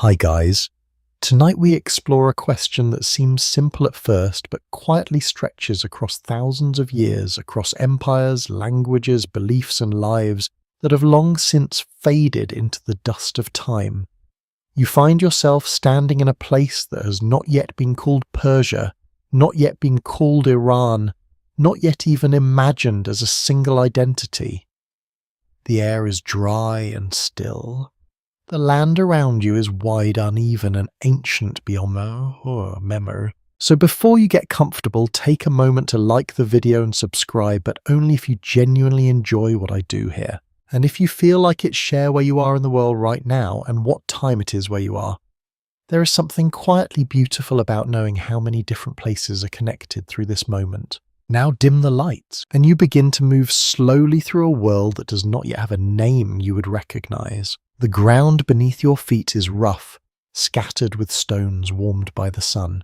Hi guys. Tonight we explore a question that seems simple at first but quietly stretches across thousands of years, across empires, languages, beliefs and lives that have long since faded into the dust of time. You find yourself standing in a place that has not yet been called Persia, not yet been called Iran, not yet even imagined as a single identity. The air is dry and still. The land around you is wide, uneven, and ancient beyond memory. So before you get comfortable, take a moment to like the video and subscribe, but only if you genuinely enjoy what I do here. And if you feel like it, share where you are in the world right now and what time it is where you are. There is something quietly beautiful about knowing how many different places are connected through this moment. Now dim the lights, and you begin to move slowly through a world that does not yet have a name you would recognize. The ground beneath your feet is rough, scattered with stones warmed by the sun.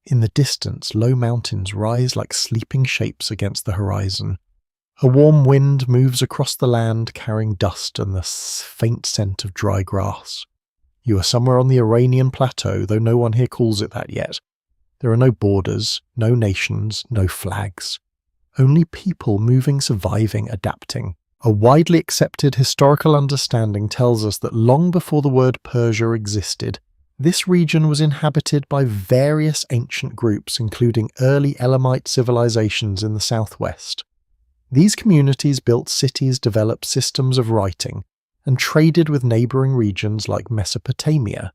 In the distance, low mountains rise like sleeping shapes against the horizon. A warm wind moves across the land, carrying dust and the faint scent of dry grass. You are somewhere on the Iranian plateau, though no one here calls it that yet. There are no borders, no nations, no flags. Only people moving, surviving, adapting. A widely accepted historical understanding tells us that long before the word Persia existed, this region was inhabited by various ancient groups, including early Elamite civilizations in the southwest. These communities built cities, developed systems of writing, and traded with neighboring regions like Mesopotamia.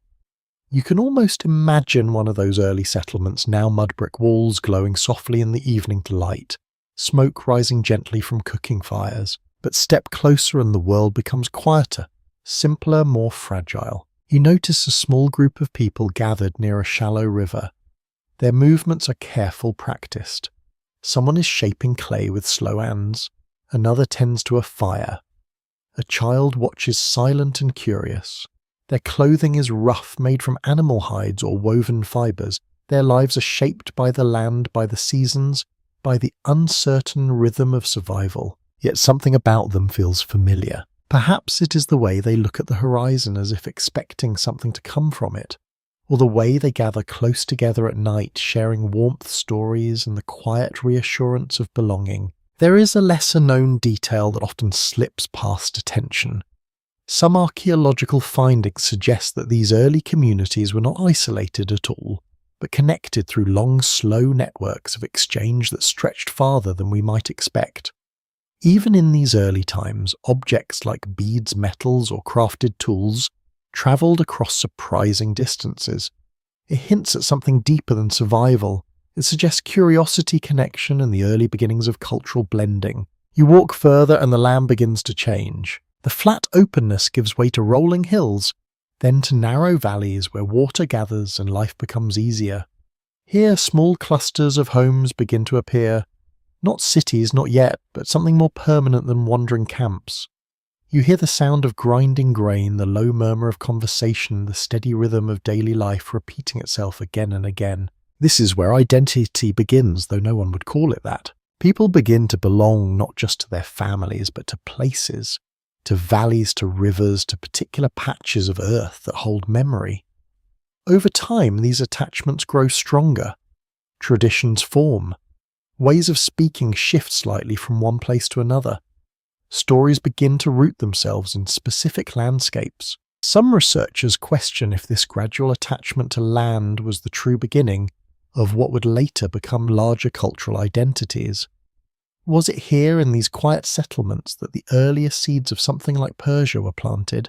You can almost imagine one of those early settlements, now mud brick walls glowing softly in the evening light, smoke rising gently from cooking fires. But step closer and the world becomes quieter, simpler, more fragile. You notice a small group of people gathered near a shallow river. Their movements are careful, practiced. Someone is shaping clay with slow hands. Another tends to a fire. A child watches, silent and curious. Their clothing is rough, made from animal hides or woven fibers. Their lives are shaped by the land, by the seasons, by the uncertain rhythm of survival. Yet something about them feels familiar. Perhaps it is the way they look at the horizon as if expecting something to come from it, or the way they gather close together at night, sharing warmth, stories, and the quiet reassurance of belonging. There is a lesser-known detail that often slips past attention. Some archaeological findings suggest that these early communities were not isolated at all, but connected through long, slow networks of exchange that stretched farther than we might expect. Even in these early times, objects like beads, metals, or crafted tools travelled across surprising distances. It hints at something deeper than survival. It suggests curiosity, connection, and the early beginnings of cultural blending. You walk further and the land begins to change. The flat openness gives way to rolling hills, then to narrow valleys where water gathers and life becomes easier. Here, small clusters of homes begin to appear. Not cities, not yet, but something more permanent than wandering camps. You hear the sound of grinding grain, the low murmur of conversation, the steady rhythm of daily life repeating itself again and again. This is where identity begins, though no one would call it that. People begin to belong not just to their families, but to places, to valleys, to rivers, to particular patches of earth that hold memory. Over time, these attachments grow stronger. Traditions form. Ways of speaking shift slightly from one place to another. Stories begin to root themselves in specific landscapes. Some researchers question if this gradual attachment to land was the true beginning of what would later become larger cultural identities. Was it here in these quiet settlements that the earliest seeds of something like Persia were planted?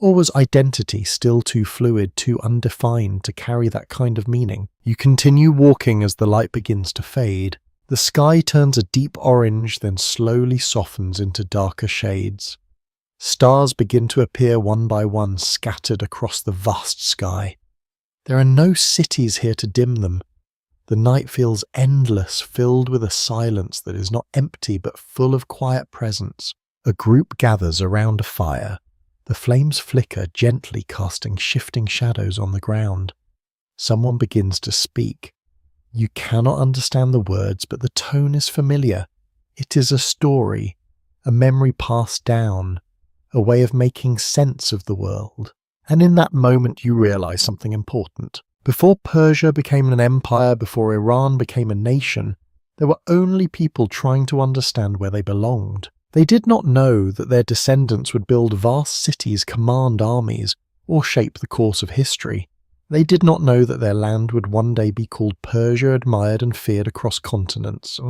Or was identity still too fluid, too undefined to carry that kind of meaning? You continue walking as the light begins to fade. The sky turns a deep orange, then slowly softens into darker shades. Stars begin to appear one by one, scattered across the vast sky. There are no cities here to dim them. The night feels endless, filled with a silence that is not empty but full of quiet presence. A group gathers around a fire. The flames flicker, gently casting shifting shadows on the ground. Someone begins to speak. You cannot understand the words, but the tone is familiar. It is a story, a memory passed down, a way of making sense of the world. And in that moment you realize something important. Before Persia became an empire, before Iran became a nation, there were only people trying to understand where they belonged. They did not know that their descendants would build vast cities, command armies, or shape the course of history. They did not know that their land would one day be called Persia, admired and feared across continents.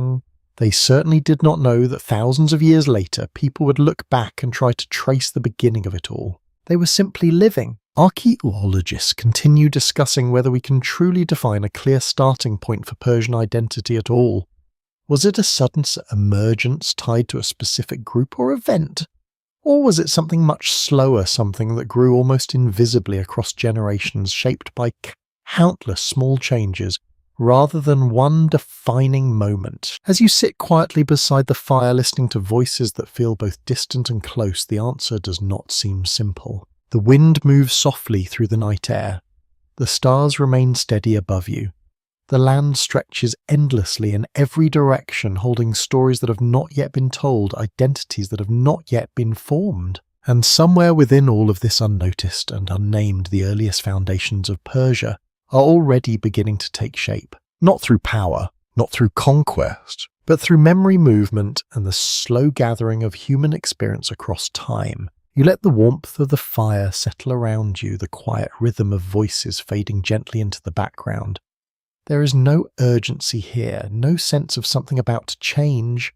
They certainly did not know that thousands of years later, people would look back and try to trace the beginning of it all. They were simply living. Archaeologists continue discussing whether we can truly define a clear starting point for Persian identity at all. Was it a sudden emergence tied to a specific group or event? Or was it something much slower, something that grew almost invisibly across generations, shaped by countless small changes, rather than one defining moment? As you sit quietly beside the fire, listening to voices that feel both distant and close, the answer does not seem simple. The wind moves softly through the night air. The stars remain steady above you. The land stretches endlessly in every direction, holding stories that have not yet been told, identities that have not yet been formed. And somewhere within all of this unnoticed and unnamed, the earliest foundations of Persia are already beginning to take shape. Not through power, not through conquest, but through memory movement and the slow gathering of human experience across time. You let the warmth of the fire settle around you, the quiet rhythm of voices fading gently into the background. There is no urgency here, no sense of something about to change,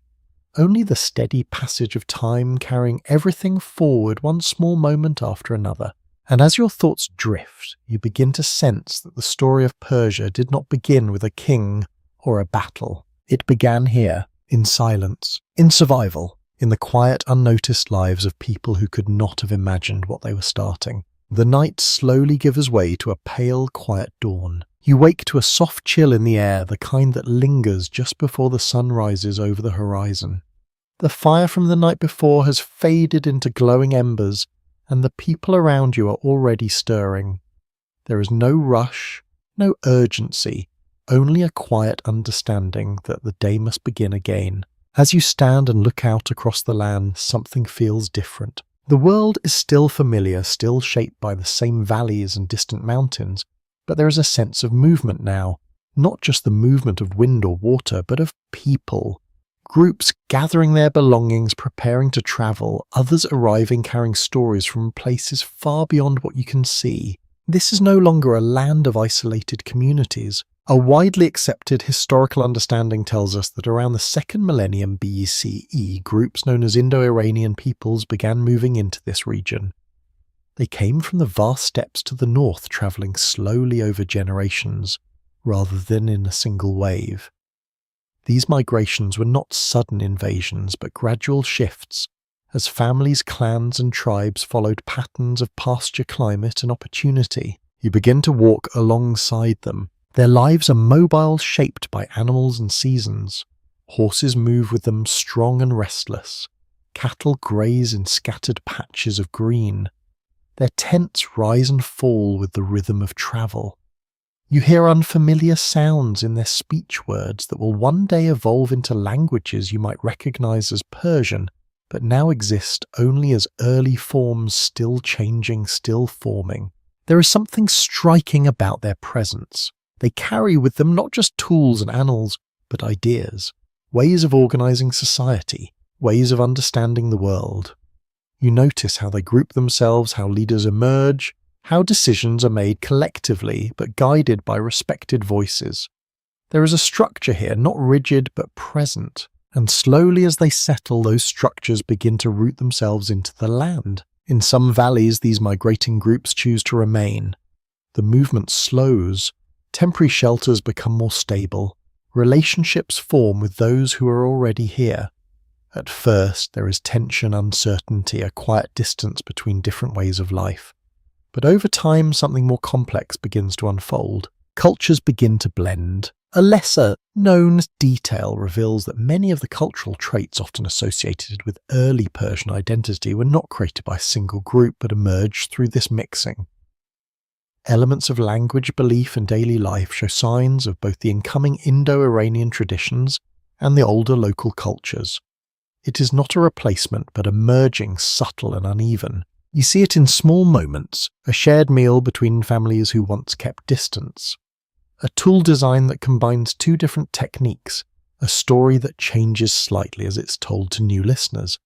only the steady passage of time carrying everything forward one small moment after another. And as your thoughts drift, you begin to sense that the story of Persia did not begin with a king or a battle. It began here, in silence, in survival, in the quiet, unnoticed lives of people who could not have imagined what they were starting. The night slowly gives way to a pale, quiet dawn. You wake to a soft chill in the air, the kind that lingers just before the sun rises over the horizon. The fire from the night before has faded into glowing embers, and the people around you are already stirring. There is no rush, no urgency, only a quiet understanding that the day must begin again. As you stand and look out across the land, something feels different. The world is still familiar, still shaped by the same valleys and distant mountains, but there is a sense of movement now, not just the movement of wind or water, but of people. Groups gathering their belongings, preparing to travel, others arriving carrying stories from places far beyond what you can see. This is no longer a land of isolated communities. A widely accepted historical understanding tells us that around the 2nd millennium BCE, groups known as Indo-Iranian peoples began moving into this region. They came from the vast steppes to the north, travelling slowly over generations, rather than in a single wave. These migrations were not sudden invasions, but gradual shifts, as families, clans and tribes followed patterns of pasture, climate and opportunity. You begin to walk alongside them. Their lives are mobile, shaped by animals and seasons. Horses move with them, strong and restless. Cattle graze in scattered patches of green. Their tents rise and fall with the rhythm of travel. You hear unfamiliar sounds in their speech words that will one day evolve into languages you might recognize as Persian, but now exist only as early forms, still changing, still forming. There is something striking about their presence. They carry with them not just tools and animals, but ideas, ways of organizing society, ways of understanding the world. You notice how they group themselves, how leaders emerge, how decisions are made collectively but guided by respected voices. There is a structure here, not rigid but present, and slowly as they settle, those structures begin to root themselves into the land. In some valleys, these migrating groups choose to remain. The movement slows, temporary shelters become more stable, relationships form with those who are already here. At first, there is tension, uncertainty, a quiet distance between different ways of life. But over time, something more complex begins to unfold. Cultures begin to blend. A lesser-known detail reveals that many of the cultural traits often associated with early Persian identity were not created by a single group, but emerged through this mixing. Elements of language, belief, and daily life show signs of both the incoming Indo-Iranian traditions and the older local cultures. It is not a replacement, but emerging, subtle and uneven. You see it in small moments, a shared meal between families who once kept distance, a tool design that combines two different techniques, a story that changes slightly as it's told to new listeners.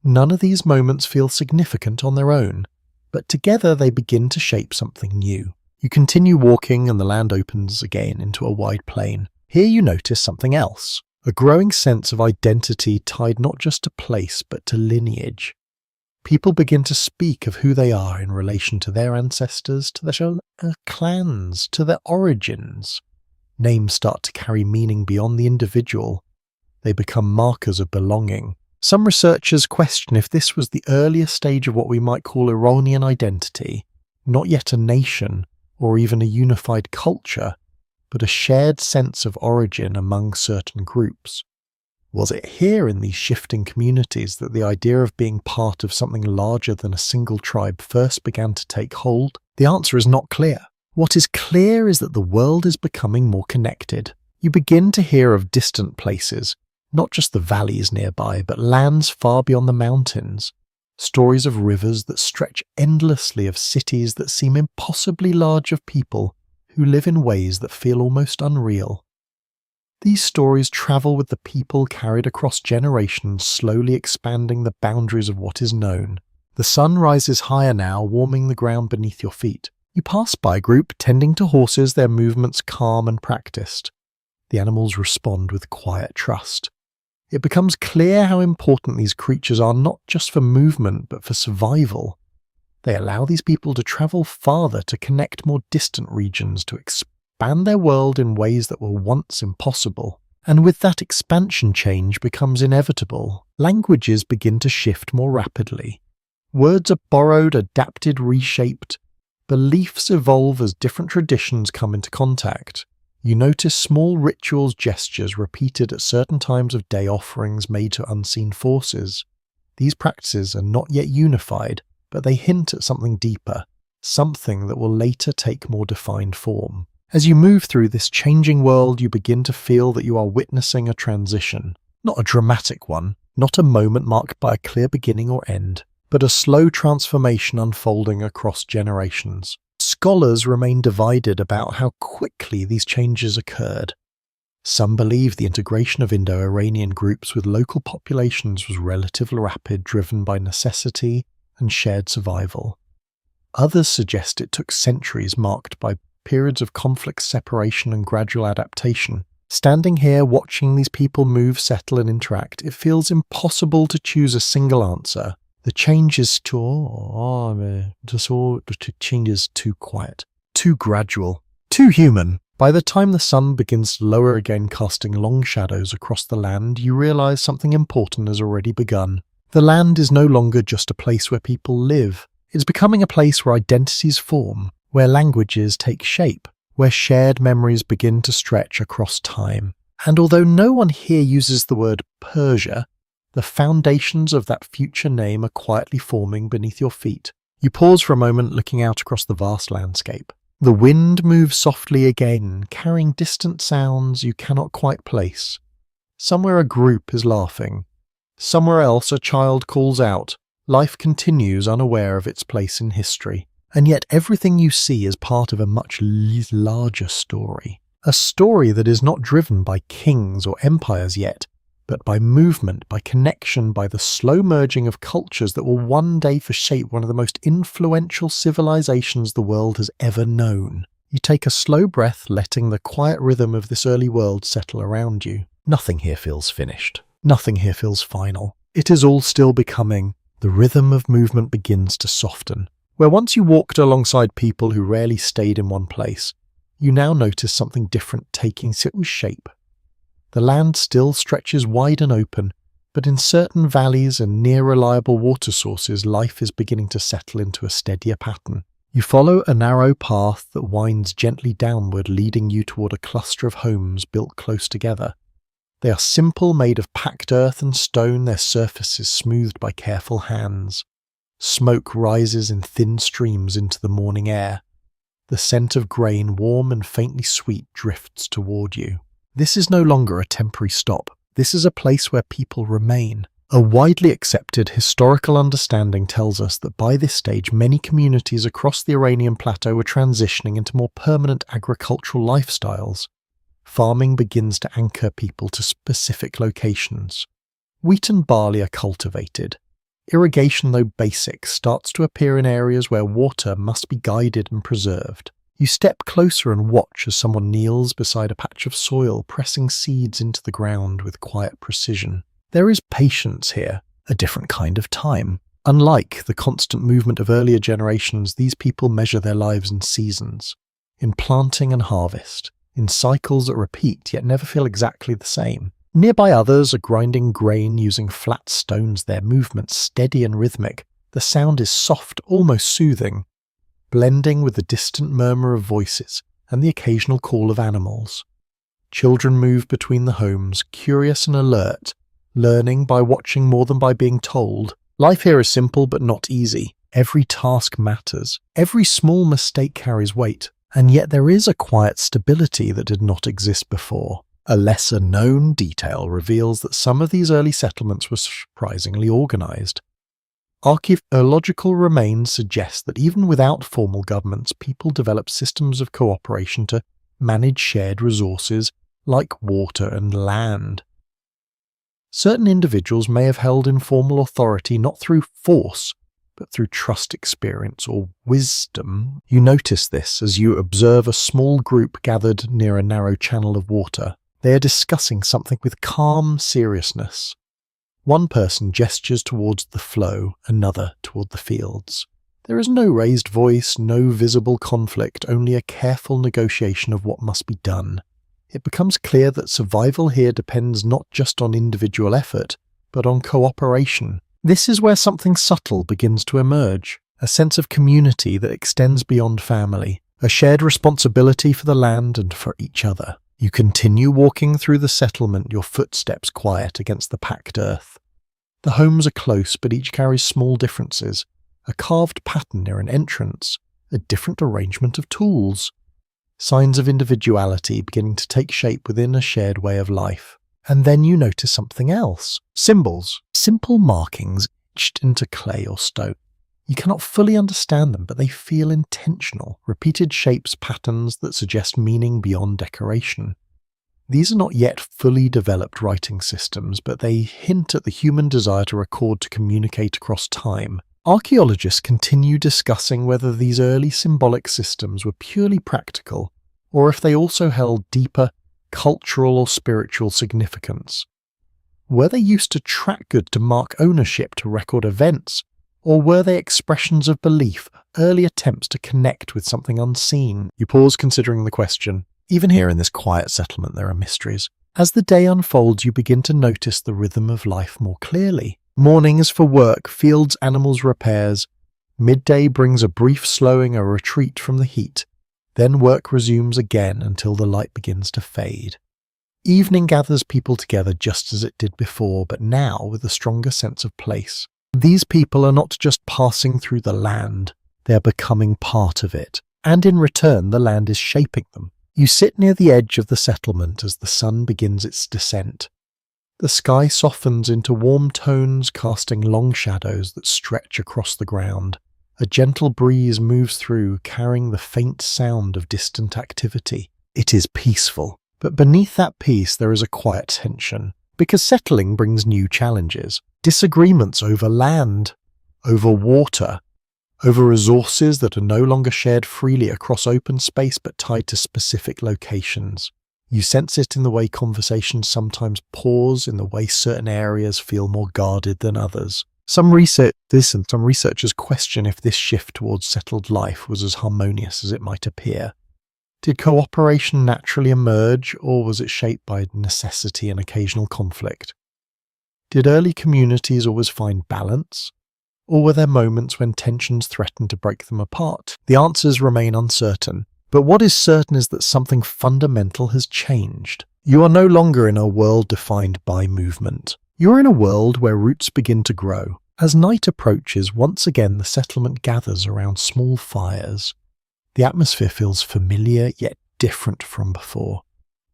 None of these moments feel significant on their own, but together they begin to shape something new. You continue walking and the land opens again into a wide plain. Here you notice something else, a growing sense of identity tied not just to place but to lineage. People begin to speak of who they are in relation to their ancestors, to their clans, to their origins. Names start to carry meaning beyond the individual. They become markers of belonging. Some researchers question if this was the earliest stage of what we might call Iranian identity, not yet a nation or even a unified culture, but a shared sense of origin among certain groups. Was it here in these shifting communities that the idea of being part of something larger than a single tribe first began to take hold? The answer is not clear. What is clear is that the world is becoming more connected. You begin to hear of distant places, not just the valleys nearby, but lands far beyond the mountains. Stories of rivers that stretch endlessly, of cities that seem impossibly large, of people who live in ways that feel almost unreal. These stories travel with the people carried across generations, slowly expanding the boundaries of what is known. The sun rises higher now, warming the ground beneath your feet. You pass by a group tending to horses, their movements calm and practiced. The animals respond with quiet trust. It becomes clear how important these creatures are, not just for movement but for survival. They allow these people to travel farther, to connect more distant regions, to expand their world in ways that were once impossible. And with that expansion, change becomes inevitable. Languages begin to shift more rapidly. Words are borrowed, adapted, reshaped. Beliefs evolve as different traditions come into contact. You notice small rituals, gestures repeated at certain times of day, offerings made to unseen forces. These practices are not yet unified, but they hint at something deeper, something that will later take more defined form. As you move through this changing world, you begin to feel that you are witnessing a transition. Not a dramatic one, not a moment marked by a clear beginning or end, but a slow transformation unfolding across generations. Scholars remain divided about how quickly these changes occurred. Some believe the integration of Indo-Iranian groups with local populations was relatively rapid, driven by necessity and shared survival. Others suggest it took centuries, marked by periods of conflict, separation, and gradual adaptation. Standing here, watching these people move, settle, and interact, it feels impossible to choose a single answer. The change is too quiet, too gradual, too human. By the time the sun begins to lower again, casting long shadows across the land, you realize something important has already begun. The land is no longer just a place where people live. It's becoming a place where identities form, where languages take shape, where shared memories begin to stretch across time. And although no one here uses the word Persia, the foundations of that future name are quietly forming beneath your feet. You pause for a moment, looking out across the vast landscape. The wind moves softly again, carrying distant sounds you cannot quite place. Somewhere a group is laughing. Somewhere else a child calls out. Life continues, unaware of its place in history. And yet everything you see is part of a much larger story. A story that is not driven by kings or empires yet, but by movement, by connection, by the slow merging of cultures that will one day shape one of the most influential civilizations the world has ever known. You take a slow breath, letting the quiet rhythm of this early world settle around you. Nothing here feels finished. Nothing here feels final. It is all still becoming. The rhythm of movement begins to soften. Where once you walked alongside people who rarely stayed in one place, you now notice something different taking shape. The land still stretches wide and open, but in certain valleys and near reliable water sources, life is beginning to settle into a steadier pattern. You follow a narrow path that winds gently downward, leading you toward a cluster of homes built close together. They are simple, made of packed earth and stone, their surfaces smoothed by careful hands. Smoke rises in thin streams into the morning air. The scent of grain, warm and faintly sweet, drifts toward you. This is no longer a temporary stop. This is a place where people remain. A widely accepted historical understanding tells us that by this stage many communities across the Iranian plateau were transitioning into more permanent agricultural lifestyles. Farming begins to anchor people to specific locations. Wheat and barley are cultivated. Irrigation, though basic, starts to appear in areas where water must be guided and preserved. You step closer and watch as someone kneels beside a patch of soil, pressing seeds into the ground with quiet precision. There is patience here, a different kind of time. Unlike the constant movement of earlier generations, these people measure their lives in seasons, in planting and harvest, in cycles that repeat yet never feel exactly the same. Nearby others are grinding grain using flat stones, their movements steady and rhythmic. The sound is soft, almost soothing, blending with the distant murmur of voices and the occasional call of animals. Children move between the homes, curious and alert, learning by watching more than by being told. Life here is simple but not easy. Every task matters. Every small mistake carries weight. And yet there is a quiet stability that did not exist before. A lesser-known detail reveals that some of these early settlements were surprisingly organized. Archaeological remains suggest that even without formal governments, people developed systems of cooperation to manage shared resources like water and land. Certain individuals may have held informal authority not through force, but through trust, experience, or wisdom. You notice this as you observe a small group gathered near a narrow channel of water. They are discussing something with calm seriousness. One person gestures towards the flow, another toward the fields. There is no raised voice, no visible conflict, only a careful negotiation of what must be done. It becomes clear that survival here depends not just on individual effort, but on cooperation. This is where something subtle begins to emerge, a sense of community that extends beyond family, a shared responsibility for the land and for each other. You continue walking through the settlement, your footsteps quiet against the packed earth. The homes are close, but each carries small differences, a carved pattern near an entrance, a different arrangement of tools. Signs of individuality beginning to take shape within a shared way of life. And then you notice something else. Symbols. Simple markings etched into clay or stone. You cannot fully understand them, but they feel intentional. Repeated shapes, patterns that suggest meaning beyond decoration. These are not yet fully developed writing systems, but they hint at the human desire to record, to communicate across time. Archaeologists continue discussing whether these early symbolic systems were purely practical, or if they also held deeper cultural or spiritual significance. Were they used to track goods, to mark ownership, to record events, or were they expressions of belief, early attempts to connect with something unseen? You pause considering the question. Even here in this quiet settlement there are mysteries. As the day unfolds, you begin to notice the rhythm of life more clearly. Morning is for work, fields, animals, repairs. Midday brings a brief slowing, a retreat from the heat. Then work resumes again until the light begins to fade. Evening gathers people together just as it did before, but now with a stronger sense of place. These people are not just passing through the land, they are becoming part of it. And in return, the land is shaping them. You sit near the edge of the settlement as the sun begins its descent. The sky softens into warm tones, casting long shadows that stretch across the ground. A gentle breeze moves through, carrying the faint sound of distant activity. It is peaceful, but beneath that peace there is a quiet tension, because settling brings new challenges. Disagreements over land, over water, over resources that are no longer shared freely across open space but tied to specific locations. You sense it in the way conversations sometimes pause, in the way certain areas feel more guarded than others. Some researchers question if this shift towards settled life was as harmonious as it might appear. Did cooperation naturally emerge, or was it shaped by necessity and occasional conflict? Did early communities always find balance, or were there moments when tensions threatened to break them apart? The answers remain uncertain. But what is certain is that something fundamental has changed. You are no longer in a world defined by movement. You are in a world where roots begin to grow. As night approaches, once again the settlement gathers around small fires. The atmosphere feels familiar yet different from before.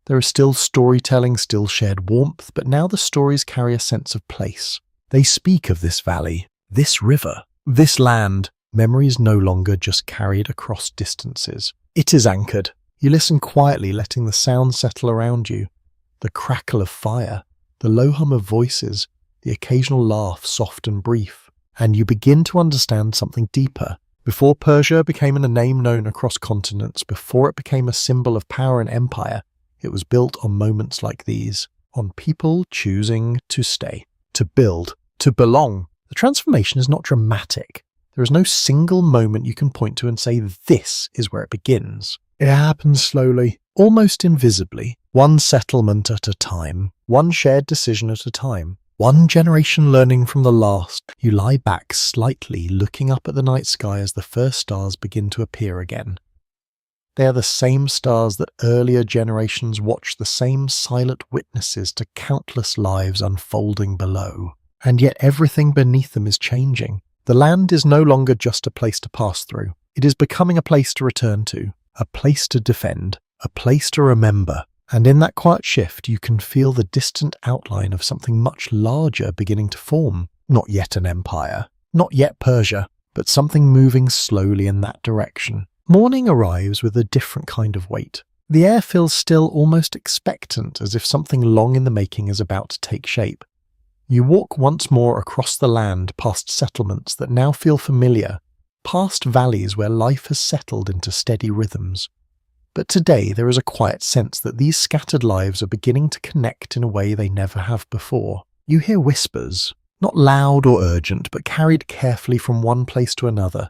There is still storytelling, still shared warmth, but now the stories carry a sense of place. They speak of this valley, this river, this land. Memory is no longer just carried across distances. It is anchored. You listen quietly, letting the sound settle around you. The crackle of fire, the low hum of voices, the occasional laugh, soft and brief. And you begin to understand something deeper. Before Persia became a name known across continents, before it became a symbol of power and empire, it was built on moments like these, on people choosing to stay, to build, to belong. The transformation is not dramatic. There is no single moment you can point to and say, this is where it begins. It happens slowly, almost invisibly, one settlement at a time, one shared decision at a time, one generation learning from the last. You lie back slightly, looking up at the night sky as the first stars begin to appear again. They are the same stars that earlier generations watched, the same silent witnesses to countless lives unfolding below. And yet everything beneath them is changing. The land is no longer just a place to pass through. It is becoming a place to return to, a place to defend, a place to remember. And in that quiet shift, you can feel the distant outline of something much larger beginning to form. Not yet an empire, not yet Persia, but something moving slowly in that direction. Morning arrives with a different kind of weight. The air feels still, almost expectant, as if something long in the making is about to take shape. You walk once more across the land, past settlements that now feel familiar, past valleys where life has settled into steady rhythms. But today there is a quiet sense that these scattered lives are beginning to connect in a way they never have before. You hear whispers, not loud or urgent, but carried carefully from one place to another.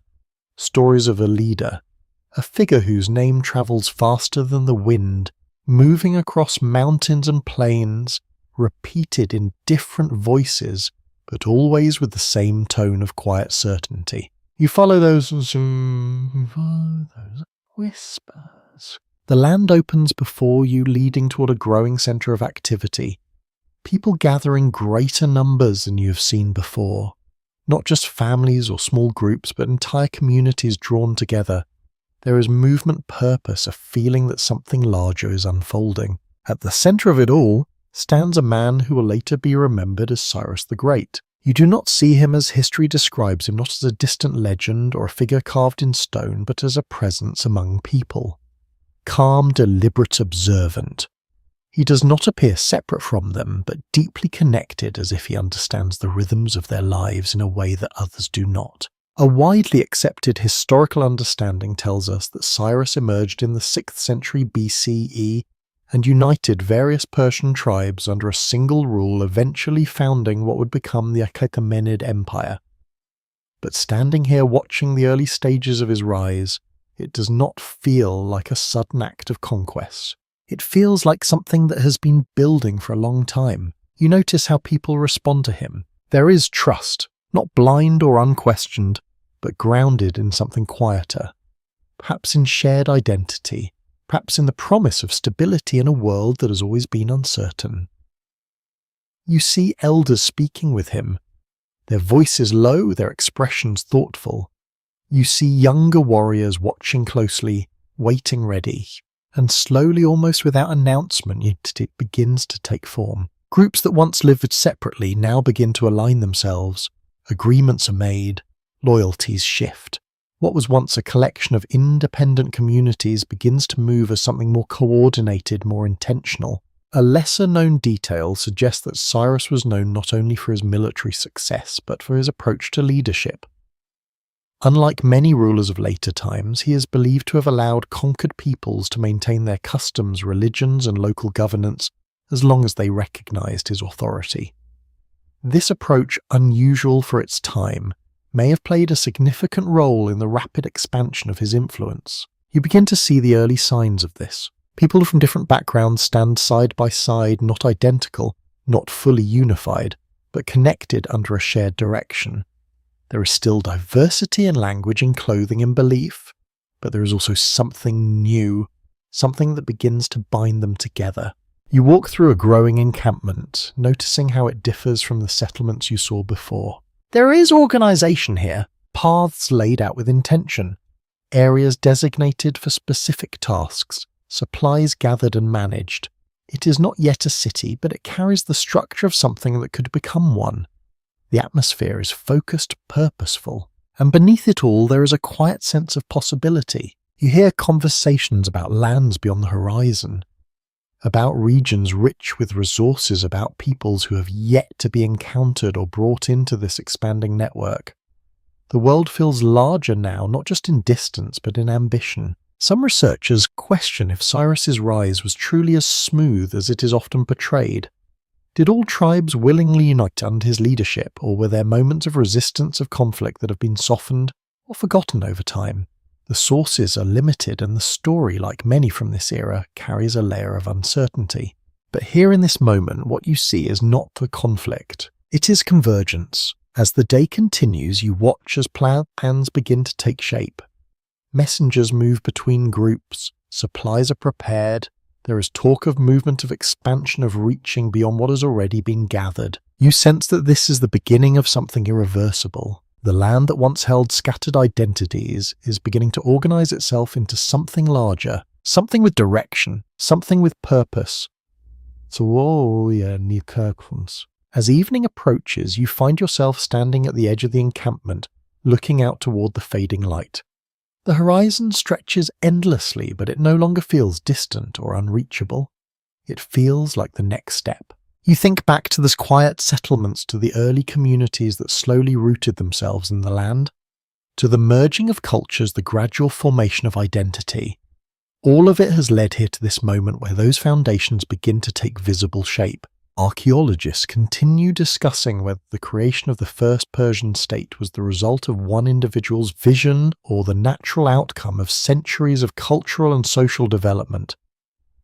Stories of a leader, a figure whose name travels faster than the wind, moving across mountains and plains, repeated in different voices, but always with the same tone of quiet certainty. You follow those whispers. The land opens before you, leading toward a growing centre of activity. People gather in greater numbers than you have seen before. Not just families or small groups, but entire communities drawn together. There is movement, purpose, a feeling that something larger is unfolding. At the centre of it all stands a man who will later be remembered as Cyrus the Great. You do not see him as history describes him, not as a distant legend or a figure carved in stone, but as a presence among people. Calm, deliberate, observant. He does not appear separate from them, but deeply connected, as if he understands the rhythms of their lives in a way that others do not. A widely accepted historical understanding tells us that Cyrus emerged in the 6th century BCE and united various Persian tribes under a single rule, eventually founding what would become the Achaemenid Empire. But standing here watching the early stages of his rise, it does not feel like a sudden act of conquest. It feels like something that has been building for a long time. You notice how people respond to him. There is trust, not blind or unquestioned, but grounded in something quieter, perhaps in shared identity, perhaps in the promise of stability in a world that has always been uncertain. You see elders speaking with him, their voices low, their expressions thoughtful. You see younger warriors watching closely, waiting ready, and slowly, almost without announcement, it begins to take form. Groups that once lived separately now begin to align themselves. Agreements are made, loyalties shift. What was once a collection of independent communities begins to move as something more coordinated, more intentional. A lesser-known detail suggests that Cyrus was known not only for his military success, but for his approach to leadership. Unlike many rulers of later times, he is believed to have allowed conquered peoples to maintain their customs, religions, and local governance as long as they recognized his authority. This approach, unusual for its time, may have played a significant role in the rapid expansion of his influence. You begin to see the early signs of this. People from different backgrounds stand side by side, not identical, not fully unified, but connected under a shared direction. There is still diversity in language, in clothing, in belief, but there is also something new, something that begins to bind them together. You walk through a growing encampment, noticing how it differs from the settlements you saw before. There is organisation here, paths laid out with intention, areas designated for specific tasks, supplies gathered and managed. It is not yet a city, but it carries the structure of something that could become one. The atmosphere is focused, purposeful, and beneath it all there is a quiet sense of possibility. You hear conversations about lands beyond the horizon, about regions rich with resources, about peoples who have yet to be encountered or brought into this expanding network. The world feels larger now, not just in distance, but in ambition. Some researchers question if Cyrus's rise was truly as smooth as it is often portrayed. Did all tribes willingly unite under his leadership, or were there moments of resistance, of conflict that have been softened or forgotten over time? The sources are limited, and the story, like many from this era, carries a layer of uncertainty. But here in this moment, what you see is not the conflict. It is convergence. As the day continues, you watch as plans begin to take shape. Messengers move between groups, supplies are prepared, there is talk of movement, of expansion, of reaching beyond what has already been gathered. You sense that this is the beginning of something irreversible. The land that once held scattered identities is beginning to organize itself into something larger, something with direction, something with purpose. As evening approaches, you find yourself standing at the edge of the encampment, looking out toward the fading light. The horizon stretches endlessly, but it no longer feels distant or unreachable. It feels like the next step. You think back to those quiet settlements, to the early communities that slowly rooted themselves in the land, to the merging of cultures, the gradual formation of identity. All of it has led here to this moment where those foundations begin to take visible shape. Archaeologists continue discussing whether the creation of the first Persian state was the result of one individual's vision or the natural outcome of centuries of cultural and social development.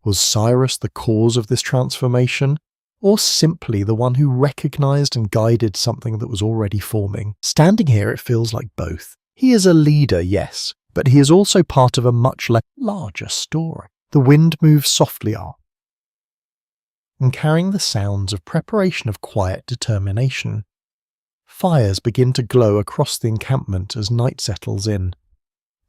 Was Cyrus the cause of this transformation, or simply the one who recognized and guided something that was already forming? Standing here, it feels like both. He is a leader, yes, but he is also part of a much larger story. The wind moves softly on, and carrying the sounds of preparation, of quiet determination. Fires begin to glow across the encampment as night settles in.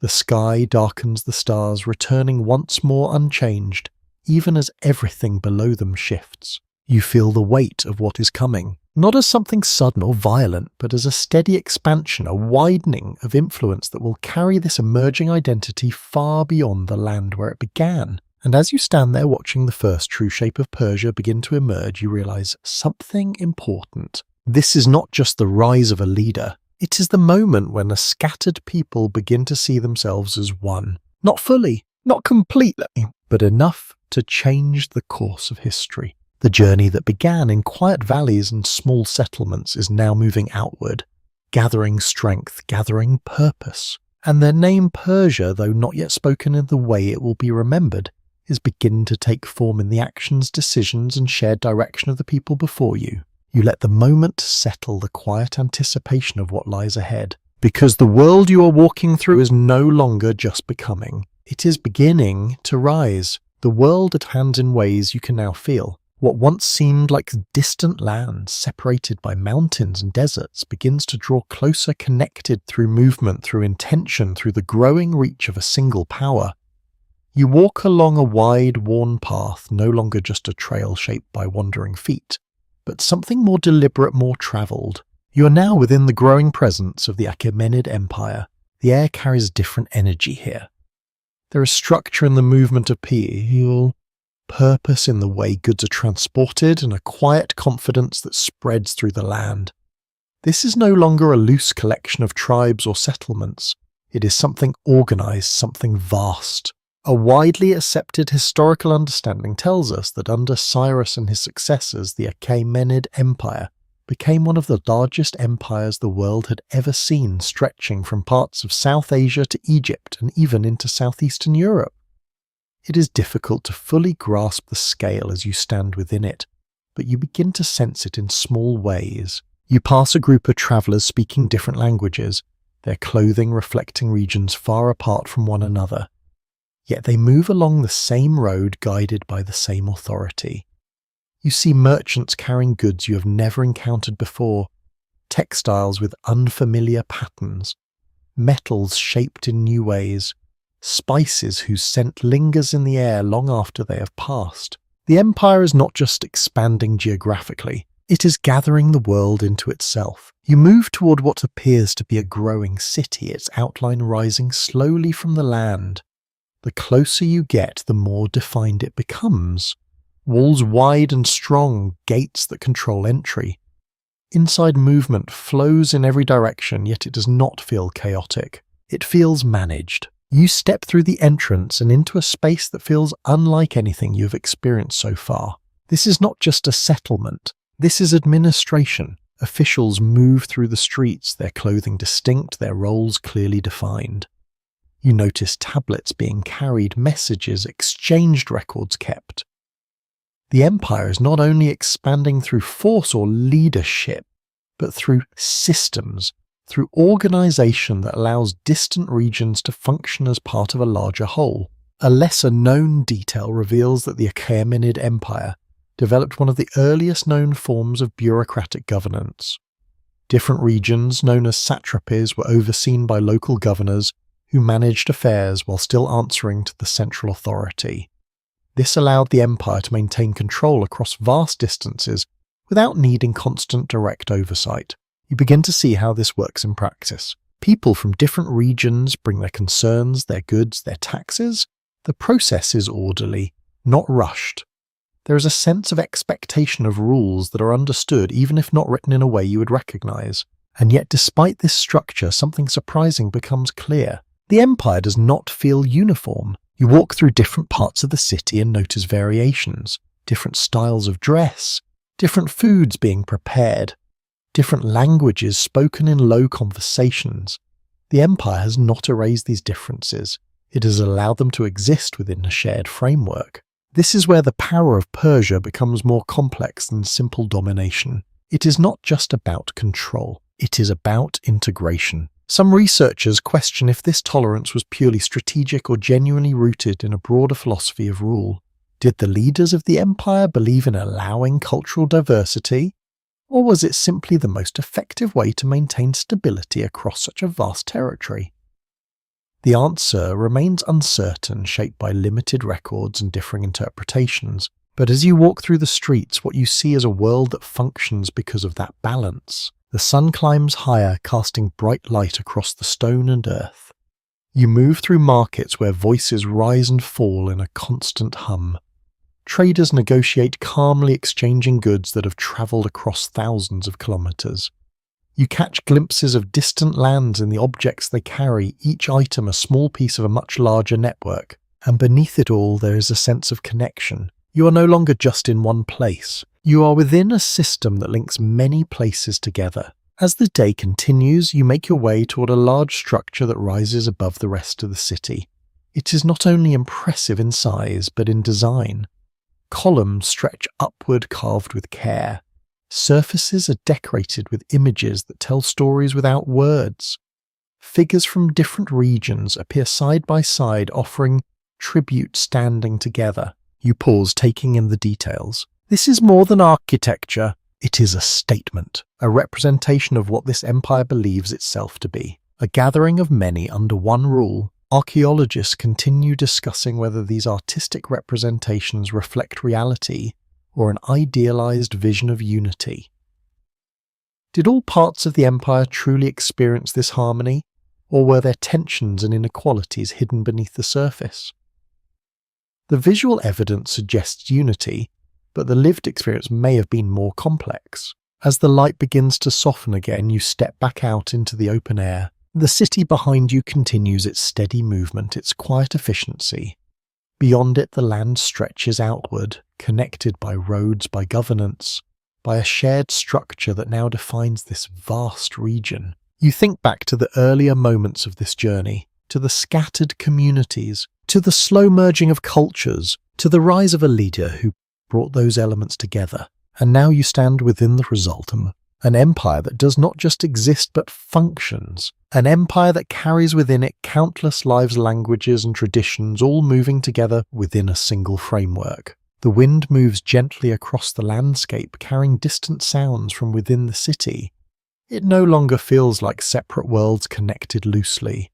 The sky darkens, the stars returning once more unchanged, even as everything below them shifts. You feel the weight of what is coming, not as something sudden or violent, but as a steady expansion, a widening of influence that will carry this emerging identity far beyond the land where it began. And as you stand there watching the first true shape of Persia begin to emerge, you realize something important. This is not just the rise of a leader. It is the moment when a scattered people begin to see themselves as one. Not fully, not completely, but enough to change the course of history. The journey that began in quiet valleys and small settlements is now moving outward, gathering strength, gathering purpose. And their name Persia, though not yet spoken in the way it will be remembered, is beginning to take form in the actions, decisions, and shared direction of the people before you. You let the moment settle, the quiet anticipation of what lies ahead. Because the world you are walking through is no longer just becoming. It is beginning to rise. The world at hand in ways you can now feel. What once seemed like distant lands, separated by mountains and deserts, begins to draw closer, connected through movement, through intention, through the growing reach of a single power. You walk along a wide, worn path, no longer just a trail shaped by wandering feet, but something more deliberate, more travelled. You are now within the growing presence of the Achaemenid Empire. The air carries different energy here. There is structure in the movement of people, purpose in the way goods are transported, and a quiet confidence that spreads through the land. This is no longer a loose collection of tribes or settlements. It is something organised, something vast. A widely accepted historical understanding tells us that under Cyrus and his successors, the Achaemenid Empire became one of the largest empires the world had ever seen, stretching from parts of South Asia to Egypt and even into southeastern Europe. It is difficult to fully grasp the scale as you stand within it, but you begin to sense it in small ways. You pass a group of travellers speaking different languages, their clothing reflecting regions far apart from one another. Yet they move along the same road, guided by the same authority. You see merchants carrying goods you have never encountered before, textiles with unfamiliar patterns, metals shaped in new ways, spices whose scent lingers in the air long after they have passed. The empire is not just expanding geographically, It is gathering the world into itself. You move toward what appears to be a growing city, its outline rising slowly from the land. The closer you get, the more defined it becomes. Walls wide and strong, gates that control entry. Inside movement flows in every direction, yet it does not feel chaotic. It feels managed. You step through the entrance and into a space that feels unlike anything you have experienced so far. This is not just a settlement. This is administration. Officials move through the streets, their clothing distinct, their roles clearly defined. You notice tablets being carried, messages exchanged, records kept. The empire is not only expanding through force or leadership, but through systems, through organization that allows distant regions to function as part of a larger whole. A lesser-known detail reveals that the Achaemenid Empire developed one of the earliest known forms of bureaucratic governance. Different regions, known as satrapies, were overseen by local governors who managed affairs while still answering to the central authority. This allowed the empire to maintain control across vast distances without needing constant direct oversight. You begin to see how this works in practice. People from different regions bring their concerns, their goods, their taxes. The process is orderly, not rushed. There is a sense of expectation of rules that are understood even if not written in a way you would recognize. And yet despite this structure, something surprising becomes clear. The empire does not feel uniform. You walk through different parts of the city and notice variations, different styles of dress, different foods being prepared, different languages spoken in low conversations. The empire has not erased these differences. It has allowed them to exist within a shared framework. This is where the power of Persia becomes more complex than simple domination. It is not just about control. It is about integration. Some researchers question if this tolerance was purely strategic or genuinely rooted in a broader philosophy of rule. Did the leaders of the empire believe in allowing cultural diversity? Or was it simply the most effective way to maintain stability across such a vast territory? The answer remains uncertain, shaped by limited records and differing interpretations. But as you walk through the streets, what you see is a world that functions because of that balance. The sun climbs higher, casting bright light across the stone and earth. You move through markets where voices rise and fall in a constant hum. Traders negotiate calmly, exchanging goods that have travelled across thousands of kilometres. You catch glimpses of distant lands in the objects they carry, each item a small piece of a much larger network. And beneath it all, there is a sense of connection. You are no longer just in one place. You are within a system that links many places together. As the day continues, you make your way toward a large structure that rises above the rest of the city. It is not only impressive in size, but in design. Columns stretch upward, carved with care. Surfaces are decorated with images that tell stories without words. Figures from different regions appear side by side, offering tribute standing together. You pause, taking in the details. This is more than architecture. It is a statement, a representation of what this empire believes itself to be. A gathering of many under one rule. Archaeologists continue discussing whether these artistic representations reflect reality or an idealized vision of unity. Did all parts of the empire truly experience this harmony, or were there tensions and inequalities hidden beneath the surface? The visual evidence suggests unity, but the lived experience may have been more complex. As the light begins to soften again, you step back out into the open air. The city behind you continues its steady movement, its quiet efficiency. Beyond it, the land stretches outward, connected by roads, by governance, by a shared structure that now defines this vast region. You think back to the earlier moments of this journey, to the scattered communities, to the slow merging of cultures, to the rise of a leader who brought those elements together. And now you stand within the result, an empire that does not just exist but functions, an empire that carries within it countless lives, languages and traditions, all moving together within a single framework. The wind moves gently across the landscape, carrying distant sounds from within the city. It no longer feels like separate worlds connected loosely.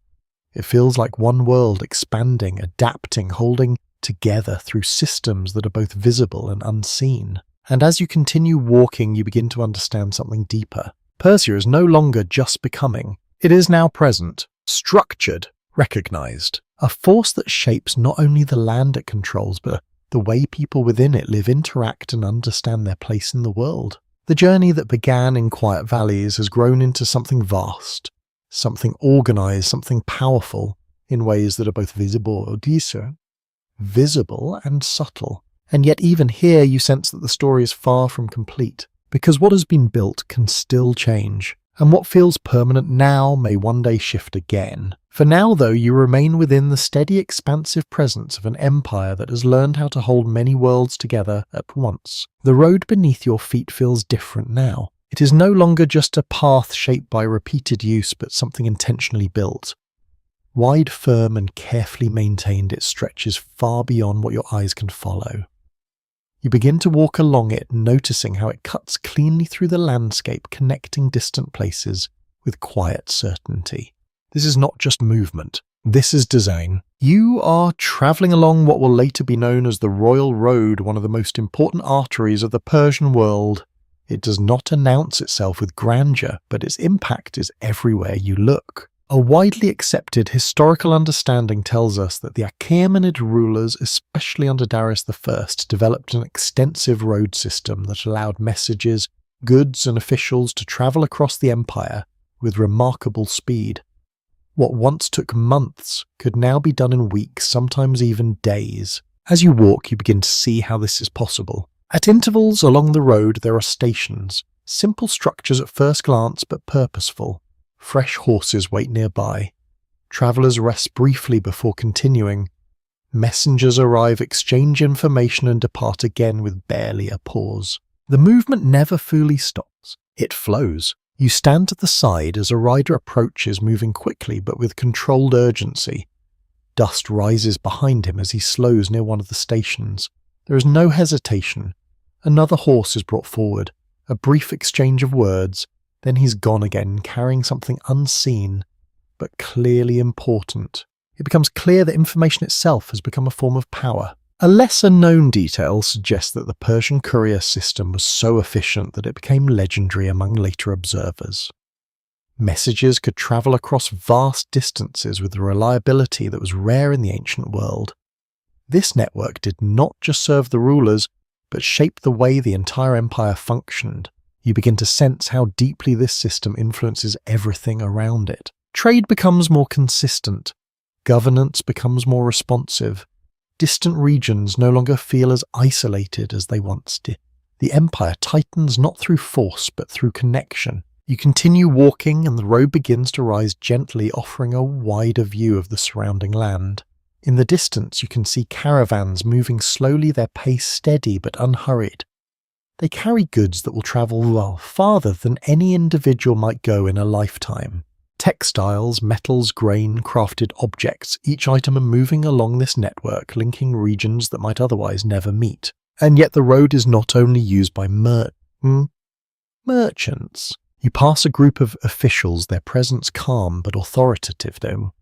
It feels like one world expanding, adapting, holding together through systems that are both visible and unseen. And as you continue walking, you begin to understand something deeper. Persia is no longer just becoming. It is now present, structured, recognized. A force that shapes not only the land it controls, but the way people within it live, interact, and understand their place in the world. The journey that began in quiet valleys has grown into something vast, something organized, something powerful, in ways that are both visible and subtle. And yet even here you sense that the story is far from complete, because what has been built can still change, and what feels permanent now may one day shift again. For now, though, you remain within the steady, expansive presence of an empire that has learned how to hold many worlds together at once. The road beneath your feet feels different now. It is no longer just a path shaped by repeated use, but something intentionally built. Wide, firm, and carefully maintained, it stretches far beyond what your eyes can follow. You begin to walk along it, noticing how it cuts cleanly through the landscape, connecting distant places with quiet certainty. This is not just movement. This is design. You are traveling along what will later be known as the Royal Road, one of the most important arteries of the Persian world. It does not announce itself with grandeur, but its impact is everywhere you look. A widely accepted historical understanding tells us that the Achaemenid rulers, especially under Darius I, developed an extensive road system that allowed messages, goods, and officials to travel across the empire with remarkable speed. What once took months could now be done in weeks, sometimes even days. As you walk, you begin to see how this is possible. At intervals along the road, there are stations, simple structures at first glance but purposeful. Fresh horses wait nearby. Travelers rest briefly before continuing. Messengers arrive, exchange information, and depart again with barely a pause. The movement never fully stops. It flows. You stand at the side as a rider approaches, moving quickly but with controlled urgency. Dust rises behind him as he slows near one of the stations. There is no hesitation. Another horse is brought forward. A brief exchange of words. Then he's gone again, carrying something unseen, but clearly important. It becomes clear that information itself has become a form of power. A lesser-known detail suggests that the Persian courier system was so efficient that it became legendary among later observers. Messages could travel across vast distances with a reliability that was rare in the ancient world. This network did not just serve the rulers, but shaped the way the entire empire functioned. You begin to sense how deeply this system influences everything around it. Trade becomes more consistent. Governance becomes more responsive. Distant regions no longer feel as isolated as they once did. The empire tightens not through force, but through connection. You continue walking and the road begins to rise gently, offering a wider view of the surrounding land. In the distance you can see caravans moving slowly, their pace steady but unhurried. They carry goods that will travel farther than any individual might go in a lifetime. Textiles, metals, grain, crafted objects, each item are moving along this network, linking regions that might otherwise never meet. And yet the road is not only used by merchants. You pass a group of officials, their presence calm but authoritative though.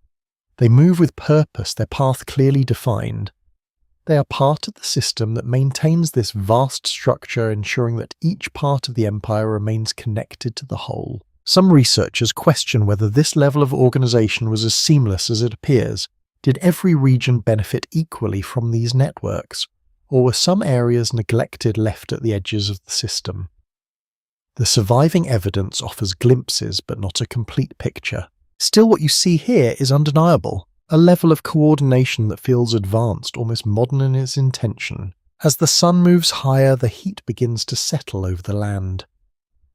They move with purpose, their path clearly defined. They are part of the system that maintains this vast structure, ensuring that each part of the empire remains connected to the whole. Some researchers question whether this level of organization was as seamless as it appears. Did every region benefit equally from these networks, or were some areas neglected, left at the edges of the system? The surviving evidence offers glimpses but not a complete picture. Still, what you see here is undeniable, a level of coordination that feels advanced, almost modern in its intention. As the sun moves higher, the heat begins to settle over the land.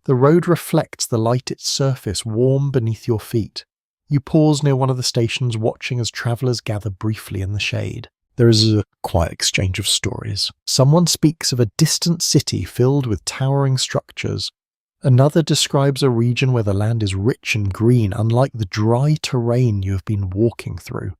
The road reflects the light its surface, warm beneath your feet. You pause near one of the stations, watching as travellers gather briefly in the shade. There is a quiet exchange of stories. Someone speaks of a distant city filled with towering structures. Another describes a region where the land is rich and green, unlike the dry terrain you have been walking through.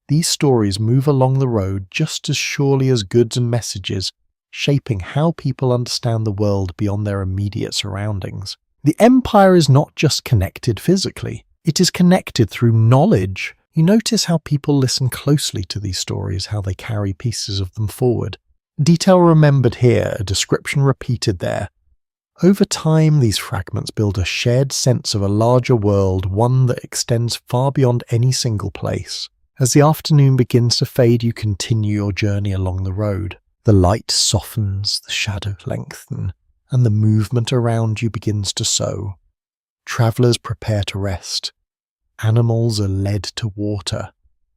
These stories move along the road just as surely as goods and messages, shaping how people understand the world beyond their immediate surroundings. The empire is not just connected physically, it is connected through knowledge. You notice how people listen closely to these stories, how they carry pieces of them forward. Detail remembered here, a description repeated there. Over time, these fragments build a shared sense of a larger world, one that extends far beyond any single place. As the afternoon begins to fade, you continue your journey along the road. The light softens, the shadows lengthen, and the movement around you begins to sow. Travellers prepare to rest. Animals are led to water.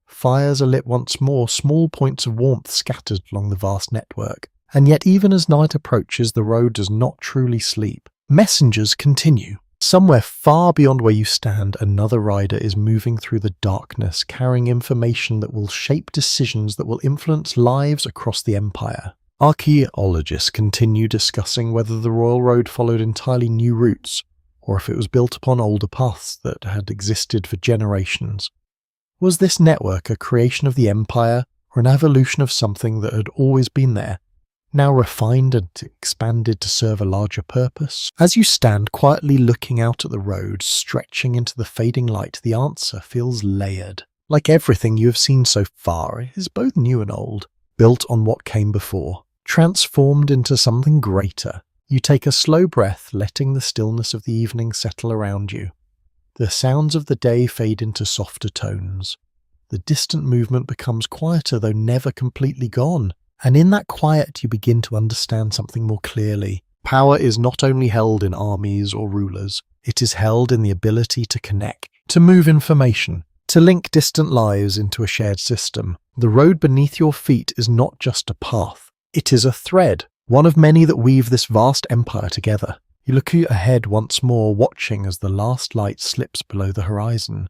Fires are lit once more, small points of warmth scattered along the vast network. And yet even as night approaches, the road does not truly sleep. Messengers continue. Somewhere far beyond where you stand, another rider is moving through the darkness, carrying information that will shape decisions that will influence lives across the empire. Archaeologists continue discussing whether the royal road followed entirely new routes, or if it was built upon older paths that had existed for generations. Was this network a creation of the empire, or an evolution of something that had always been there, now refined and expanded to serve a larger purpose? As you stand quietly looking out at the road, stretching into the fading light, the answer feels layered. Like everything you have seen so far, it is both new and old, built on what came before, transformed into something greater. You take a slow breath, letting the stillness of the evening settle around you. The sounds of the day fade into softer tones. The distant movement becomes quieter, though never completely gone. And in that quiet, you begin to understand something more clearly. Power is not only held in armies or rulers, it is held in the ability to connect, to move information, to link distant lives into a shared system. The road beneath your feet is not just a path. It is a thread, one of many that weave this vast empire together. You look ahead once more, watching as the last light slips below the horizon.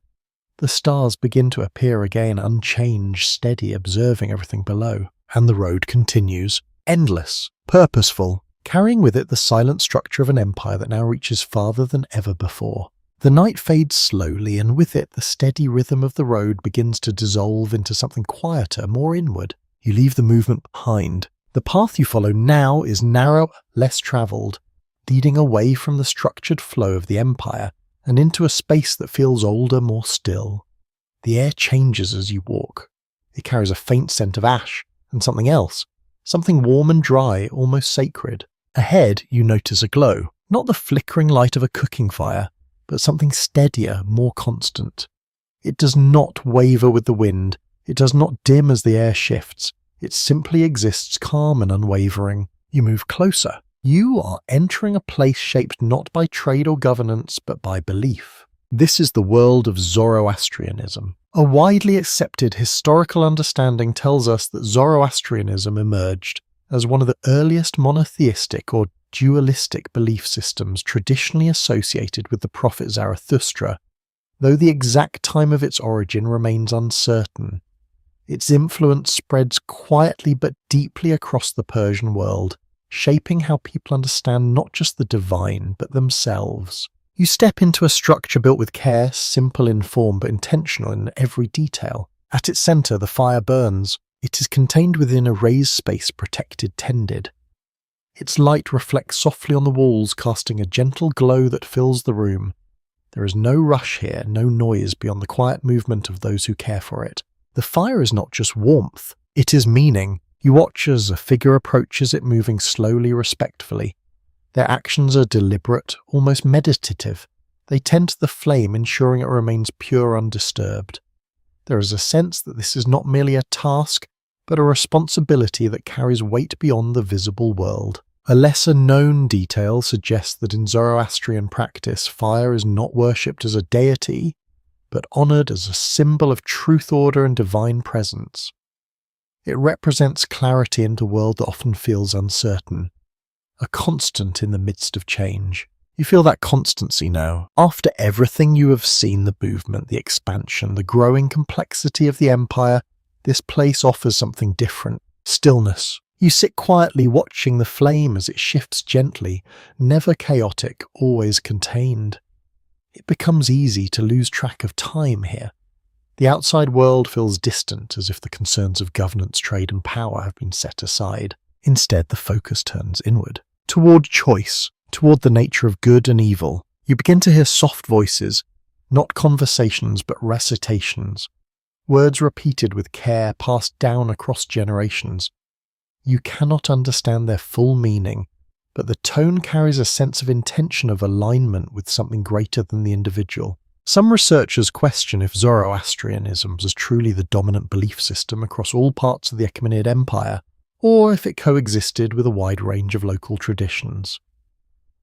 The stars begin to appear again, unchanged, steady, observing everything below. And the road continues, endless, purposeful, carrying with it the silent structure of an empire that now reaches farther than ever before. The night fades slowly, and with it the steady rhythm of the road begins to dissolve into something quieter, more inward. You leave the movement behind. The path you follow now is narrow, less travelled, leading away from the structured flow of the empire and into a space that feels older, more still. The air changes as you walk. It carries a faint scent of ash and something else, something warm and dry, almost sacred. Ahead, you notice a glow, not the flickering light of a cooking fire, but something steadier, more constant. It does not waver with the wind. It does not dim as the air shifts. It simply exists calm and unwavering. You move closer. You are entering a place shaped not by trade or governance, but by belief. This is the world of Zoroastrianism. A widely accepted historical understanding tells us that Zoroastrianism emerged as one of the earliest monotheistic or dualistic belief systems traditionally associated with the prophet Zarathustra, though the exact time of its origin remains uncertain. Its influence spreads quietly but deeply across the Persian world, shaping how people understand not just the divine, but themselves. You step into a structure built with care, simple in form but intentional in every detail. At its centre, the fire burns. It is contained within a raised space, protected, tended. Its light reflects softly on the walls, casting a gentle glow that fills the room. There is no rush here, no noise beyond the quiet movement of those who care for it. The fire is not just warmth, it is meaning. You watch as a figure approaches it, moving slowly, respectfully. Their actions are deliberate, almost meditative. They tend to the flame, ensuring it remains pure, undisturbed. There is a sense that this is not merely a task, but a responsibility that carries weight beyond the visible world. A lesser-known detail suggests that in Zoroastrian practice, fire is not worshipped as a deity, but honoured as a symbol of truth, order, and divine presence. It represents clarity in a world that often feels uncertain, a constant in the midst of change. You feel that constancy now. After everything you have seen, the movement, the expansion, the growing complexity of the empire, this place offers something different. Stillness. You sit quietly watching the flame as it shifts gently, never chaotic, always contained. It becomes easy to lose track of time here. The outside world feels distant, as if the concerns of governance, trade, and power have been set aside. Instead, the focus turns inward, toward choice, toward the nature of good and evil. You begin to hear soft voices, not conversations but recitations, words repeated with care, passed down across generations. You cannot understand their full meaning, but the tone carries a sense of intention of alignment with something greater than the individual. Some researchers question if Zoroastrianism was truly the dominant belief system across all parts of the Achaemenid Empire, or if it coexisted with a wide range of local traditions.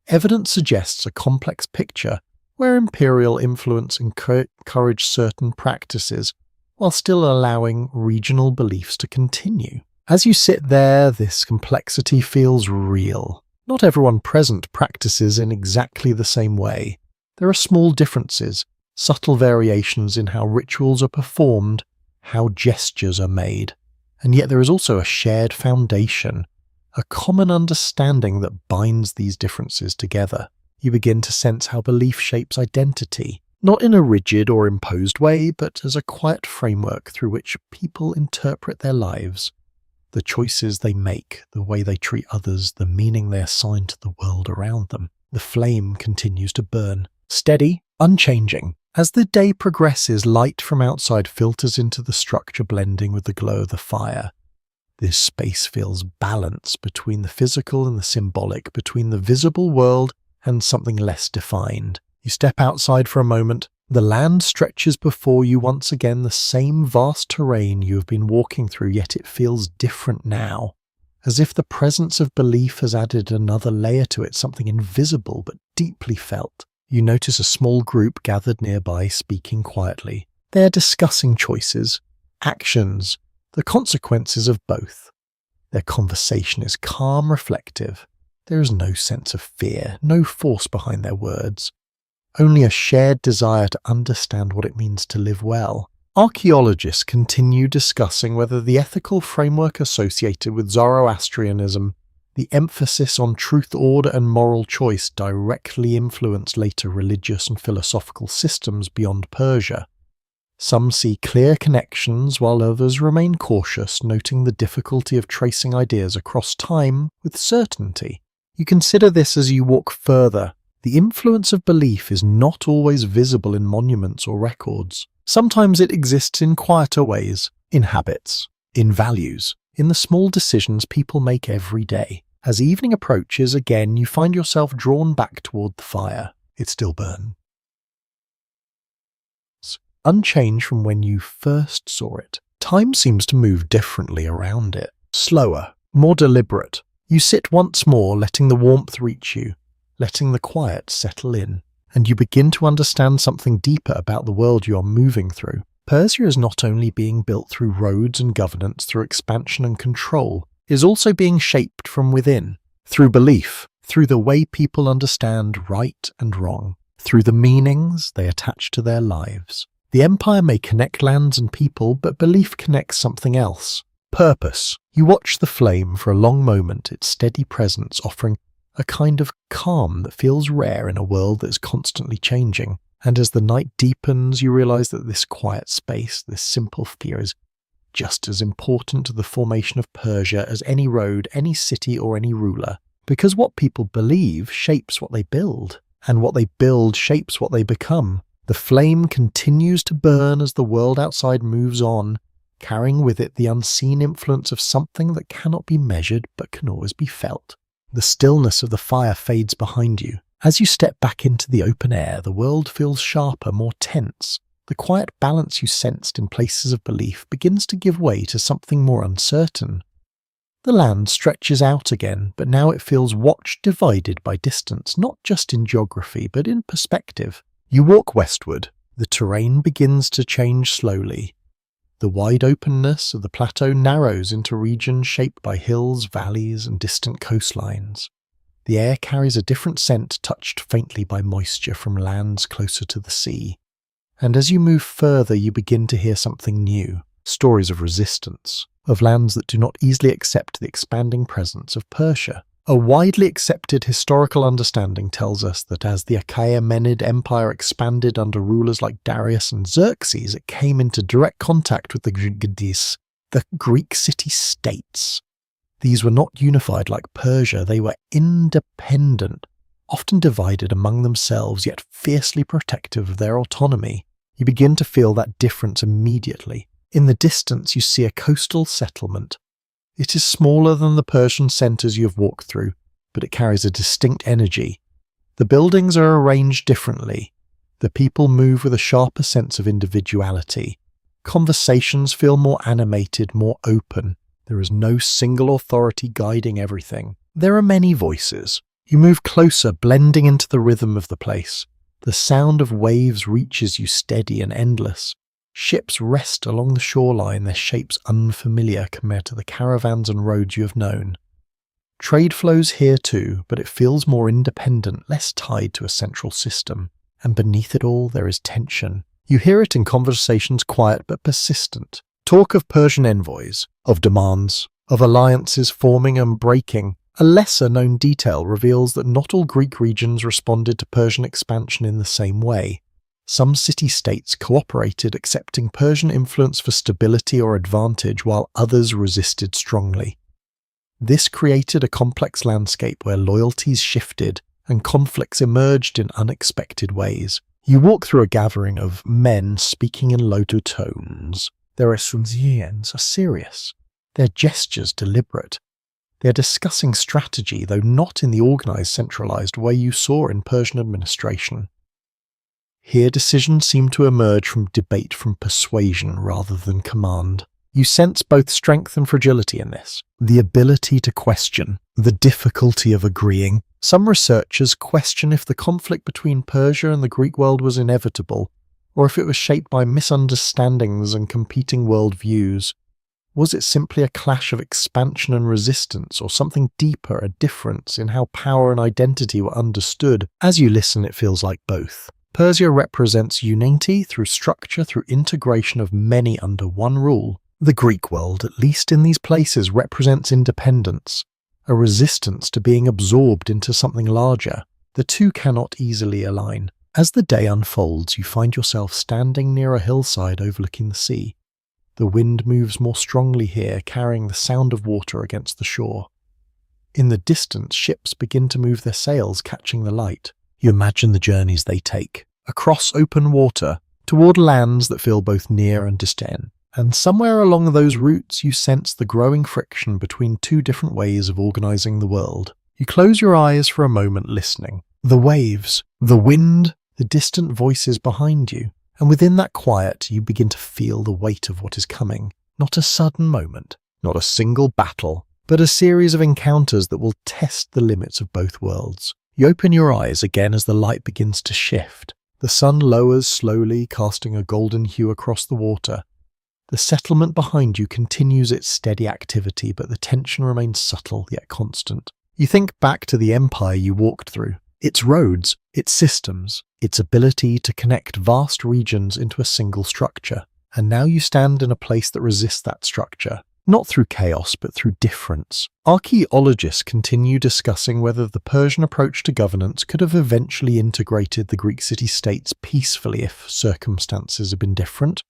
Evidence suggests a complex picture where imperial influence encouraged certain practices while still allowing regional beliefs to continue. As you sit there, this complexity feels real. Not everyone present practices in exactly the same way. There are small differences, subtle variations in how rituals are performed, how gestures are made, and yet there is also a shared foundation, a common understanding that binds these differences together. You begin to sense how belief shapes identity, not in a rigid or imposed way, but as a quiet framework through which people interpret their lives. The choices they make, the way they treat others, the meaning they assign to the world around them. The flame continues to burn, steady, unchanging. As the day progresses, light from outside filters into the structure, blending with the glow of the fire. This space feels balanced between the physical and the symbolic, between the visible world and something less defined. You step outside for a moment. The land stretches before you once again, the same vast terrain you have been walking through, yet it feels different now. As if the presence of belief has added another layer to it, something invisible but deeply felt. You notice a small group gathered nearby, speaking quietly. They are discussing choices, actions, the consequences of both. Their conversation is calm, reflective. There is no sense of fear, no force behind their words. Only a shared desire to understand what it means to live well. Archaeologists continue discussing whether the ethical framework associated with Zoroastrianism, the emphasis on truth, order, and moral choice, directly influenced later religious and philosophical systems beyond Persia. Some see clear connections, while others remain cautious, noting the difficulty of tracing ideas across time with certainty. You consider this as you walk further. The influence of belief is not always visible in monuments or records. Sometimes it exists in quieter ways, in habits, in values, in the small decisions people make every day. As evening approaches, again you find yourself drawn back toward the fire. It still burns, unchanged from when you first saw it. Time seems to move differently around it, slower, more deliberate. You sit once more, letting the warmth reach you, letting the quiet settle in, and you begin to understand something deeper about the world you are moving through. Persia is not only being built through roads and governance, through expansion and control, it is also being shaped from within, through belief, through the way people understand right and wrong, through the meanings they attach to their lives. The empire may connect lands and people, but belief connects something else. Purpose. You watch the flame for a long moment, its steady presence offering a kind of calm that feels rare in a world that is constantly changing. And as the night deepens, you realize that this quiet space, this simple fear, is just as important to the formation of Persia as any road, any city, or any ruler. Because what people believe shapes what they build, and what they build shapes what they become. The flame continues to burn as the world outside moves on, carrying with it the unseen influence of something that cannot be measured but can always be felt. The stillness of the fire fades behind you. As you step back into the open air, the world feels sharper, more tense. The quiet balance you sensed in places of belief begins to give way to something more uncertain. The land stretches out again, but now it feels watched, divided by distance, not just in geography, but in perspective. You walk westward. The terrain begins to change slowly. The wide openness of the plateau narrows into regions shaped by hills, valleys, and distant coastlines. The air carries a different scent, touched faintly by moisture from lands closer to the sea. And as you move further, you begin to hear something new. Stories of resistance, of lands that do not easily accept the expanding presence of Persia. A widely accepted historical understanding tells us that as the Achaemenid Empire expanded under rulers like Darius and Xerxes, it came into direct contact with the Gigidis, the Greek city-states. These were not unified like Persia, they were independent, often divided among themselves, yet fiercely protective of their autonomy. You begin to feel that difference immediately. In the distance you see a coastal settlement, It is smaller than the Persian centres you have walked through, but it carries a distinct energy. The buildings are arranged differently. The people move with a sharper sense of individuality. Conversations feel more animated, more open. There is no single authority guiding everything. There are many voices. You move closer, blending into the rhythm of the place. The sound of waves reaches you steady and endless. Ships rest along the shoreline, their shapes unfamiliar compared to the caravans and roads you have known. Trade flows here too, but it feels more independent, less tied to a central system. And beneath it all, there is tension. You hear it in conversations quiet but persistent. Talk of Persian envoys, of demands, of alliances forming and breaking. A lesser-known detail reveals that not all Greek regions responded to Persian expansion in the same way. Some city-states cooperated, accepting Persian influence for stability or advantage, while others resisted strongly. This created a complex landscape where loyalties shifted and conflicts emerged in unexpected ways. You walk through a gathering of men speaking in low tones. Their expressions are serious, their gestures deliberate. They are discussing strategy, though not in the organised, centralised way you saw in Persian administration. Here decisions seem to emerge from debate, from persuasion rather than command. You sense both strength and fragility in this. The ability to question, the difficulty of agreeing. Some researchers question if the conflict between Persia and the Greek world was inevitable, or if it was shaped by misunderstandings and competing worldviews. Was it simply a clash of expansion and resistance, or something deeper, a difference in how power and identity were understood? As you listen, it feels like both. Persia represents unity through structure, through integration of many under one rule. The Greek world, at least in these places, represents independence, a resistance to being absorbed into something larger. The two cannot easily align. As the day unfolds, you find yourself standing near a hillside overlooking the sea. The wind moves more strongly here, carrying the sound of water against the shore. In the distance, ships begin to move their sails, catching the light. You imagine the journeys they take, across open water, toward lands that feel both near and distant. And somewhere along those routes you sense the growing friction between two different ways of organising the world. You close your eyes for a moment listening. The waves, the wind, the distant voices behind you. And within that quiet you begin to feel the weight of what is coming. Not a sudden moment, not a single battle, but a series of encounters that will test the limits of both worlds. You open your eyes again as the light begins to shift. The sun lowers slowly, casting a golden hue across the water. The settlement behind you continues its steady activity, but the tension remains subtle yet constant. You think back to the empire you walked through, its roads, its systems, its ability to connect vast regions into a single structure. And now you stand in a place that resists that structure. Not through chaos, but through difference. Archaeologists continue discussing whether the Persian approach to governance could have eventually integrated the Greek city-states peacefully if circumstances had been different,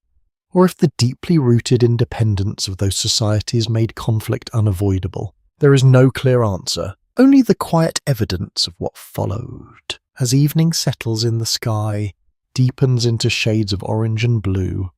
or if the deeply rooted independence of those societies made conflict unavoidable. There is no clear answer, only the quiet evidence of what followed. As evening settles in the sky, deepens into shades of orange and blue,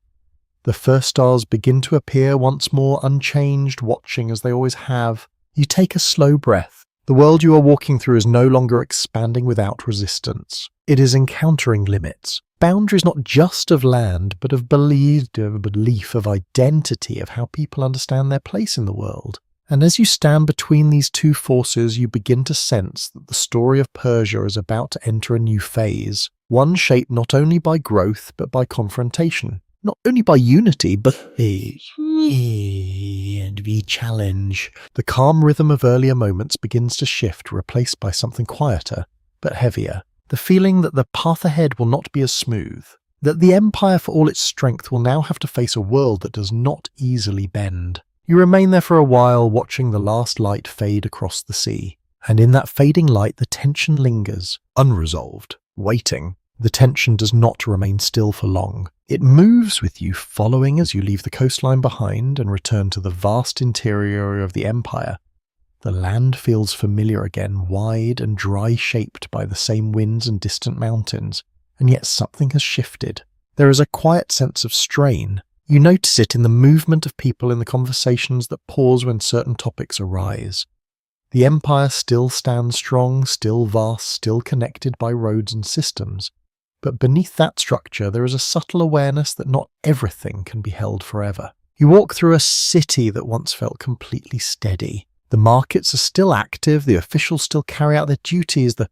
the first stars begin to appear once more unchanged, watching as they always have. You take a slow breath. The world you are walking through is no longer expanding without resistance. It is encountering limits. Boundaries not just of land, but of belief, of identity, of how people understand their place in the world. And as you stand between these two forces, you begin to sense that the story of Persia is about to enter a new phase, one shaped not only by growth, but by confrontation. Not only by unity, but the challenge. The calm rhythm of earlier moments begins to shift, replaced by something quieter, but heavier. The feeling that the path ahead will not be as smooth. That the empire, for all its strength, will now have to face a world that does not easily bend. You remain there for a while, watching the last light fade across the sea. And in that fading light, the tension lingers, unresolved, waiting. The tension does not remain still for long. It moves with you, following as you leave the coastline behind and return to the vast interior of the empire. The land feels familiar again, wide and dry-shaped by the same winds and distant mountains, and yet something has shifted. There is a quiet sense of strain, You notice it in the movement of people in the conversations that pause when certain topics arise. The empire still stands strong, still vast, still connected by roads and systems. But beneath that structure, there is a subtle awareness that not everything can be held forever. You walk through a city that once felt completely steady. The markets are still active, the officials still carry out their duties, the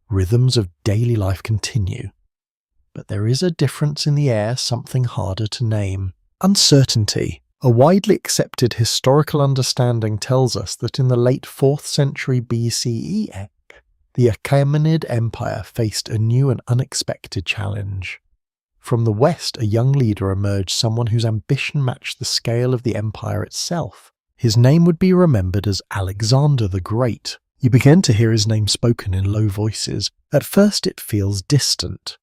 rhythms of daily life continue. But there is a difference in the air, something harder to name. Uncertainty. A widely accepted historical understanding tells us that in the late 4th century BCE, the Achaemenid Empire faced a new and unexpected challenge. From the west, a young leader emerged, someone whose ambition matched the scale of the empire itself. His name would be remembered as Alexander the Great. You begin to hear his name spoken in low voices. At first it feels distant.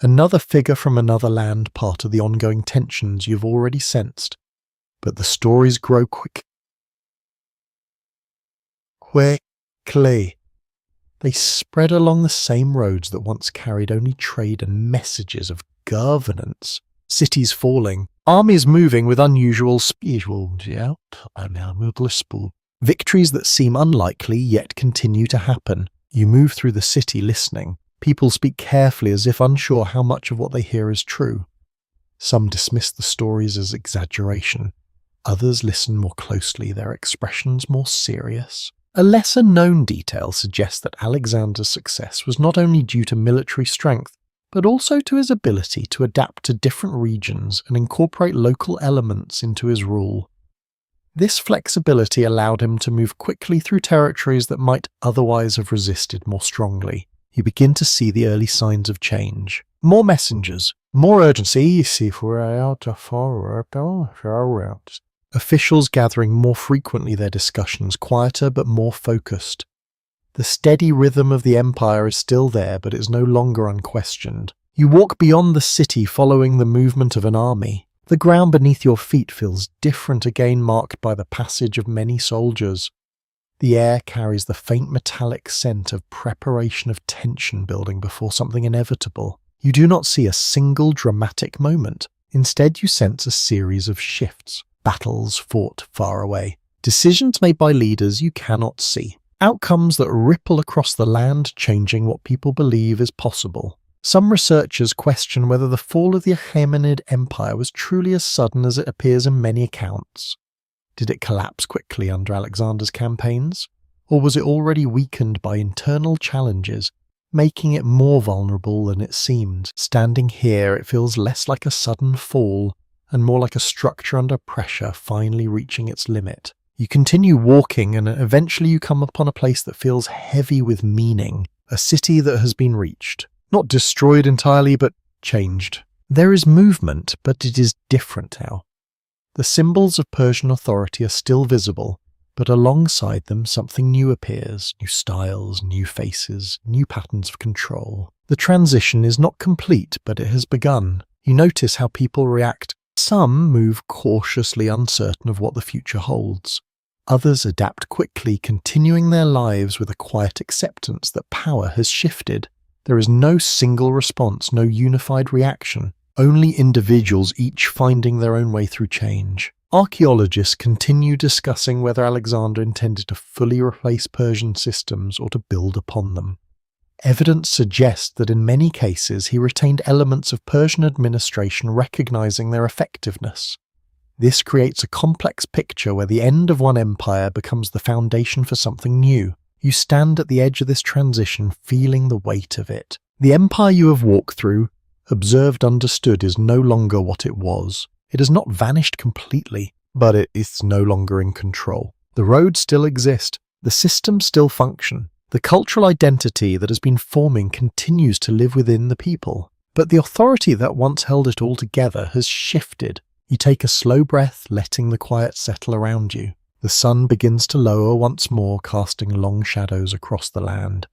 Another figure from another land, part of the ongoing tensions you've already sensed. But the stories grow quickly. They spread along the same roads that once carried only trade and messages of governance. Cities falling, armies moving with unusual speed. Victories that seem unlikely yet continue to happen. You move through the city listening. People speak carefully as if unsure how much of what they hear is true. Some dismiss the stories as exaggeration. Others listen more closely, their expressions more serious. A lesser-known detail suggests that Alexander's success was not only due to military strength, but also to his ability to adapt to different regions and incorporate local elements into his rule. This flexibility allowed him to move quickly through territories that might otherwise have resisted more strongly. You begin to see the early signs of change. More messengers, more urgency. Officials gathering more frequently, their discussions quieter but more focused. The steady rhythm of the empire is still there, but is no longer unquestioned. You walk beyond the city following the movement of an army. The ground beneath your feet feels different, again marked by the passage of many soldiers. The air carries the faint metallic scent of preparation, of tension building before something inevitable. You do not see a single dramatic moment. Instead, you sense a series of shifts. Battles fought far away. Decisions made by leaders you cannot see. Outcomes that ripple across the land, changing what people believe is possible. Some researchers question whether the fall of the Achaemenid Empire was truly as sudden as it appears in many accounts. Did it collapse quickly under Alexander's campaigns? Or was it already weakened by internal challenges, making it more vulnerable than it seemed? Standing here, it feels less like a sudden fall, and more like a structure under pressure finally reaching its limit. You continue walking, and eventually you come upon a place that feels heavy with meaning, a city that has been reached. Not destroyed entirely, but changed. There is movement, but it is different now. The symbols of Persian authority are still visible, but alongside them something new appears, new styles, new faces, new patterns of control. The transition is not complete, but it has begun. You notice how people react. Some move cautiously, uncertain of what the future holds. Others adapt quickly, continuing their lives with a quiet acceptance that power has shifted. There is no single response, no unified reaction, only individuals each finding their own way through change. Archaeologists continue discussing whether Alexander intended to fully replace Persian systems or to build upon them. Evidence suggests that in many cases he retained elements of Persian administration, recognizing their effectiveness. This creates a complex picture where the end of one empire becomes the foundation for something new. You stand at the edge of this transition, feeling the weight of it. The empire you have walked through, observed, understood, is no longer what it was. It has not vanished completely, but it is no longer in control. The roads still exist. The systems still function. The cultural identity that has been forming continues to live within the people. But the authority that once held it all together has shifted. You take a slow breath, letting the quiet settle around you. The sun begins to lower once more, casting long shadows across the land.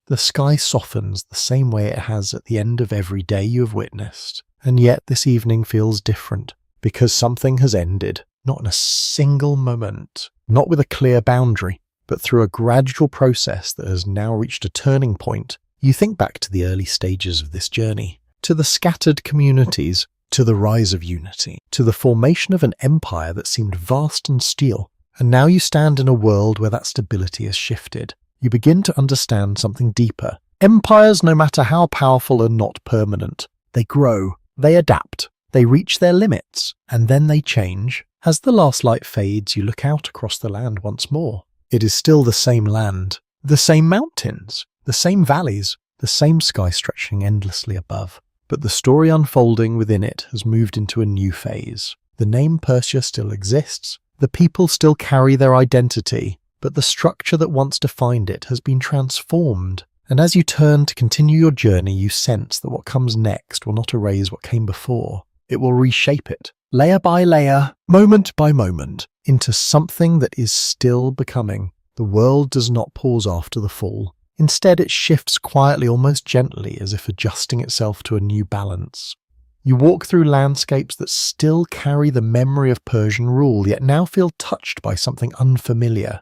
The sky softens the same way it has at the end of every day you have witnessed. And yet this evening feels different, because something has ended, not in a single moment, not with a clear boundary, but through a gradual process that has now reached a turning point. You think back to the early stages of this journey, to the scattered communities, to the rise of unity, to the formation of an empire that seemed vast and steel. And now you stand in a world where that stability has shifted. You begin to understand something deeper. Empires, no matter how powerful, are not permanent. They grow, they adapt, they reach their limits, and then they change. As the last light fades, you look out across the land once more. It is still the same land, the same mountains, the same valleys, the same sky stretching endlessly above. But the story unfolding within it has moved into a new phase. The name Persia still exists. The people still carry their identity, but the structure that once defined it has been transformed. And as you turn to continue your journey, you sense that what comes next will not erase what came before. It will reshape it, layer by layer, moment by moment, into something that is still becoming. The world does not pause after the fall. Instead, it shifts quietly, almost gently, as if adjusting itself to a new balance. You walk through landscapes that still carry the memory of Persian rule, yet now feel touched by something unfamiliar.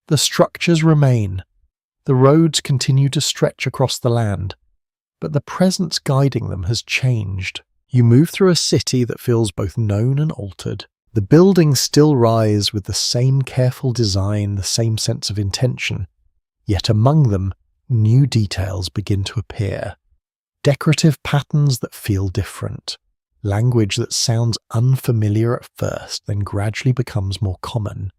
The structures remain. The roads continue to stretch across the land, but the presence guiding them has changed. You move through a city that feels both known and altered. The buildings still rise with the same careful design, the same sense of intention, yet among them, new details begin to appear. Decorative patterns that feel different. Language that sounds unfamiliar at first, then gradually becomes more common.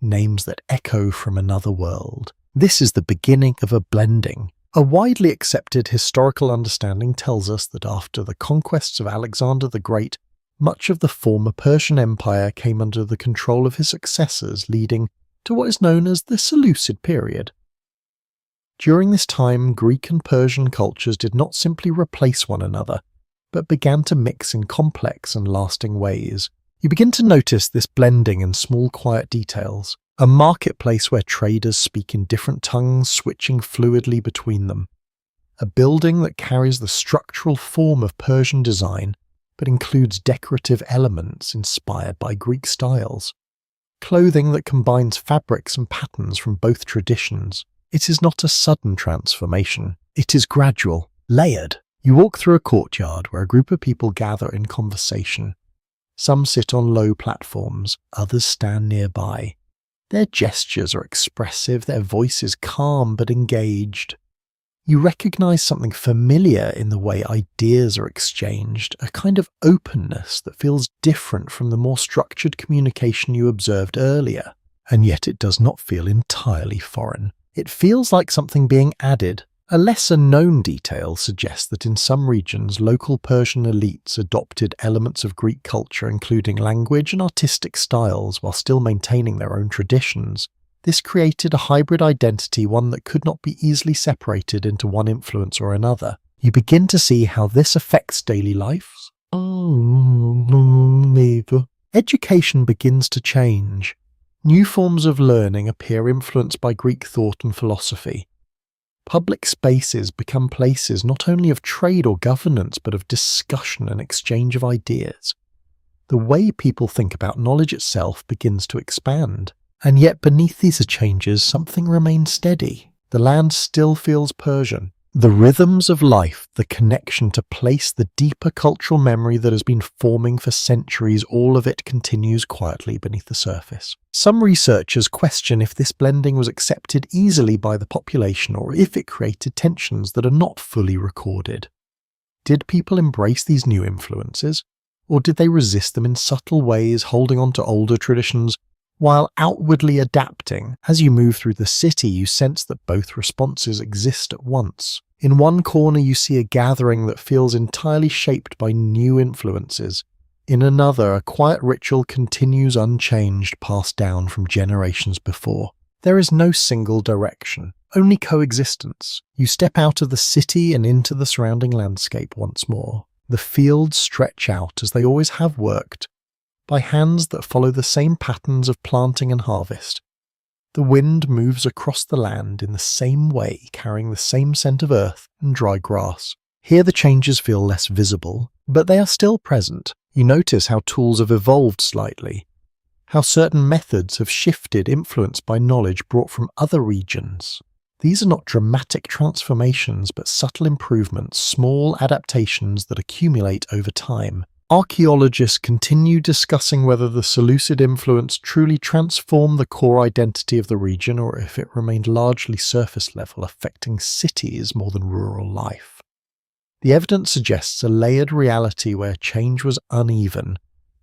Names that echo from another world. This is the beginning of a blending. A widely accepted historical understanding tells us that after the conquests of Alexander the Great, much of the former Persian Empire came under the control of his successors, leading to what is known as the Seleucid period. During this time, Greek and Persian cultures did not simply replace one another, but began to mix in complex and lasting ways. You begin to notice this blending in small, quiet details. A marketplace where traders speak in different tongues, switching fluidly between them. A building that carries the structural form of Persian design, but includes decorative elements inspired by Greek styles. Clothing that combines fabrics and patterns from both traditions. It is not a sudden transformation. It is gradual, layered. You walk through a courtyard where a group of people gather in conversation. Some sit on low platforms, others stand nearby. Their gestures are expressive, their voices calm but engaged. You recognize something familiar in the way ideas are exchanged, a kind of openness that feels different from the more structured communication you observed earlier. And yet it does not feel entirely foreign. It feels like something being added. A lesser-known detail suggests that in some regions, local Persian elites adopted elements of Greek culture, including language and artistic styles, while still maintaining their own traditions. This created a hybrid identity, one that could not be easily separated into one influence or another. You begin to see how this affects daily life. Education begins to change. New forms of learning appear influenced by Greek thought and philosophy. Public spaces become places not only of trade or governance, but of discussion and exchange of ideas. The way people think about knowledge itself begins to expand. And yet beneath these changes, something remains steady. The land still feels Persian. The rhythms of life, the connection to place, the deeper cultural memory that has been forming for centuries, all of it continues quietly beneath the surface. Some researchers question if this blending was accepted easily by the population or if it created tensions that are not fully recorded. Did people embrace these new influences, or did they resist them in subtle ways, holding on to older traditions while outwardly adapting? As you move through the city, you sense that both responses exist at once. In one corner, you see a gathering that feels entirely shaped by new influences. In another, a quiet ritual continues unchanged, passed down from generations before. There is no single direction, only coexistence. You step out of the city and into the surrounding landscape once more. The fields stretch out as they always have worked, by hands that follow the same patterns of planting and harvest. The wind moves across the land in the same way, carrying the same scent of earth and dry grass. Here the changes feel less visible, but they are still present. You notice how tools have evolved slightly, how certain methods have shifted, influenced by knowledge brought from other regions. These are not dramatic transformations, but subtle improvements, small adaptations that accumulate over time. Archaeologists continue discussing whether the Seleucid influence truly transformed the core identity of the region or if it remained largely surface level, affecting cities more than rural life. The evidence suggests a layered reality where change was uneven,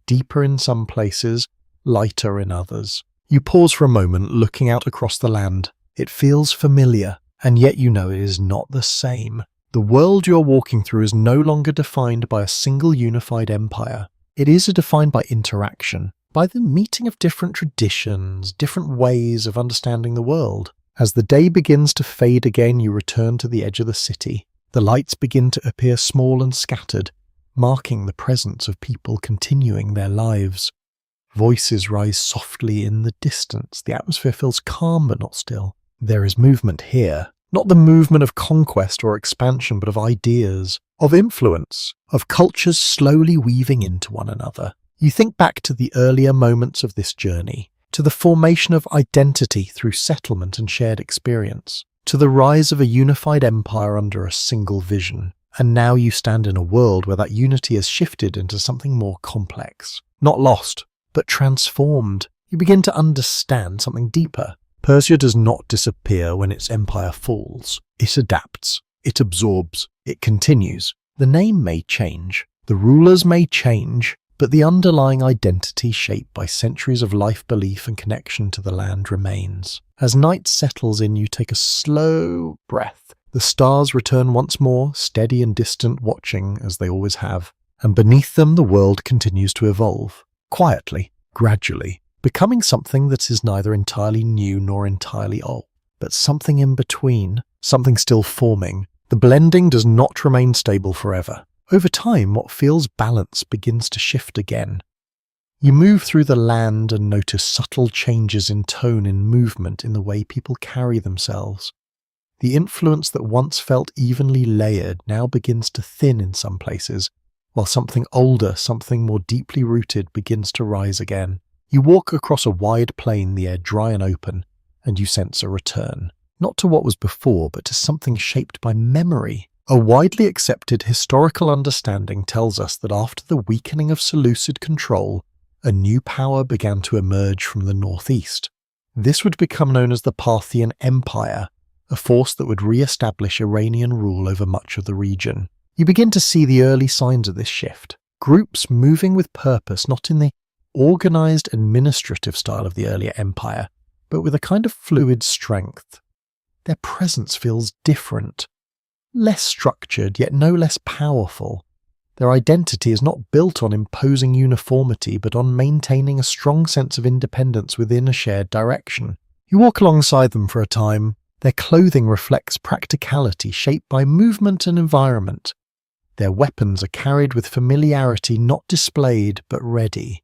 deeper in some places, lighter in others. You pause for a moment, looking out across the land. It feels familiar, and yet you know it is not the same. The world you're walking through is no longer defined by a single unified empire. It is defined by interaction, by the meeting of different traditions, different ways of understanding the world. As the day begins to fade again, you return to the edge of the city. The lights begin to appear small and scattered, marking the presence of people continuing their lives. Voices rise softly in the distance. The atmosphere feels calm but not still. There is movement here. Not the movement of conquest or expansion, but of ideas, of influence, of cultures slowly weaving into one another. You think back to the earlier moments of this journey, to the formation of identity through settlement and shared experience, to the rise of a unified empire under a single vision. And now you stand in a world where that unity has shifted into something more complex. Not lost, but transformed. You begin to understand something deeper. Persia does not disappear when its empire falls. It adapts, it absorbs, it continues. The name may change, the rulers may change, but the underlying identity shaped by centuries of life belief and connection to the land remains. As night settles in, you take a slow breath. The stars return once more, steady and distant, watching as they always have. And beneath them, the world continues to evolve. Quietly, gradually, becoming something that is neither entirely new nor entirely old, but something in between, something still forming. The blending does not remain stable forever. Over time, what feels balanced begins to shift again. You move through the land and notice subtle changes in tone, in movement, in the way people carry themselves. The influence that once felt evenly layered now begins to thin in some places, while something older, something more deeply rooted begins to rise again. You walk across a wide plain, the air dry and open, and you sense a return. Not to what was before, but to something shaped by memory. A widely accepted historical understanding tells us that after the weakening of Seleucid control, a new power began to emerge from the northeast. This would become known as the Persian Empire, a force that would re-establish Iranian rule over much of the region. You begin to see the early signs of this shift. Groups moving with purpose, not in the organized administrative style of the earlier empire, but with a kind of fluid strength. Their presence feels different, less structured, yet no less powerful. Their identity is not built on imposing uniformity, but on maintaining a strong sense of independence within a shared direction. You walk alongside them for a time. Their clothing reflects practicality shaped by movement and environment. Their weapons are carried with familiarity, not displayed, but ready.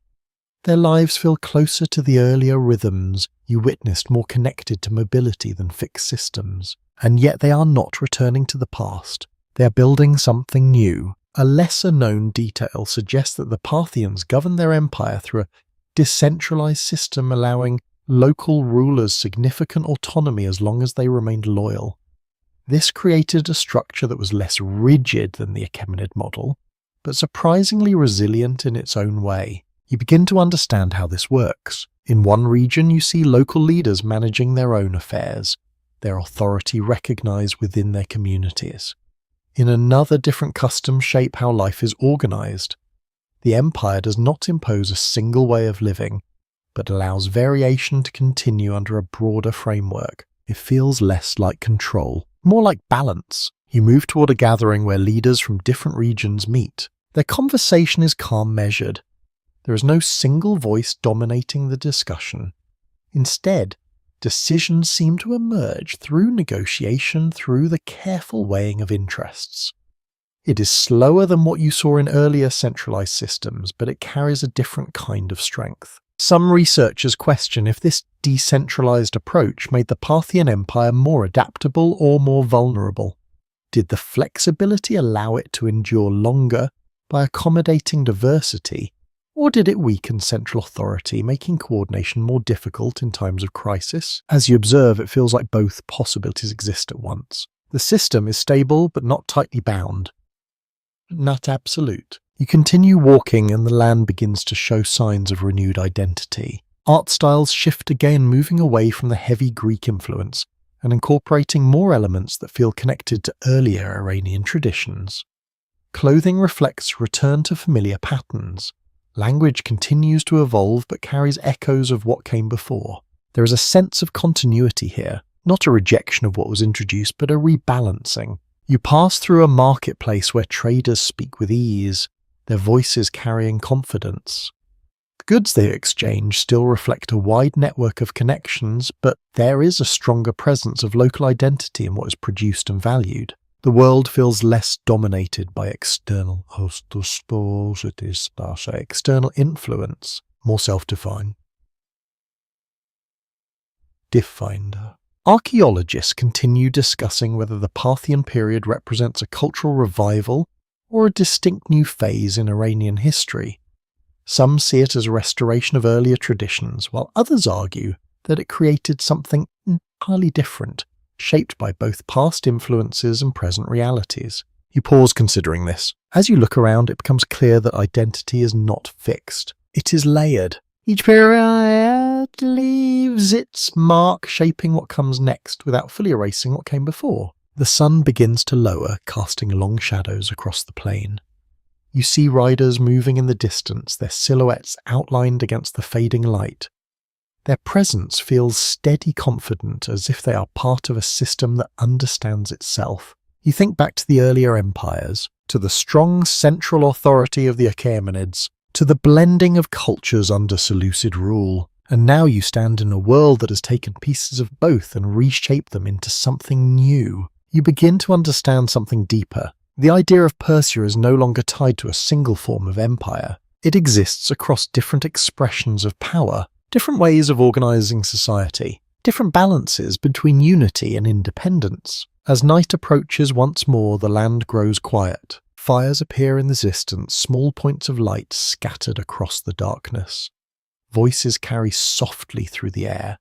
Their lives feel closer to the earlier rhythms you witnessed, more connected to mobility than fixed systems. And yet they are not returning to the past. They are building something new. A lesser-known detail suggests that the Parthians governed their empire through a decentralized system, allowing local rulers significant autonomy as long as they remained loyal. This created a structure that was less rigid than the Achaemenid model, but surprisingly resilient in its own way. You begin to understand how this works. In one region, you see local leaders managing their own affairs, their authority recognized within their communities. In another, different customs shape how life is organized. The empire does not impose a single way of living, but allows variation to continue under a broader framework. It feels less like control, more like balance. You move toward a gathering where leaders from different regions meet. Their conversation is calm, measured. There is no single voice dominating the discussion. Instead, decisions seem to emerge through negotiation, through the careful weighing of interests. It is slower than what you saw in earlier centralized systems, but it carries a different kind of strength. Some researchers question if this decentralized approach made the Parthian Empire more adaptable or more vulnerable. Did the flexibility allow it to endure longer by accommodating diversity, or did it weaken central authority, making coordination more difficult in times of crisis? As you observe, it feels like both possibilities exist at once. The system is stable but not tightly bound. Not absolute. You continue walking and the land begins to show signs of renewed identity. Art styles shift again, moving away from the heavy Greek influence and incorporating more elements that feel connected to earlier Iranian traditions. Clothing reflects a return to familiar patterns. Language continues to evolve but carries echoes of what came before. There is a sense of continuity here, not a rejection of what was introduced, but a rebalancing. You pass through a marketplace where traders speak with ease, their voices carrying confidence. The goods they exchange still reflect a wide network of connections, but there is a stronger presence of local identity in what is produced and valued. The world feels less dominated by external influence, more self-defined. Diff-finder. Archaeologists continue discussing whether the Parthian period represents a cultural revival or a distinct new phase in Iranian history. Some see it as a restoration of earlier traditions, while others argue that it created something entirely different, shaped by both past influences and present realities. You pause considering this. As you look around, it becomes clear that identity is not fixed. It is layered. Each period leaves its mark, shaping what comes next without fully erasing what came before. The sun begins to lower, casting long shadows across the plain. You see riders moving in the distance, their silhouettes outlined against the fading light. Their presence feels steady, confident, as if they are part of a system that understands itself. You think back to the earlier empires, to the strong central authority of the Achaemenids, to the blending of cultures under Seleucid rule, and now you stand in a world that has taken pieces of both and reshaped them into something new. You begin to understand something deeper. The idea of Persia is no longer tied to a single form of empire. It exists across different expressions of power, different ways of organizing society, different balances between unity and independence. As night approaches once more, the land grows quiet. Fires appear in the distance, small points of light scattered across the darkness. Voices carry softly through the air.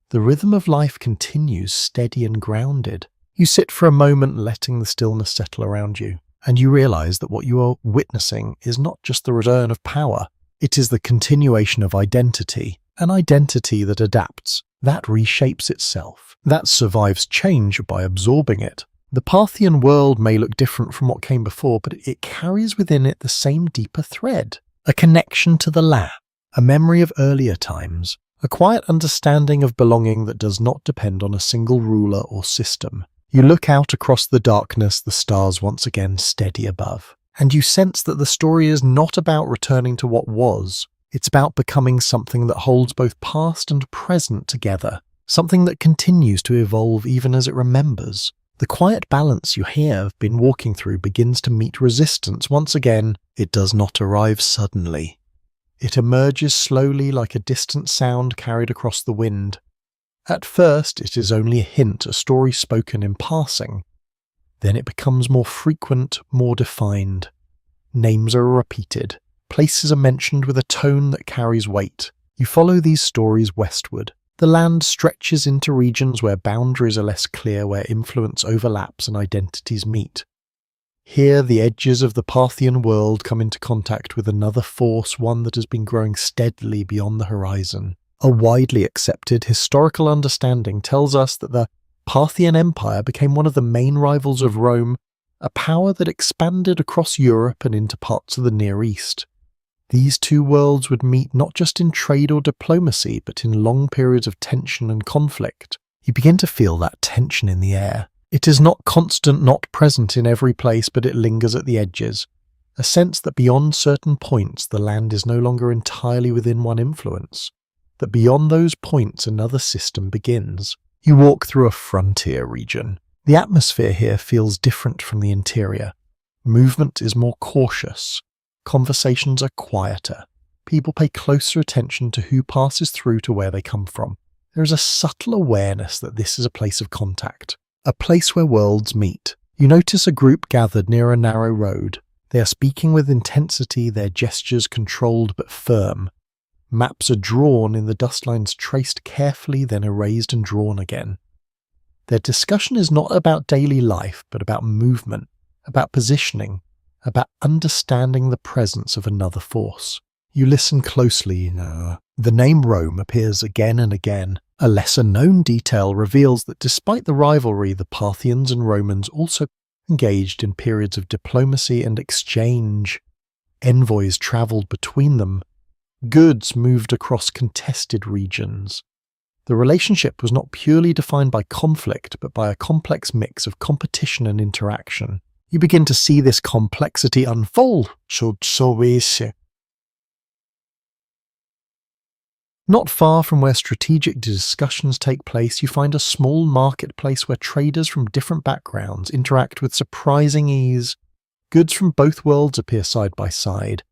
The rhythm of life continues, steady and grounded. You sit for a moment, letting the stillness settle around you, and you realize that what you are witnessing is not just the return of power, it is the continuation of identity, an identity that adapts, that reshapes itself, that survives change by absorbing it. The Parthian world may look different from what came before, but it carries within it the same deeper thread, a connection to the land, a memory of earlier times, a quiet understanding of belonging that does not depend on a single ruler or system. You look out across the darkness, the stars once again steady above, and you sense that the story is not about returning to what was. It's about becoming something that holds both past and present together, something that continues to evolve even as it remembers. The quiet balance you have been walking through begins to meet resistance once again. It does not arrive suddenly. It emerges slowly like a distant sound carried across the wind. At first, it is only a hint, a story spoken in passing. Then it becomes more frequent, more defined. Names are repeated. Places are mentioned with a tone that carries weight. You follow these stories westward. The land stretches into regions where boundaries are less clear, where influence overlaps and identities meet. Here, the edges of the Parthian world come into contact with another force, one that has been growing steadily beyond the horizon. A widely accepted historical understanding tells us that the Parthian Empire became one of the main rivals of Rome, a power that expanded across Europe and into parts of the Near East. These two worlds would meet not just in trade or diplomacy, but in long periods of tension and conflict. You begin to feel that tension in the air. It is not constant, not present in every place, but it lingers at the edges. A sense that beyond certain points, the land is no longer entirely within one influence. That beyond those points another system begins. You walk through a frontier region. The atmosphere here feels different from the interior. Movement is more cautious. Conversations are quieter. People pay closer attention to who passes through to where they come from. There is a subtle awareness that this is a place of contact, a place where worlds meet. You notice a group gathered near a narrow road. They are speaking with intensity, their gestures controlled but firm. Maps are drawn in the dust lines, traced carefully, then erased and drawn again. Their discussion is not about daily life, but about movement, about positioning, about understanding the presence of another force. You listen closely. The name Rome appears again and again. A lesser-known detail reveals that despite the rivalry, the Parthians and Romans also engaged in periods of diplomacy and exchange. Envoys travelled between them. Goods moved across contested regions. The relationship was not purely defined by conflict, but by a complex mix of competition and interaction. You begin to see this complexity unfold. Not far from where strategic discussions take place, you find a small marketplace where traders from different backgrounds interact with surprising ease. Goods from both worlds appear side by side.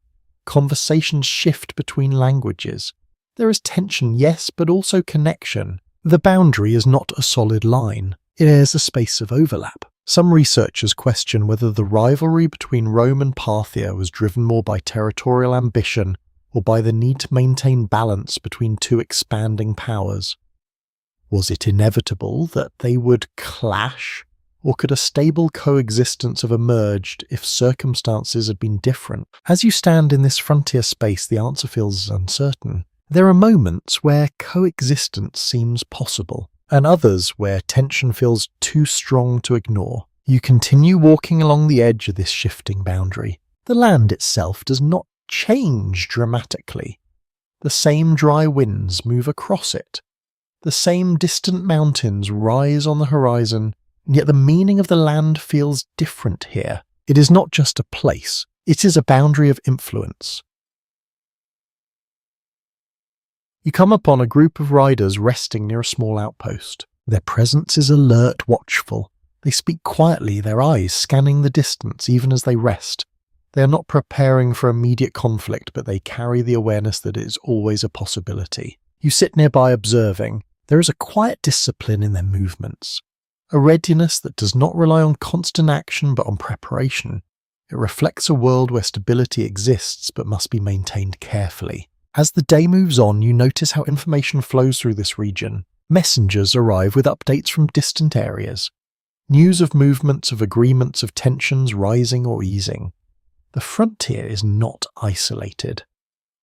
Conversations shift between languages. There is tension, yes, but also connection. The boundary is not a solid line. It is a space of overlap. Some researchers question whether the rivalry between Rome and Parthia was driven more by territorial ambition or by the need to maintain balance between two expanding powers. Was it inevitable that they would clash, or could a stable coexistence have emerged if circumstances had been different? As you stand in this frontier space, the answer feels uncertain. There are moments where coexistence seems possible, and others where tension feels too strong to ignore. You continue walking along the edge of this shifting boundary. The land itself does not change dramatically. The same dry winds move across it. The same distant mountains rise on the horizon, and yet the meaning of the land feels different here. It is not just a place, it is a boundary of influence. You come upon a group of riders resting near a small outpost. Their presence is alert, watchful. They speak quietly, their eyes scanning the distance even as they rest. They are not preparing for immediate conflict, but they carry the awareness that it is always a possibility. You sit nearby observing. There is a quiet discipline in their movements, a readiness that does not rely on constant action but on preparation. It reflects a world where stability exists but must be maintained carefully. As the day moves on, you notice how information flows through this region. Messengers arrive with updates from distant areas. News of movements, of agreements, of tensions rising or easing. The frontier is not isolated.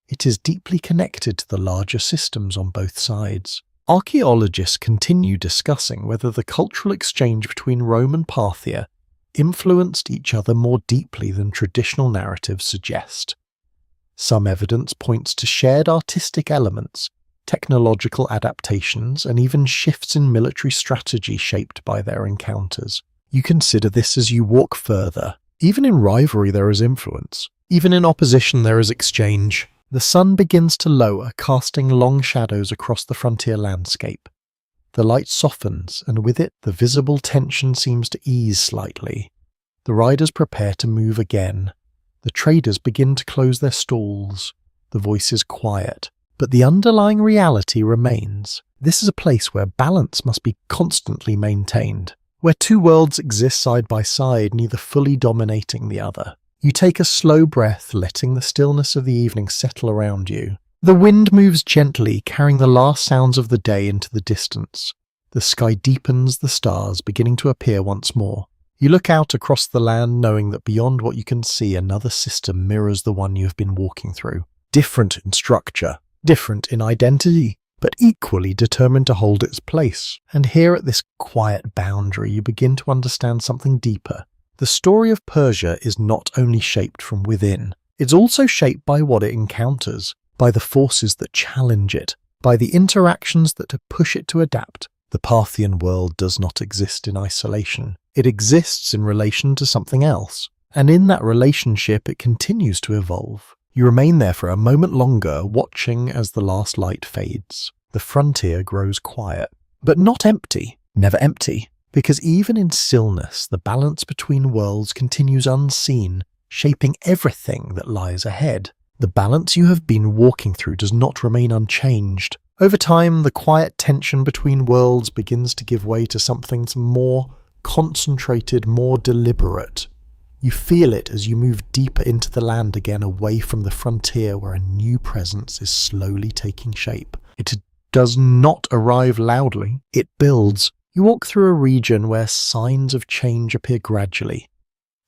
It is deeply connected to the larger systems on both sides. Archaeologists continue discussing whether the cultural exchange between Rome and Parthia influenced each other more deeply than traditional narratives suggest. Some evidence points to shared artistic elements, technological adaptations, and even shifts in military strategy shaped by their encounters. You consider this as you walk further. Even in rivalry there is influence. Even in opposition there is exchange. The sun begins to lower, casting long shadows across the frontier landscape. The light softens, and with it the visible tension seems to ease slightly. The riders prepare to move again. The traders begin to close their stalls. The voices quiet. But the underlying reality remains. This is a place where balance must be constantly maintained, where two worlds exist side by side, neither fully dominating the other. You take a slow breath, letting the stillness of the evening settle around you. The wind moves gently, carrying the last sounds of the day into the distance. The sky deepens, the stars beginning to appear once more. You look out across the land, knowing that beyond what you can see, another system mirrors the one you have been walking through. Different in structure, different in identity, but equally determined to hold its place. And here at this quiet boundary, you begin to understand something deeper. The story of Persia is not only shaped from within, it's also shaped by what it encounters, by the forces that challenge it, by the interactions that push it to adapt. The Parthian world does not exist in isolation. It exists in relation to something else, and in that relationship it continues to evolve. You remain there for a moment longer, watching as the last light fades. The frontier grows quiet, but not empty, never empty, because even in stillness, the balance between worlds continues unseen, shaping everything that lies ahead. The balance you have been walking through does not remain unchanged. Over time, the quiet tension between worlds begins to give way to something more concentrated, more deliberate. You feel it as you move deeper into the land again, away from the frontier where a new presence is slowly taking shape. It does not arrive loudly, it builds. You walk through a region where signs of change appear gradually.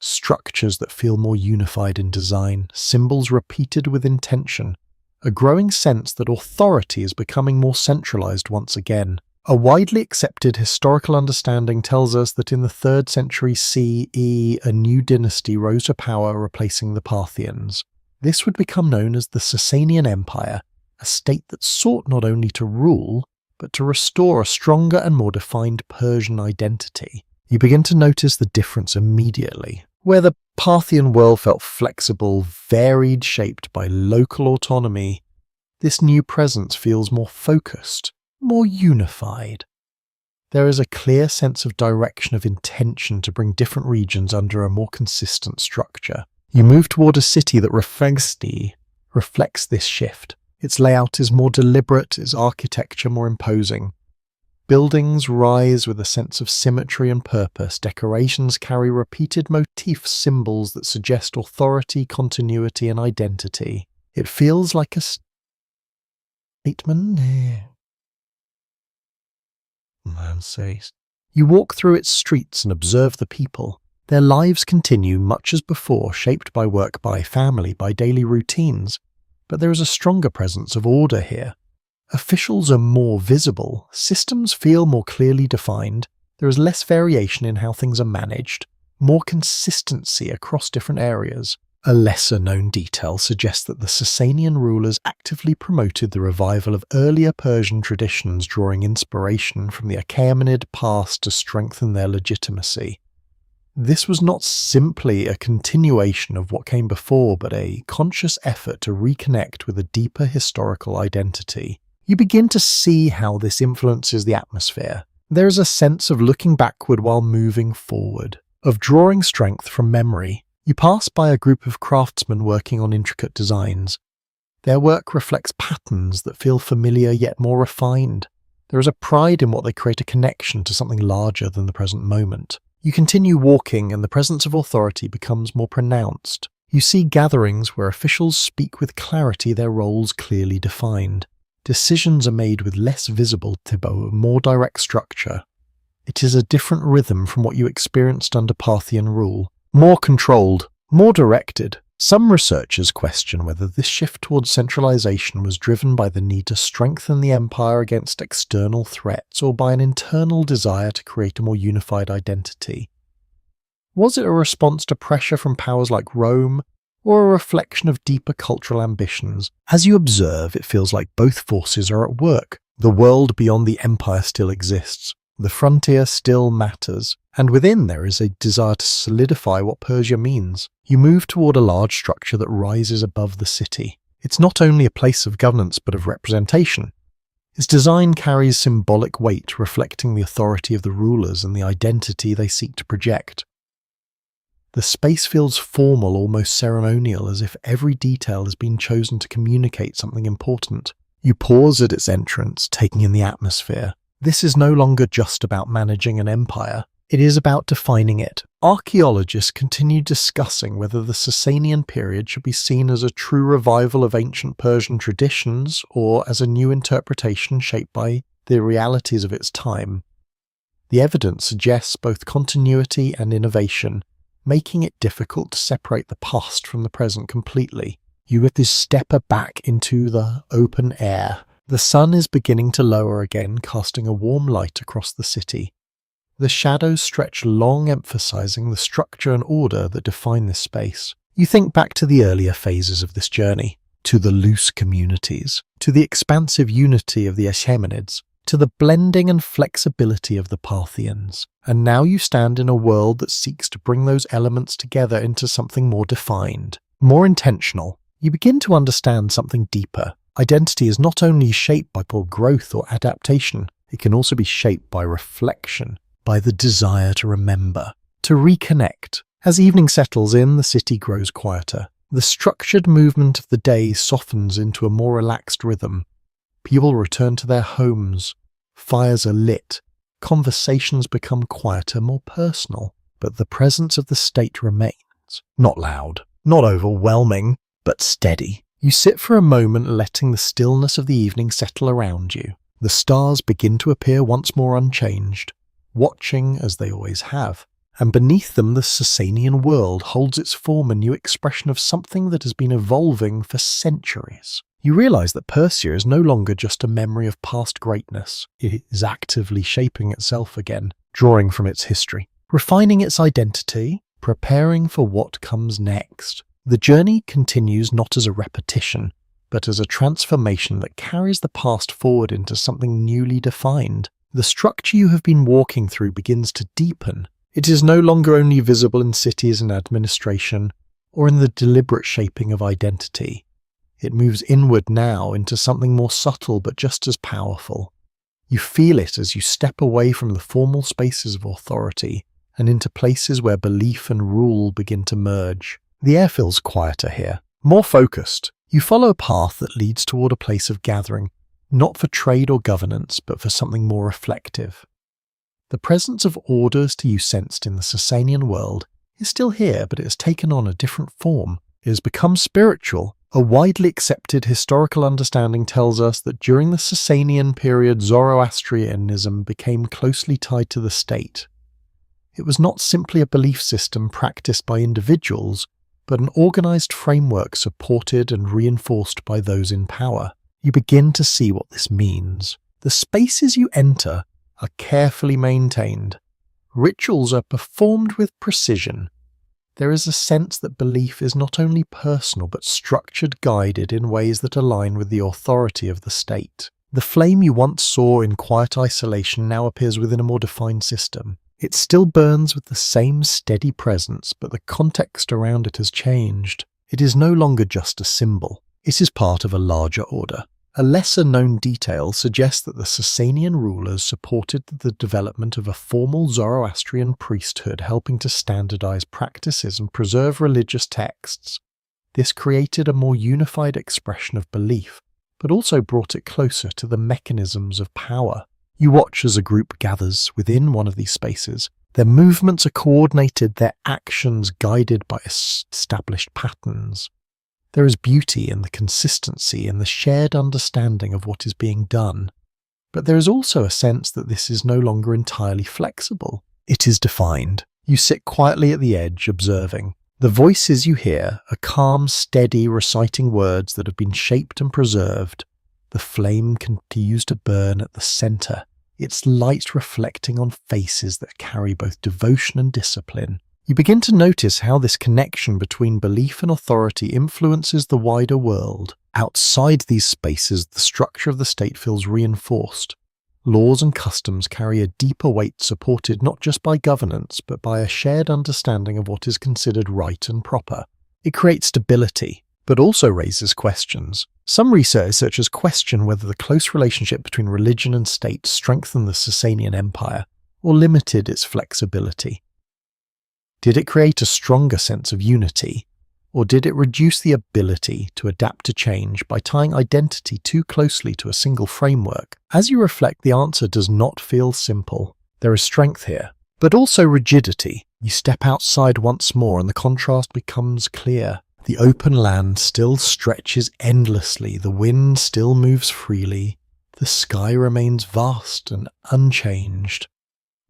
structures that feel more unified in design, symbols repeated with intention, a growing sense that authority is becoming more centralized once again. A widely accepted historical understanding tells us that in the 3rd century CE, a new dynasty rose to power, replacing the Parthians. This would become known as the Persian Empire, a state that sought not only to rule, but to restore a stronger and more defined Persian identity. You begin to notice the difference immediately. Where the Parthian world felt flexible, varied, shaped by local autonomy, this new presence feels more focused, more unified. There is a clear sense of direction, of intention to bring different regions under a more consistent structure. You move toward a city that reflects this shift. Its layout is more deliberate, its architecture more imposing. Buildings rise with a sense of symmetry and purpose. Decorations carry repeated motif symbols that suggest authority, continuity, and identity. It feels like a statement. You walk through its streets and observe the people. Their lives continue much as before, shaped by work, by family, by daily routines. But there is a stronger presence of order here. Officials are more visible, systems feel more clearly defined, there is less variation in how things are managed, more consistency across different areas. A lesser-known detail suggests that the Sasanian rulers actively promoted the revival of earlier Persian traditions, drawing inspiration from the Achaemenid past to strengthen their legitimacy. This was not simply a continuation of what came before, but a conscious effort to reconnect with a deeper historical identity. You begin to see how this influences the atmosphere. There is a sense of looking backward while moving forward, of drawing strength from memory. You pass by a group of craftsmen working on intricate designs. Their work reflects patterns that feel familiar yet more refined. There is a pride in what they create, a connection to something larger than the present moment. You continue walking and the presence of authority becomes more pronounced. You see gatherings where officials speak with clarity, their roles clearly defined. Decisions are made with less visible, more direct structure. It is a different rhythm from what you experienced under Parthian rule. More controlled, more directed. Some researchers question whether this shift towards centralization was driven by the need to strengthen the empire against external threats or by an internal desire to create a more unified identity. Was it a response to pressure from powers like Rome, or a reflection of deeper cultural ambitions? As you observe, it feels like both forces are at work. The world beyond the empire still exists. The frontier still matters, and within there is a desire to solidify what Persia means. You move toward a large structure that rises above the city. It's not only a place of governance but of representation. Its design carries symbolic weight, reflecting the authority of the rulers and the identity they seek to project. The space feels formal, almost ceremonial, as if every detail has been chosen to communicate something important. You pause at its entrance, taking in the atmosphere. This is no longer just about managing an empire. It is about defining it. Archaeologists continue discussing whether the Sasanian period should be seen as a true revival of ancient Persian traditions or as a new interpretation shaped by the realities of its time. The evidence suggests both continuity and innovation, making it difficult to separate the past from the present completely. You have this step back into the open air. The sun is beginning to lower again, casting a warm light across the city. The shadows stretch long, emphasizing the structure and order that define this space. You think back to the earlier phases of this journey, to the loose communities, to the expansive unity of the Achaemenids, to the blending and flexibility of the Parthians. And now you stand in a world that seeks to bring those elements together into something more defined, more intentional. You begin to understand something deeper. Identity is not only shaped by growth or adaptation, it can also be shaped by reflection, by the desire to remember, to reconnect. As evening settles in, the city grows quieter. The structured movement of the day softens into a more relaxed rhythm. People return to their homes. Fires are lit. Conversations become quieter, more personal. But the presence of the state remains. Not loud, not overwhelming, but steady. You sit for a moment, letting the stillness of the evening settle around you. The stars begin to appear once more unchanged, watching as they always have. and beneath them the Sasanian world holds its form, a new expression of something that has been evolving for centuries. You realize that Persia is no longer just a memory of past greatness. It is actively shaping itself again, drawing from its history, refining its identity, preparing for what comes next. The journey continues not as a repetition, but as a transformation that carries the past forward into something newly defined. The structure you have been walking through begins to deepen. It is no longer only visible in cities and administration, or in the deliberate shaping of identity. It moves inward now into something more subtle but just as powerful. You feel it as you step away from the formal spaces of authority and into places where belief and rule begin to merge. The air feels quieter here, more focused. You follow a path that leads toward a place of gathering, not for trade or governance, but for something more reflective. The presence of orders to you sensed in the Sasanian world is still here, but it has taken on a different form. It has become spiritual. A widely accepted historical understanding tells us that during the Sasanian period, Zoroastrianism became closely tied to the state. It was not simply a belief system practiced by individuals, but an organized framework supported and reinforced by those in power. You begin to see what this means. The spaces you enter are carefully maintained. Rituals are performed with precision. There is a sense that belief is not only personal but structured, guided in ways that align with the authority of the state. The flame you once saw in quiet isolation now appears within a more defined system. It still burns with the same steady presence, but the context around it has changed. It is no longer just a symbol. It is part of a larger order. A lesser-known detail suggests that the Sasanian rulers supported the development of a formal Zoroastrian priesthood, helping to standardize practices and preserve religious texts. This created a more unified expression of belief, but also brought it closer to the mechanisms of power. You watch as a group gathers within one of these spaces. Their movements are coordinated, their actions guided by established patterns. There is beauty in the consistency and the shared understanding of what is being done. But there is also a sense that this is no longer entirely flexible. It is defined. You sit quietly at the edge, observing. The voices you hear are calm, steady, reciting words that have been shaped and preserved. The flame continues to burn at the center, its light reflecting on faces that carry both devotion and discipline. You begin to notice how this connection between belief and authority influences the wider world. Outside these spaces, the structure of the state feels reinforced. Laws and customs carry a deeper weight, supported not just by governance, but by a shared understanding of what is considered right and proper. It creates stability, but also raises questions. Some researchers question whether the close relationship between religion and state strengthened the Sasanian Empire, or limited its flexibility. Did it create a stronger sense of unity, or did it reduce the ability to adapt to change by tying identity too closely to a single framework? As you reflect, the answer does not feel simple. There is strength here, but also rigidity. You step outside once more and the contrast becomes clear. The open land still stretches endlessly, the wind still moves freely, the sky remains vast and unchanged.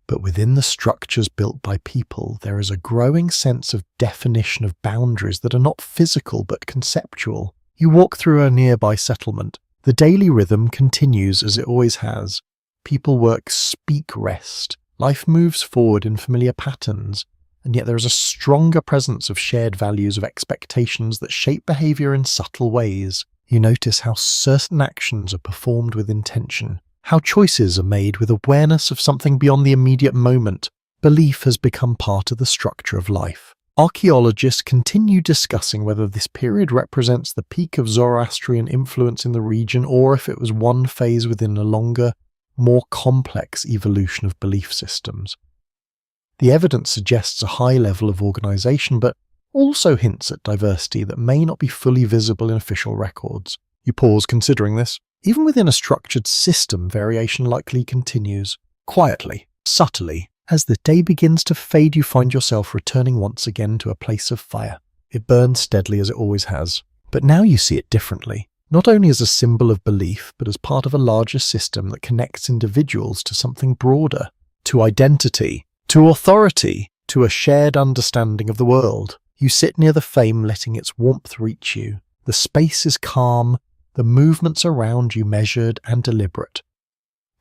But within the structures built by people, there is a growing sense of definition of boundaries that are not physical but conceptual. You walk through a nearby settlement. The daily rhythm continues as it always has. People work, speak, rest. Life moves forward in familiar patterns, and yet there is a stronger presence of shared values, of expectations that shape behavior in subtle ways. You notice how certain actions are performed with intention, how choices are made with awareness of something beyond the immediate moment. Belief has become part of the structure of life. Archaeologists continue discussing whether this period represents the peak of Zoroastrian influence in the region, or if it was one phase within a longer, more complex evolution of belief systems. The evidence suggests a high level of organization, but also hints at diversity that may not be fully visible in official records. You pause considering this. Even within a structured system, variation likely continues. Quietly, subtly, as the day begins to fade, you find yourself returning once again to a place of fire. It burns steadily as it always has, but now you see it differently. Not only as a symbol of belief, but as part of a larger system that connects individuals to something broader, to identity, to authority, to a shared understanding of the world. You sit near the flame, letting its warmth reach you. The space is calm, the movements around you measured and deliberate.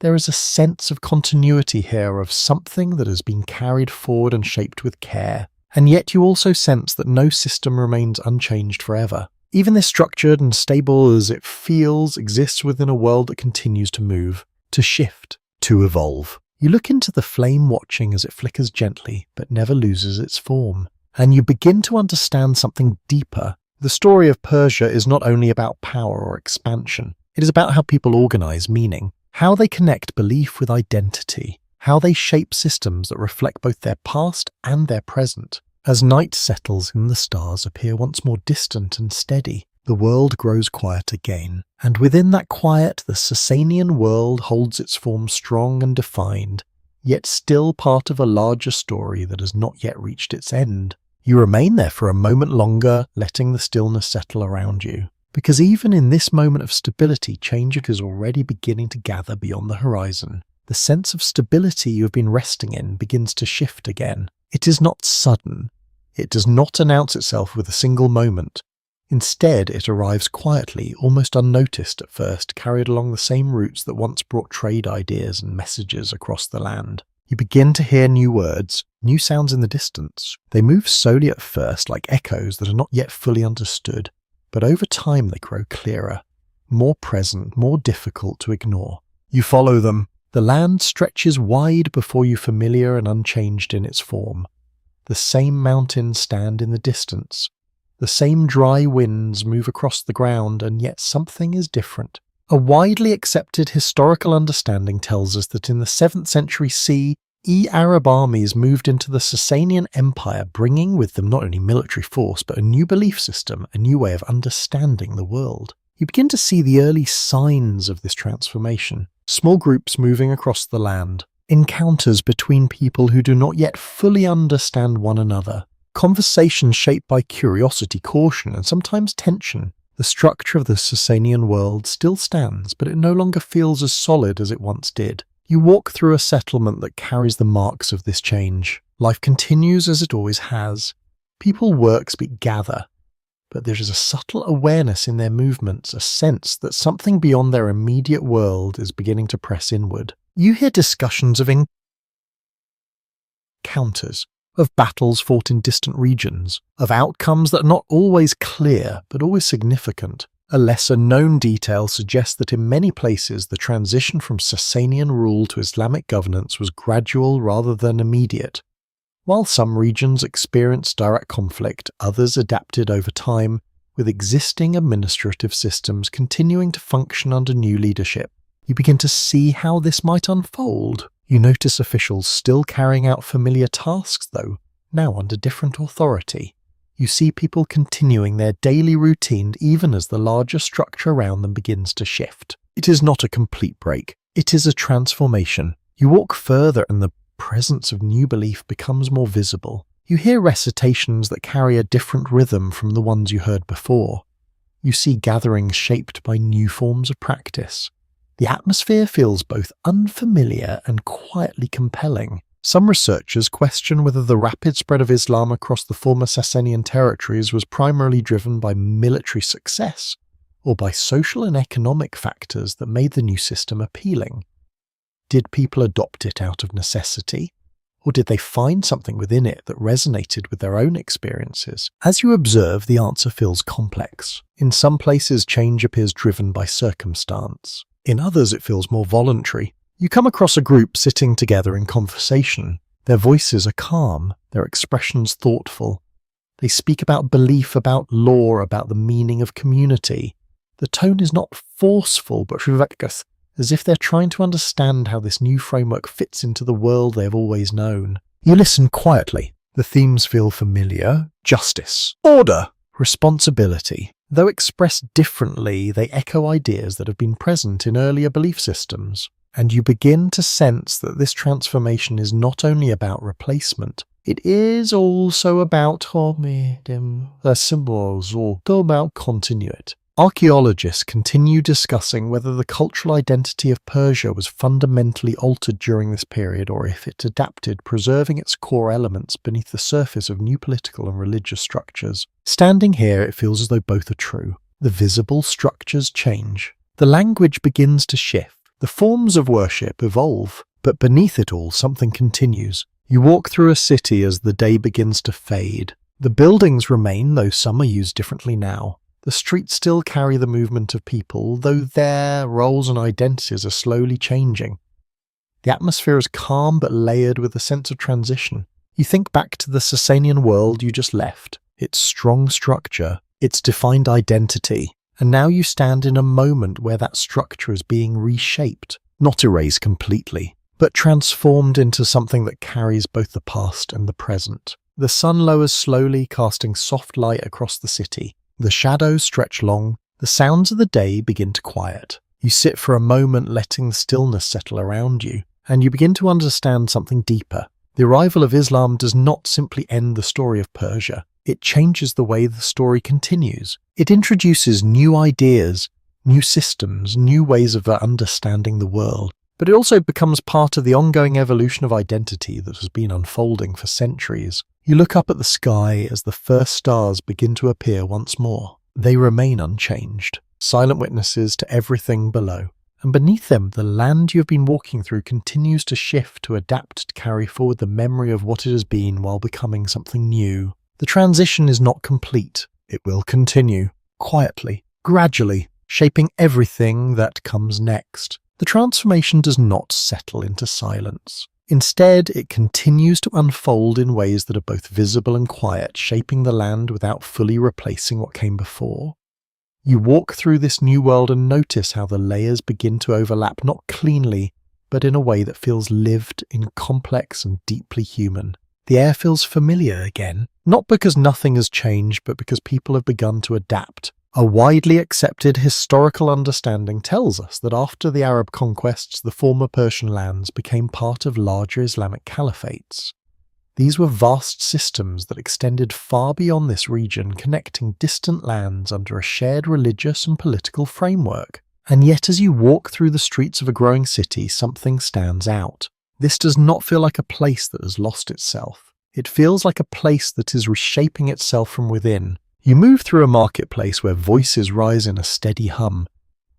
There is a sense of continuity here, of something that has been carried forward and shaped with care. And yet you also sense that no system remains unchanged forever. Even this structured and stable as it feels exists within a world that continues to move, to shift, to evolve. You look into the flame, watching as it flickers gently but never loses its form. And you begin to understand something deeper. The story of Persia is not only about power or expansion. It is about how people organize meaning, how they connect belief with identity, how they shape systems that reflect both their past and their present. As night settles and the stars appear once more distant and steady, the world grows quiet again. And within that quiet, the Sasanian world holds its form strong and defined, yet still part of a larger story that has not yet reached its end. You remain there for a moment longer, letting the stillness settle around you. Because even in this moment of stability, change is already beginning to gather beyond the horizon. The sense of stability you have been resting in begins to shift again. It is not sudden. It does not announce itself with a single moment. Instead, it arrives quietly, almost unnoticed at first, carried along the same routes that once brought trade ideas and messages across the land. You begin to hear new words, new sounds in the distance. They move slowly at first, like echoes that are not yet fully understood, but over time they grow clearer, more present, more difficult to ignore. You follow them. The land stretches wide before you, familiar and unchanged in its form. The same mountains stand in the distance. The same dry winds move across the ground, and yet something is different. A widely accepted historical understanding tells us that in the 7th century CE, Arab armies moved into the Sasanian Empire, bringing with them not only military force, but a new belief system, a new way of understanding the world. You begin to see the early signs of this transformation. Small groups moving across the land, encounters between people who do not yet fully understand one another, conversations shaped by curiosity, caution, and sometimes tension. The structure of the Sasanian world still stands, but it no longer feels as solid as it once did. You walk through a settlement that carries the marks of this change. Life continues as it always has. People work, speak, gather, but there is a subtle awareness in their movements, a sense that something beyond their immediate world is beginning to press inward. You hear discussions of encounters, of battles fought in distant regions, of outcomes that are not always clear but always significant. A lesser-known detail suggests that in many places the transition from Sasanian rule to Islamic governance was gradual rather than immediate. While some regions experienced direct conflict, others adapted over time, with existing administrative systems continuing to function under new leadership. You begin to see how this might unfold. You notice officials still carrying out familiar tasks, though, now under different authority. You see people continuing their daily routine even as the larger structure around them begins to shift. It is not a complete break. It is a transformation. You walk further and the presence of new belief becomes more visible. You hear recitations that carry a different rhythm from the ones you heard before. You see gatherings shaped by new forms of practice. The atmosphere feels both unfamiliar and quietly compelling. Some researchers question whether the rapid spread of Islam across the former Sasanian territories was primarily driven by military success or by social and economic factors that made the new system appealing. Did people adopt it out of necessity, or did they find something within it that resonated with their own experiences? As you observe, the answer feels complex. In some places, change appears driven by circumstance. In others, it feels more voluntary. You come across a group sitting together in conversation. Their voices are calm, their expressions thoughtful. They speak about belief, about law, about the meaning of community. The tone is not forceful, but as if they're trying to understand how this new framework fits into the world they have always known. You listen quietly. The themes feel familiar: justice, order, responsibility. Though expressed differently, they echo ideas that have been present in earlier belief systems. And you begin to sense that this transformation is not only about replacement, it is also about symbols or about continuity. Archaeologists continue discussing whether the cultural identity of Persia was fundamentally altered during this period or if it adapted, preserving its core elements beneath the surface of new political and religious structures. Standing here, it feels as though both are true. The visible structures change. The language begins to shift. The forms of worship evolve. But beneath it all, something continues. You walk through a city as the day begins to fade. The buildings remain, though some are used differently now. The streets still carry the movement of people, though their roles and identities are slowly changing. The atmosphere is calm but layered with a sense of transition. You think back to the Sasanian world you just left, its strong structure, its defined identity, and now you stand in a moment where that structure is being reshaped, not erased completely, but transformed into something that carries both the past and the present. The sun lowers slowly, casting soft light across the city. The shadows stretch long, the sounds of the day begin to quiet. You sit for a moment letting the stillness settle around you, and you begin to understand something deeper. The arrival of Islam does not simply end the story of Persia. It changes the way the story continues. It introduces new ideas, new systems, new ways of understanding the world. But it also becomes part of the ongoing evolution of identity that has been unfolding for centuries. You look up at the sky as the first stars begin to appear once more. They remain unchanged, silent witnesses to everything below. And beneath them, the land you have been walking through continues to shift, to adapt, to carry forward the memory of what it has been while becoming something new. The transition is not complete. It will continue, quietly, gradually, shaping everything that comes next. The transformation does not settle into silence. Instead, it continues to unfold in ways that are both visible and quiet, shaping the land without fully replacing what came before. You walk through this new world and notice how the layers begin to overlap, not cleanly, but in a way that feels lived in, complex and deeply human. The air feels familiar again, not because nothing has changed, but because people have begun to adapt. A widely accepted historical understanding tells us that after the Arab conquests, the former Persian lands became part of larger Islamic caliphates. These were vast systems that extended far beyond this region, connecting distant lands under a shared religious and political framework. And yet as you walk through the streets of a growing city, something stands out. This does not feel like a place that has lost itself. It feels like a place that is reshaping itself from within. You move through a marketplace where voices rise in a steady hum.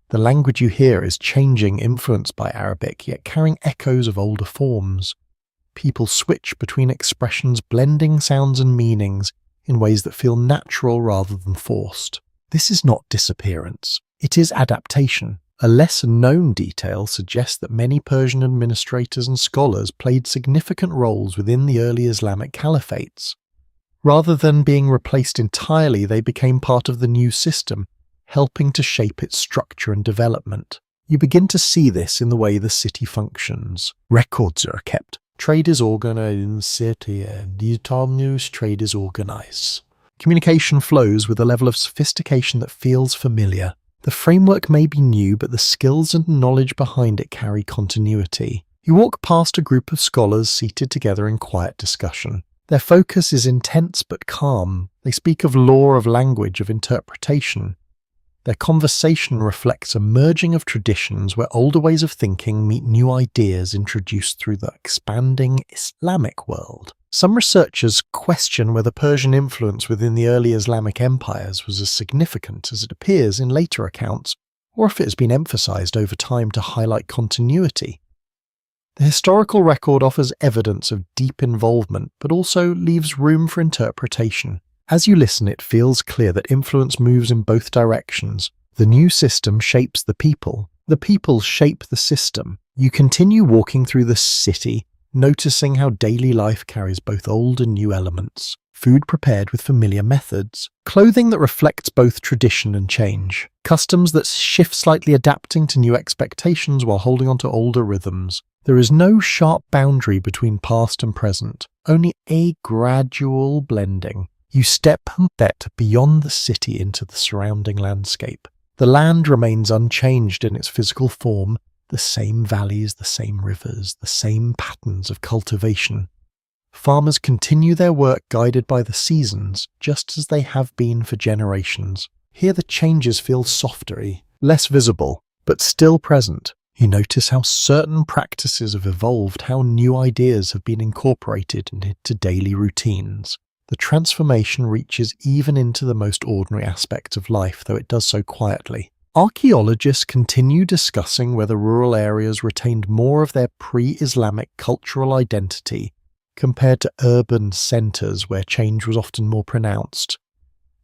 The language you hear is changing, influenced by Arabic, yet carrying echoes of older forms. People switch between expressions, blending sounds and meanings in ways that feel natural rather than forced. This is not disappearance. It is adaptation. A lesser-known detail suggests that many Persian administrators and scholars played significant roles within the early Islamic caliphates. Rather than being replaced entirely, they became part of the new system, helping to shape its structure and development. You begin to see this in the way the city functions. Records are kept. Trade is organized in the city, and digital news trade is organized. Communication flows with a level of sophistication that feels familiar. The framework may be new, but the skills and knowledge behind it carry continuity. You walk past a group of scholars seated together in quiet discussion. Their focus is intense but calm. They speak of law, of language, of interpretation. Their conversation reflects a merging of traditions where older ways of thinking meet new ideas introduced through the expanding Islamic world. Some researchers question whether Persian influence within the early Islamic empires was as significant as it appears in later accounts, or if it has been emphasized over time to highlight continuity. The historical record offers evidence of deep involvement, but also leaves room for interpretation. As you listen, it feels clear that influence moves in both directions. The new system shapes the people shape the system. You continue walking through the city, noticing how daily life carries both old and new elements. Food prepared with familiar methods. Clothing that reflects both tradition and change. Customs that shift slightly, adapting to new expectations while holding on to older rhythms. There is no sharp boundary between past and present, only a gradual blending. You step beyond the city into the surrounding landscape. The land remains unchanged in its physical form, the same valleys, the same rivers, the same patterns of cultivation. Farmers continue their work guided by the seasons, just as they have been for generations. Here the changes feel softer, less visible, but still present. You notice how certain practices have evolved, how new ideas have been incorporated into daily routines. The transformation reaches even into the most ordinary aspects of life, though it does so quietly. Archaeologists continue discussing whether rural areas retained more of their pre-Islamic cultural identity compared to urban centres where change was often more pronounced.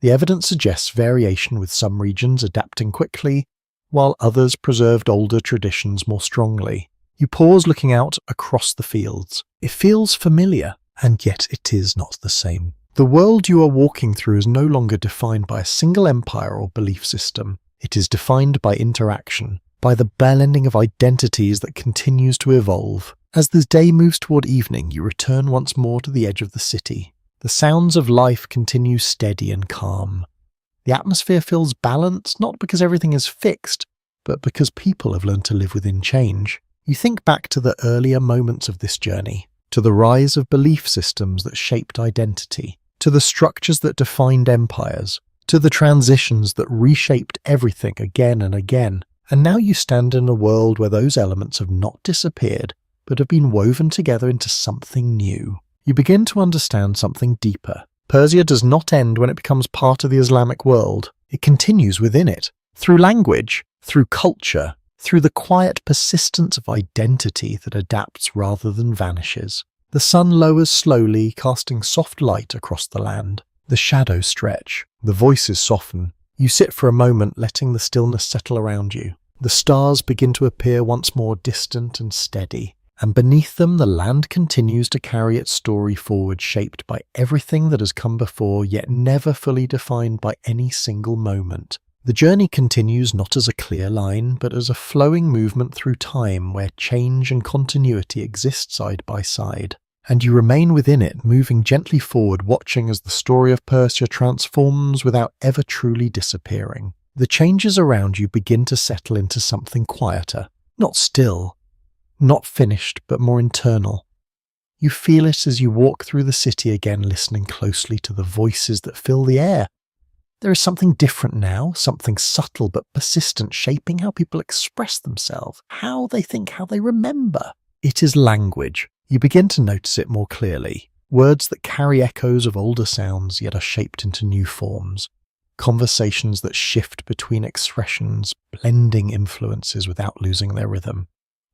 The evidence suggests variation, with some regions adapting quickly, while others preserved older traditions more strongly. You pause, looking out across the fields. It feels familiar, and yet it is not the same. The world you are walking through is no longer defined by a single empire or belief system. It is defined by interaction, by the blending of identities that continues to evolve. As the day moves toward evening, you return once more to the edge of the city. The sounds of life continue steady and calm. The atmosphere feels balanced, not because everything is fixed, but because people have learned to live within change. You think back to the earlier moments of this journey, to the rise of belief systems that shaped identity, to the structures that defined empires, to the transitions that reshaped everything again and again. And now you stand in a world where those elements have not disappeared, but have been woven together into something new. You begin to understand something deeper. Persia does not end when it becomes part of the Islamic world. It continues within it, through language, through culture, through the quiet persistence of identity that adapts rather than vanishes. The sun lowers slowly, casting soft light across the land. The shadows stretch. The voices soften. You sit for a moment, letting the stillness settle around you. The stars begin to appear once more, distant and steady. And beneath them, the land continues to carry its story forward, shaped by everything that has come before, yet never fully defined by any single moment. The journey continues not as a clear line, but as a flowing movement through time where change and continuity exist side by side. And you remain within it, moving gently forward, watching as the story of Persia transforms without ever truly disappearing. The changes around you begin to settle into something quieter, not still, not finished, but more internal. You feel it as you walk through the city again, listening closely to the voices that fill the air. There is something different now, something subtle but persistent, shaping how people express themselves, how they think, how they remember. It is language. You begin to notice it more clearly. Words that carry echoes of older sounds, yet are shaped into new forms. Conversations that shift between expressions, blending influences without losing their rhythm.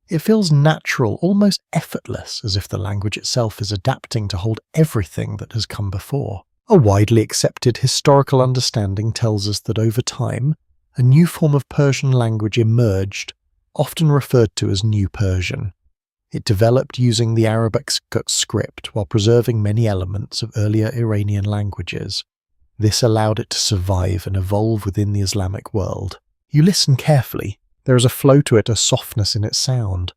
It feels natural, almost effortless, as if the language itself is adapting to hold everything that has come before. A widely accepted historical understanding tells us that over time, a new form of Persian language emerged, often referred to as New Persian. It developed using the Arabic script while preserving many elements of earlier Iranian languages. This allowed it to survive and evolve within the Islamic world. You listen carefully. There is a flow to it, a softness in its sound.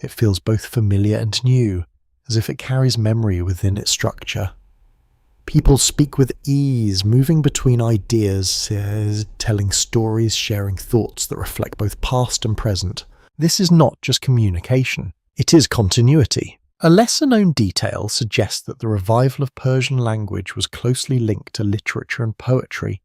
It feels both familiar and new, as if it carries memory within its structure. People speak with ease, moving between ideas, telling stories, sharing thoughts that reflect both past and present. This is not just communication, it is continuity. A lesser-known detail suggests that the revival of Persian language was closely linked to literature and poetry.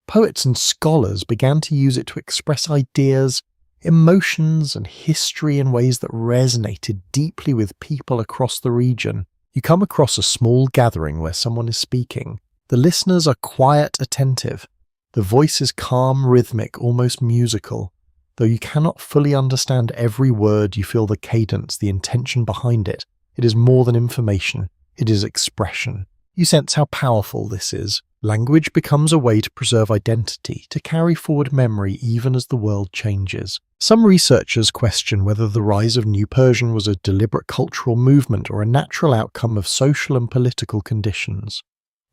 Poets and scholars began to use it to express ideas, emotions, and history in ways that resonated deeply with people across the region. You come across a small gathering where someone is speaking. The listeners are quiet, attentive. The voice is calm, rhythmic, almost musical. Though you cannot fully understand every word, you feel the cadence, the intention behind it. It is more than information. It is expression. You sense how powerful this is. Language becomes a way to preserve identity, to carry forward memory even as the world changes. Some researchers question whether the rise of New Persian was a deliberate cultural movement or a natural outcome of social and political conditions.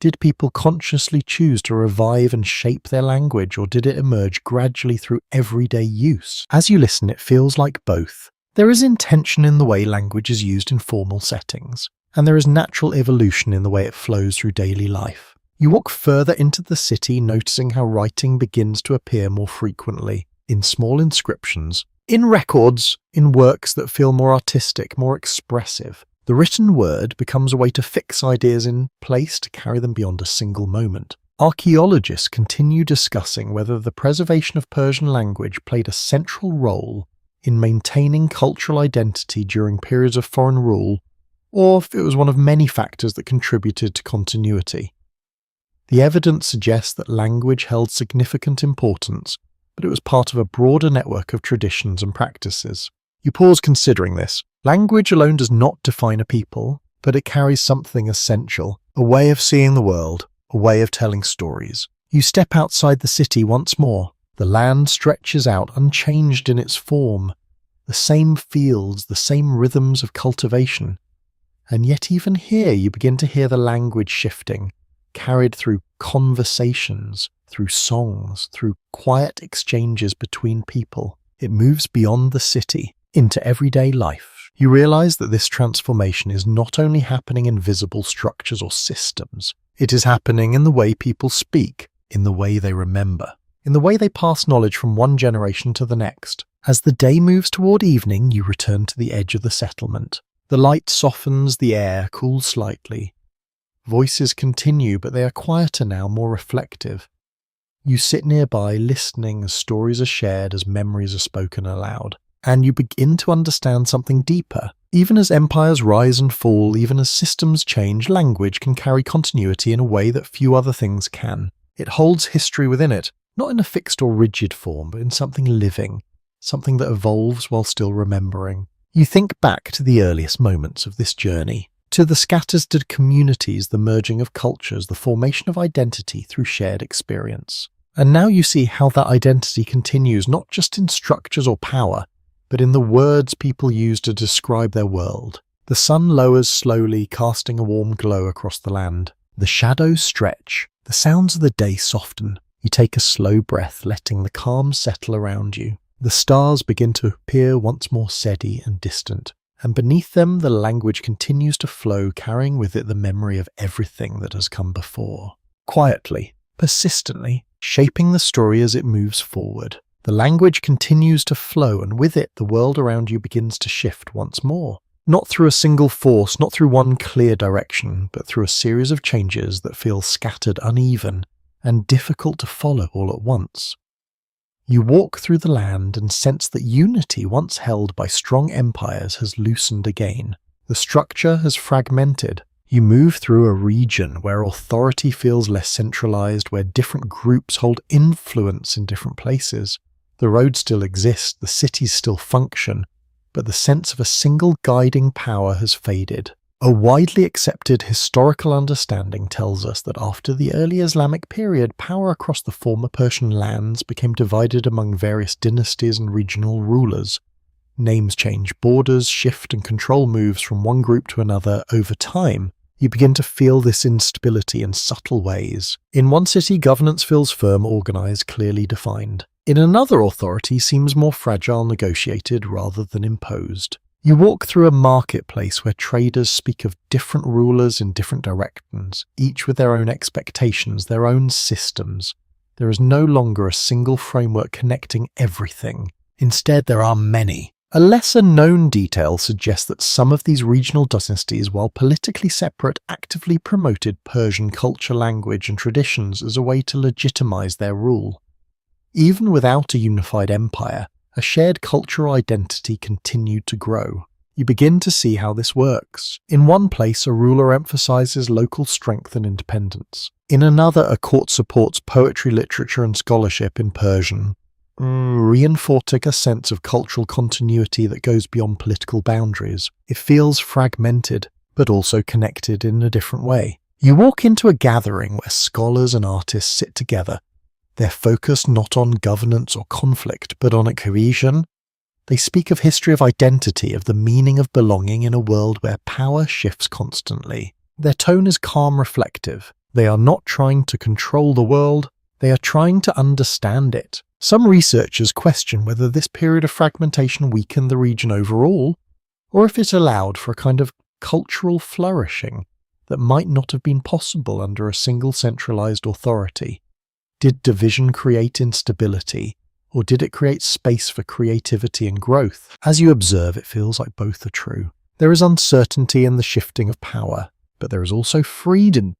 Did people consciously choose to revive and shape their language, or did it emerge gradually through everyday use? As you listen, it feels like both. There is intention in the way language is used in formal settings, and there is natural evolution in the way it flows through daily life. You walk further into the city, noticing how writing begins to appear more frequently, in small inscriptions, in records, in works that feel more artistic, more expressive. The written word becomes a way to fix ideas in place, to carry them beyond a single moment. Archaeologists continue discussing whether the preservation of Persian language played a central role in maintaining cultural identity during periods of foreign rule, or if it was one of many factors that contributed to continuity. The evidence suggests that language held significant importance, but it was part of a broader network of traditions and practices. You pause considering this. Language alone does not define a people, but it carries something essential, a way of seeing the world, a way of telling stories. You step outside the city once more. The land stretches out unchanged in its form, the same fields, the same rhythms of cultivation. And yet even here you begin to hear the language shifting, carried through conversations, through songs, through quiet exchanges between people. It moves beyond the city, into everyday life. You realize that this transformation is not only happening in visible structures or systems, it is happening in the way people speak, in the way they remember, in the way they pass knowledge from one generation to the next. As the day moves toward evening, you return to the edge of the settlement. The light softens, the air cools slightly. Voices continue, but they are quieter now, more reflective. You sit nearby, listening as stories are shared, as memories are spoken aloud. And you begin to understand something deeper. Even as empires rise and fall, even as systems change, language can carry continuity in a way that few other things can. It holds history within it, not in a fixed or rigid form, but in something living, something that evolves while still remembering. You think back to the earliest moments of this journey, to the scattered communities, the merging of cultures, the formation of identity through shared experience. And now you see how that identity continues not just in structures or power, but in the words people use to describe their world. The sun lowers slowly, casting a warm glow across the land. The shadows stretch. The sounds of the day soften. You take a slow breath, letting the calm settle around you. The stars begin to appear once more steady and distant, and beneath them the language continues to flow, carrying with it the memory of everything that has come before. Quietly, persistently, shaping the story as it moves forward. The language continues to flow, and with it the world around you begins to shift once more. Not through a single force, not through one clear direction, but through a series of changes that feel scattered, uneven, and difficult to follow all at once. You walk through the land and sense that unity once held by strong empires has loosened again. The structure has fragmented. You move through a region where authority feels less centralized, where different groups hold influence in different places. The roads still exist, the cities still function, but the sense of a single guiding power has faded. A widely accepted historical understanding tells us that after the early Islamic period, power across the former Persian lands became divided among various dynasties and regional rulers. Names change, borders shift, and control moves from one group to another over time. You begin to feel this instability in subtle ways. In one city, governance feels firm, organized, clearly defined. In another, authority seems more fragile, negotiated rather than imposed. You walk through a marketplace where traders speak of different rulers in different directions, each with their own expectations, their own systems. There is no longer a single framework connecting everything. Instead, there are many. A lesser-known detail suggests that some of these regional dynasties, while politically separate, actively promoted Persian culture, language, and traditions as a way to legitimize their rule. Even without a unified empire, a shared cultural identity continued to grow. You begin to see how this works. In one place, a ruler emphasizes local strength and independence. In another, a court supports poetry, literature, and scholarship in Persian, reinforcing a sense of cultural continuity that goes beyond political boundaries. It feels fragmented, but also connected in a different way. You walk into a gathering where scholars and artists sit together. They're focused not on governance or conflict, but on cohesion. They speak of history of identity, of the meaning of belonging in a world where power shifts constantly. Their tone is calm, reflective. They are not trying to control the world, they are trying to understand it. Some researchers question whether this period of fragmentation weakened the region overall, or if it allowed for a kind of cultural flourishing that might not have been possible under a single centralized authority. Did division create instability, or did it create space for creativity and growth? As you observe, it feels like both are true. There is uncertainty in the shifting of power, but there is also freedom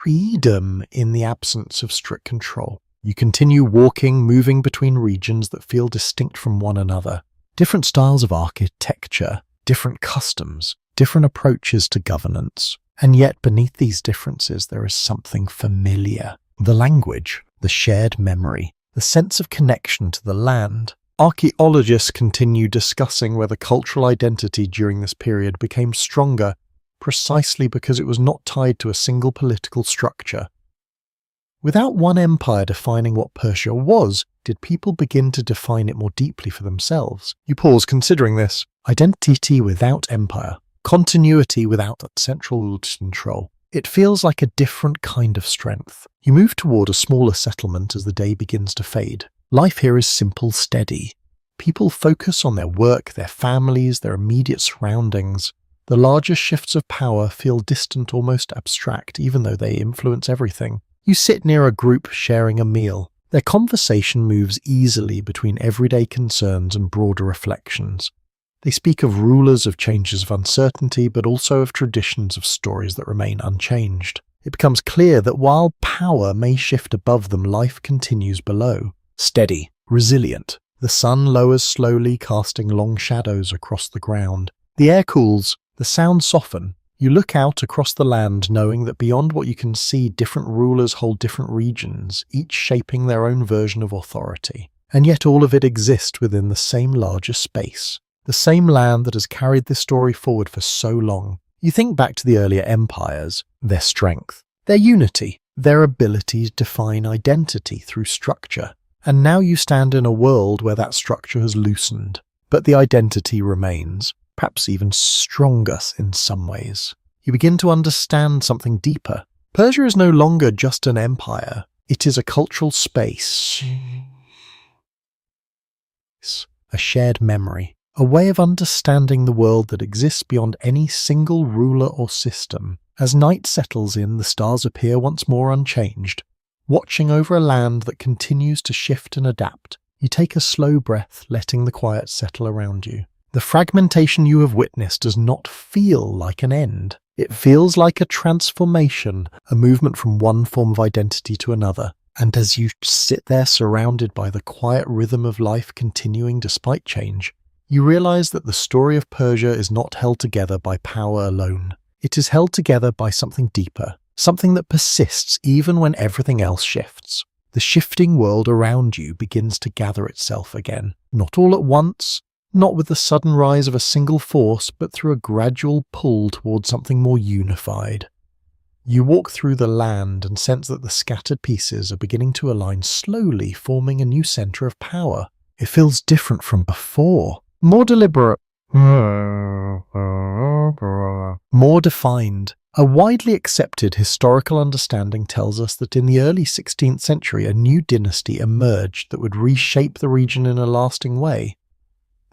freedom in the absence of strict control. You continue walking, moving between regions that feel distinct from one another. Different styles of architecture, different customs, different approaches to governance. And yet beneath these differences there is something familiar. The language, the shared memory, the sense of connection to the land. Archaeologists continue discussing whether cultural identity during this period became stronger precisely because it was not tied to a single political structure. Without one empire defining what Persia was, did people begin to define it more deeply for themselves? You pause considering this. Identity without empire. Continuity without that central control. It feels like a different kind of strength. You move toward a smaller settlement as the day begins to fade. Life here is simple, steady. People focus on their work, their families, their immediate surroundings. The larger shifts of power feel distant, almost abstract, even though they influence everything. You sit near a group sharing a meal. Their conversation moves easily between everyday concerns and broader reflections. They speak of rulers, of changes of uncertainty, but also of traditions of stories that remain unchanged. It becomes clear that while power may shift above them, life continues below. Steady, resilient. The sun lowers slowly, casting long shadows across the ground. The air cools, the sounds soften. You look out across the land knowing that beyond what you can see, different rulers hold different regions, each shaping their own version of authority. And yet all of it exists within the same larger space. The same land that has carried this story forward for so long. You think back to the earlier empires, their strength, their unity, their ability to define identity through structure. And now you stand in a world where that structure has loosened, but the identity remains, perhaps even stronger in some ways. You begin to understand something deeper. Persia is no longer just an empire. It is a cultural space, a shared memory, a way of understanding the world that exists beyond any single ruler or system. As night settles in, the stars appear once more unchanged. Watching over a land that continues to shift and adapt, you take a slow breath, letting the quiet settle around you. The fragmentation you have witnessed does not feel like an end. It feels like a transformation, a movement from one form of identity to another. And as you sit there surrounded by the quiet rhythm of life continuing despite change, you realize that the story of Persia is not held together by power alone. It is held together by something deeper, something that persists even when everything else shifts. The shifting world around you begins to gather itself again, not all at once, not with the sudden rise of a single force, but through a gradual pull towards something more unified. You walk through the land and sense that the scattered pieces are beginning to align slowly, forming a new center of power. It feels different from before, more deliberate, more defined. A widely accepted historical understanding tells us that in the early 16th century, a new dynasty emerged that would reshape the region in a lasting way.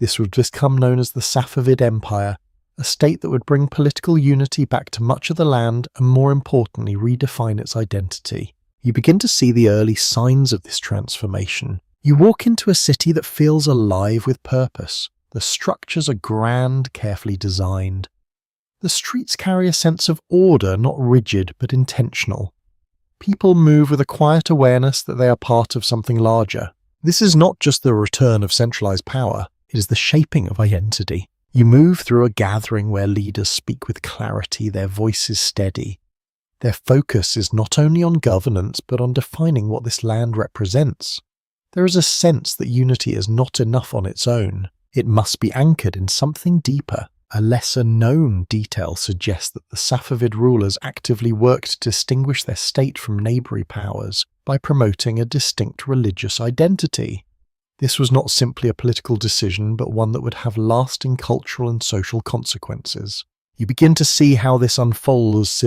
This would become known as the Safavid Empire, a state that would bring political unity back to much of the land and, more importantly, redefine its identity. You begin to see the early signs of this transformation. You walk into a city that feels alive with purpose. The structures are grand, carefully designed. The streets carry a sense of order, not rigid but intentional. People move with a quiet awareness that they are part of something larger. This is not just the return of centralized power, it is the shaping of identity. You move through a gathering where leaders speak with clarity, their voice is steady. Their focus is not only on governance but on defining what this land represents. There is a sense that unity is not enough on its own. It must be anchored in something deeper. A lesser-known detail suggests that the Safavid rulers actively worked to distinguish their state from neighbouring powers by promoting a distinct religious identity. This was not simply a political decision, but one that would have lasting cultural and social consequences. You begin to see how this unfolds.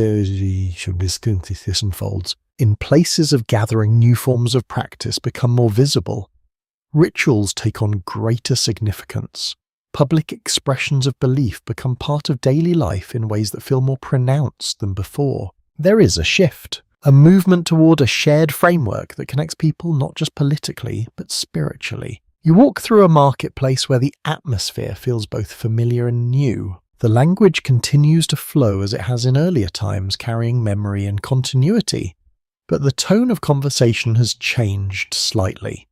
In places of gathering, new forms of practice become more visible. Rituals take on greater significance. Public expressions of belief become part of daily life in ways that feel more pronounced than before. There is a shift, a movement toward a shared framework that connects people not just politically, but spiritually. You walk through a marketplace where the atmosphere feels both familiar and new. The language continues to flow as it has in earlier times, carrying memory and continuity, but the tone of conversation has changed slightly.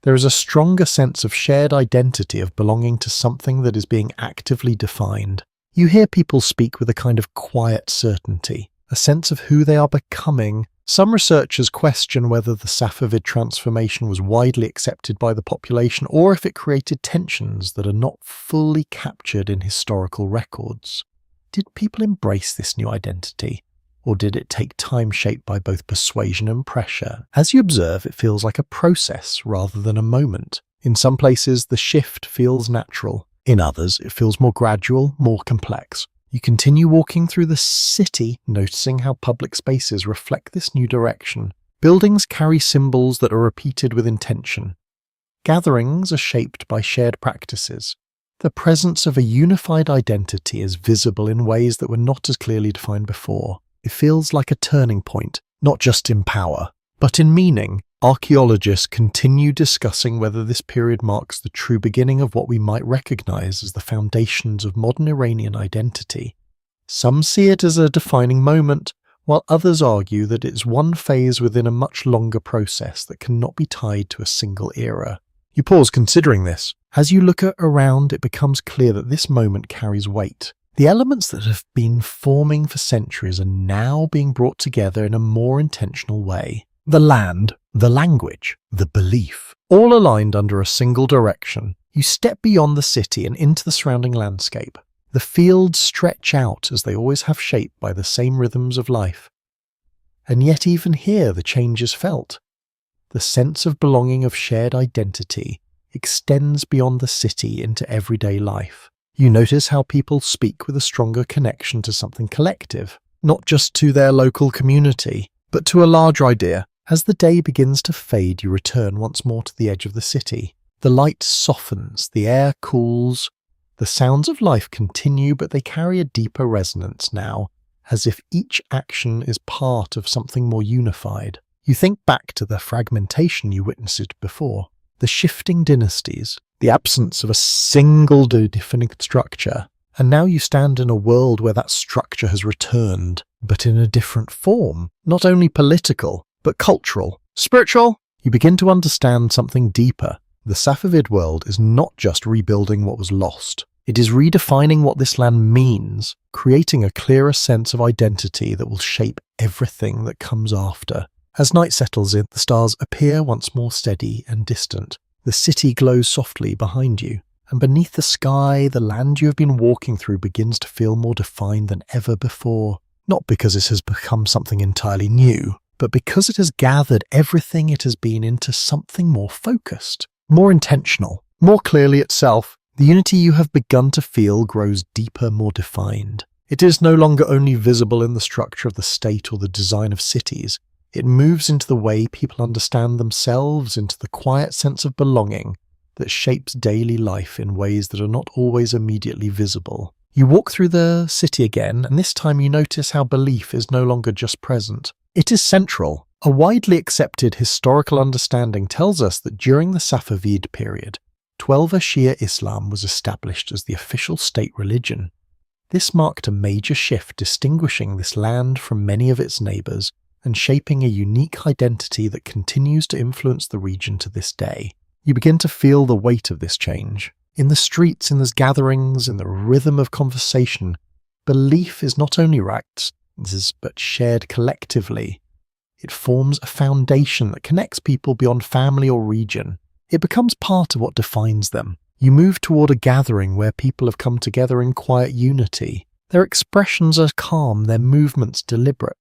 There is a stronger sense of shared identity, of belonging to something that is being actively defined. You hear people speak with a kind of quiet certainty, a sense of who they are becoming. Some researchers question whether the Safavid transformation was widely accepted by the population or if it created tensions that are not fully captured in historical records. Did people embrace this new identity, or did it take time shaped by both persuasion and pressure? As you observe, it feels like a process rather than a moment. In some places, the shift feels natural. In others, it feels more gradual, more complex. You continue walking through the city, noticing how public spaces reflect this new direction. Buildings carry symbols that are repeated with intention. Gatherings are shaped by shared practices. The presence of a unified identity is visible in ways that were not as clearly defined before. It feels like a turning point, not just in power, but in meaning. Archaeologists continue discussing whether this period marks the true beginning of what we might recognize as the foundations of modern Iranian identity. Some see it as a defining moment, while others argue that it's one phase within a much longer process that cannot be tied to a single era. You pause considering this. As you look around, it becomes clear that this moment carries weight. The elements that have been forming for centuries are now being brought together in a more intentional way. The land, the language, the belief, all aligned under a single direction. You step beyond the city and into the surrounding landscape. The fields stretch out as they always have, shaped by the same rhythms of life. And yet even here the change is felt. The sense of belonging, of shared identity, extends beyond the city into everyday life. You notice how people speak with a stronger connection to something collective, not just to their local community, but to a larger idea. As the day begins to fade, you return once more to the edge of the city. The light softens, the air cools. The sounds of life continue, but they carry a deeper resonance now, as if each action is part of something more unified. You think back to the fragmentation you witnessed before, the shifting dynasties, the absence of a single defining structure, and now you stand in a world where that structure has returned, but in a different form, not only political, but cultural, spiritual. You begin to understand something deeper. The Safavid world is not just rebuilding what was lost. It is redefining what this land means, creating a clearer sense of identity that will shape everything that comes after. As night settles in, the stars appear once more steady and distant. The city glows softly behind you, and beneath the sky, the land you have been walking through begins to feel more defined than ever before. Not because it has become something entirely new, but because it has gathered everything it has been into something more focused, more intentional, more clearly itself. The unity you have begun to feel grows deeper, more defined. It is no longer only visible in the structure of the state or the design of cities. It moves into the way people understand themselves, into the quiet sense of belonging that shapes daily life in ways that are not always immediately visible. You walk through the city again, and this time you notice how belief is no longer just present. It is central. A widely accepted historical understanding tells us that during the Safavid period, Twelver Shia Islam was established as the official state religion. This marked a major shift, distinguishing this land from many of its neighbours and shaping a unique identity that continues to influence the region to this day. You begin to feel the weight of this change. In the streets, in the gatherings, in the rhythm of conversation, belief is not only but shared collectively. It forms a foundation that connects people beyond family or region. It becomes part of what defines them. You move toward a gathering where people have come together in quiet unity. Their expressions are calm, their movements deliberate.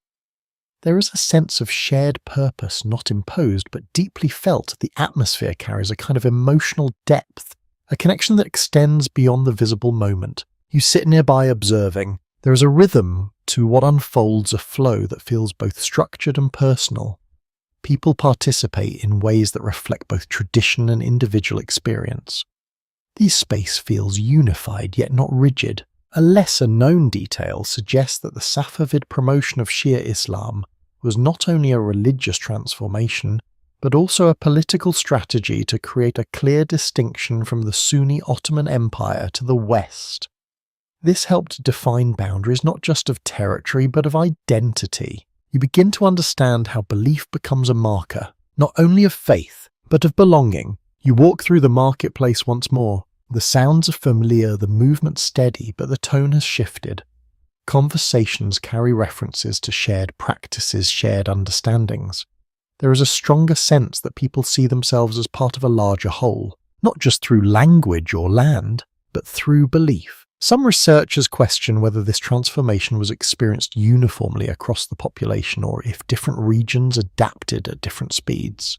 There is a sense of shared purpose, not imposed, but deeply felt. The atmosphere carries a kind of emotional depth, a connection that extends beyond the visible moment. You sit nearby observing. There is a rhythm to what unfolds, a flow that feels both structured and personal. People participate in ways that reflect both tradition and individual experience. The space feels unified yet not rigid. A lesser-known detail suggests that the Safavid promotion of Shia Islam was not only a religious transformation, but also a political strategy to create a clear distinction from the Sunni Ottoman Empire to the west. This helped define boundaries not just of territory but of identity. You begin to understand how belief becomes a marker, not only of faith, but of belonging. You walk through the marketplace once more. The sounds are familiar, the movement steady, but the tone has shifted. Conversations carry references to shared practices, shared understandings. There is a stronger sense that people see themselves as part of a larger whole, not just through language or land, but through belief. Some researchers question whether this transformation was experienced uniformly across the population or if different regions adapted at different speeds.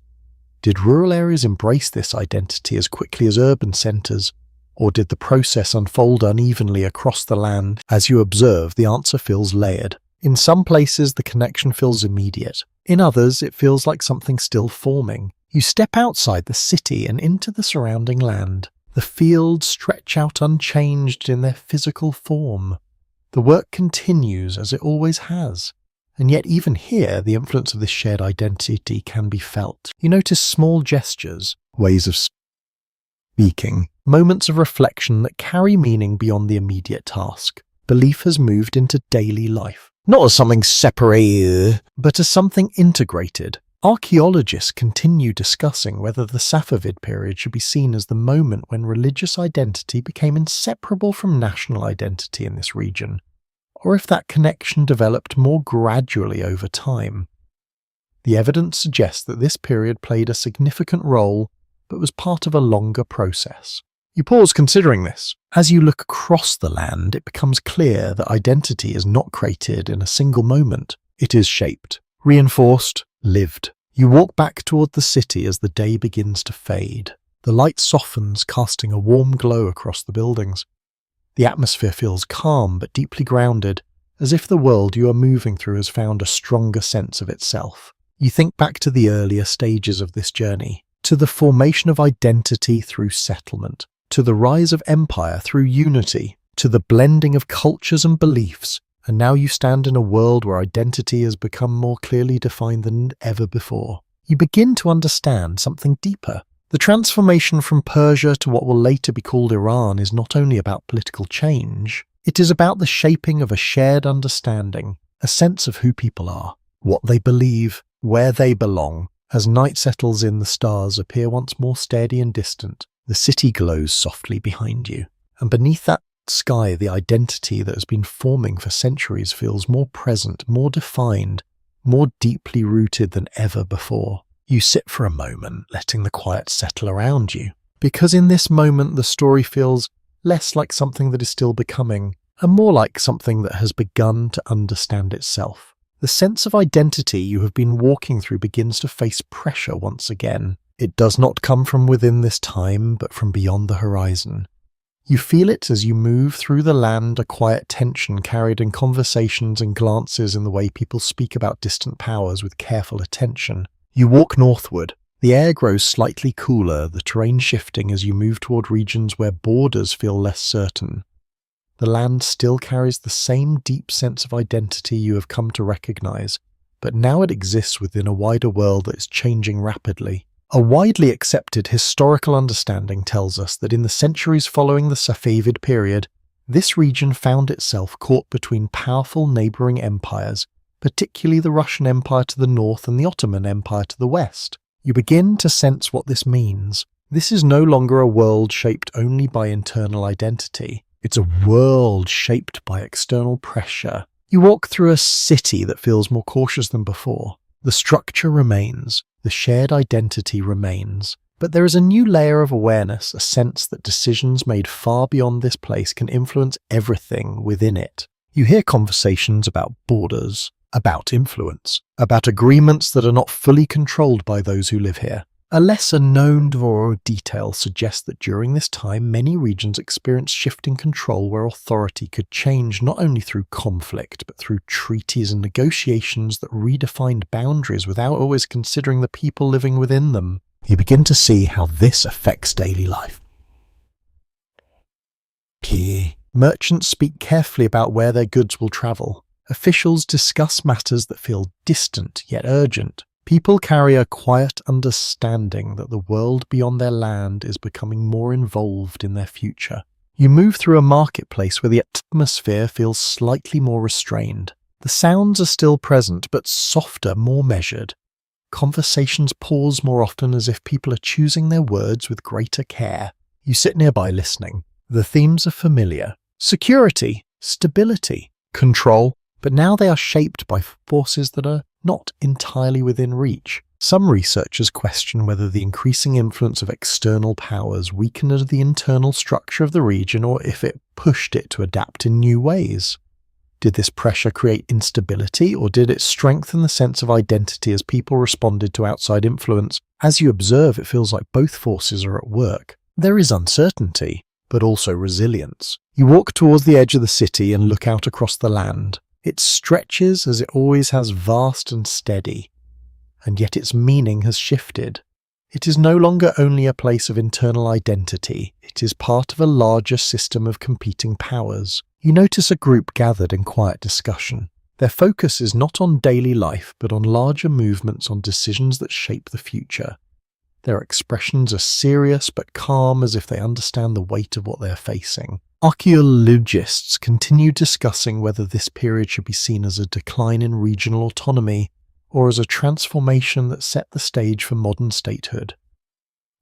Did rural areas embrace this identity as quickly as urban centres, or did the process unfold unevenly across the land? As you observe, the answer feels layered. In some places, the connection feels immediate. In others, it feels like something still forming. You step outside the city and into the surrounding land. The fields stretch out unchanged in their physical form. The work continues as it always has. And yet even here, the influence of this shared identity can be felt. You notice small gestures, ways of speaking, moments of reflection that carry meaning beyond the immediate task. Belief has moved into daily life, not as something separated, but as something integrated. Archaeologists continue discussing whether the Safavid period should be seen as the moment when religious identity became inseparable from national identity in this region, or if that connection developed more gradually over time. The evidence suggests that this period played a significant role, but was part of a longer process. You pause considering this. As you look across the land, it becomes clear that identity is not created in a single moment. It is shaped, reinforced, lived. You walk back toward the city as the day begins to fade. The light softens, casting a warm glow across the buildings. The atmosphere feels calm but deeply grounded, as if the world you are moving through has found a stronger sense of itself. You think back to the earlier stages of this journey, to the formation of identity through settlement, to the rise of empire through unity, to the blending of cultures and beliefs, and now you stand in a world where identity has become more clearly defined than ever before. You begin to understand something deeper. The transformation from Persia to what will later be called Iran is not only about political change, it is about the shaping of a shared understanding, a sense of who people are, what they believe, where they belong. As night settles in, the stars appear once more steady and distant. The city glows softly behind you, and beneath that sky, the identity that has been forming for centuries feels more present, more defined, more deeply rooted than ever before. You sit for a moment, letting the quiet settle around you, because in this moment the story feels less like something that is still becoming, and more like something that has begun to understand itself. The sense of identity you have been walking through begins to face pressure once again. It does not come from within this time, but from beyond the horizon. You feel it as you move through the land, a quiet tension carried in conversations and glances in the way people speak about distant powers with careful attention. You walk northward. The air grows slightly cooler, the terrain shifting as you move toward regions where borders feel less certain. The land still carries the same deep sense of identity you have come to recognize, but now it exists within a wider world that is changing rapidly. A widely accepted historical understanding tells us that in the centuries following the Safavid period, this region found itself caught between powerful neighbouring empires, particularly the Russian Empire to the north and the Ottoman Empire to the west. You begin to sense what this means. This is no longer a world shaped only by internal identity. It's a world shaped by external pressure. You walk through a city that feels more cautious than before. The structure remains, the shared identity remains, but there is a new layer of awareness, a sense that decisions made far beyond this place can influence everything within it. You hear conversations about borders, about influence, about agreements that are not fully controlled by those who live here. A lesser known detail suggests that during this time many regions experienced shifting control where authority could change not only through conflict but through treaties and negotiations that redefined boundaries without always considering the people living within them. You begin to see how this affects daily life. Merchants speak carefully about where their goods will travel. Officials discuss matters that feel distant yet urgent. People carry a quiet understanding that the world beyond their land is becoming more involved in their future. You move through a marketplace where the atmosphere feels slightly more restrained. The sounds are still present, but softer, more measured. Conversations pause more often, as if people are choosing their words with greater care. You sit nearby listening. The themes are familiar. Security, stability, control, but now they are shaped by forces that are not entirely within reach. Some researchers question whether the increasing influence of external powers weakened the internal structure of the region, or if it pushed it to adapt in new ways. Did this pressure create instability, or did it strengthen the sense of identity as people responded to outside influence? As you observe, it feels like both forces are at work. There is uncertainty, but also resilience. You walk towards the edge of the city and look out across the land. It stretches as it always has, vast and steady, and yet its meaning has shifted. It is no longer only a place of internal identity, it is part of a larger system of competing powers. You notice a group gathered in quiet discussion. Their focus is not on daily life, but on larger movements, on decisions that shape the future. Their expressions are serious but calm, as if they understand the weight of what they are facing. Archaeologists continue discussing whether this period should be seen as a decline in regional autonomy or as a transformation that set the stage for modern statehood.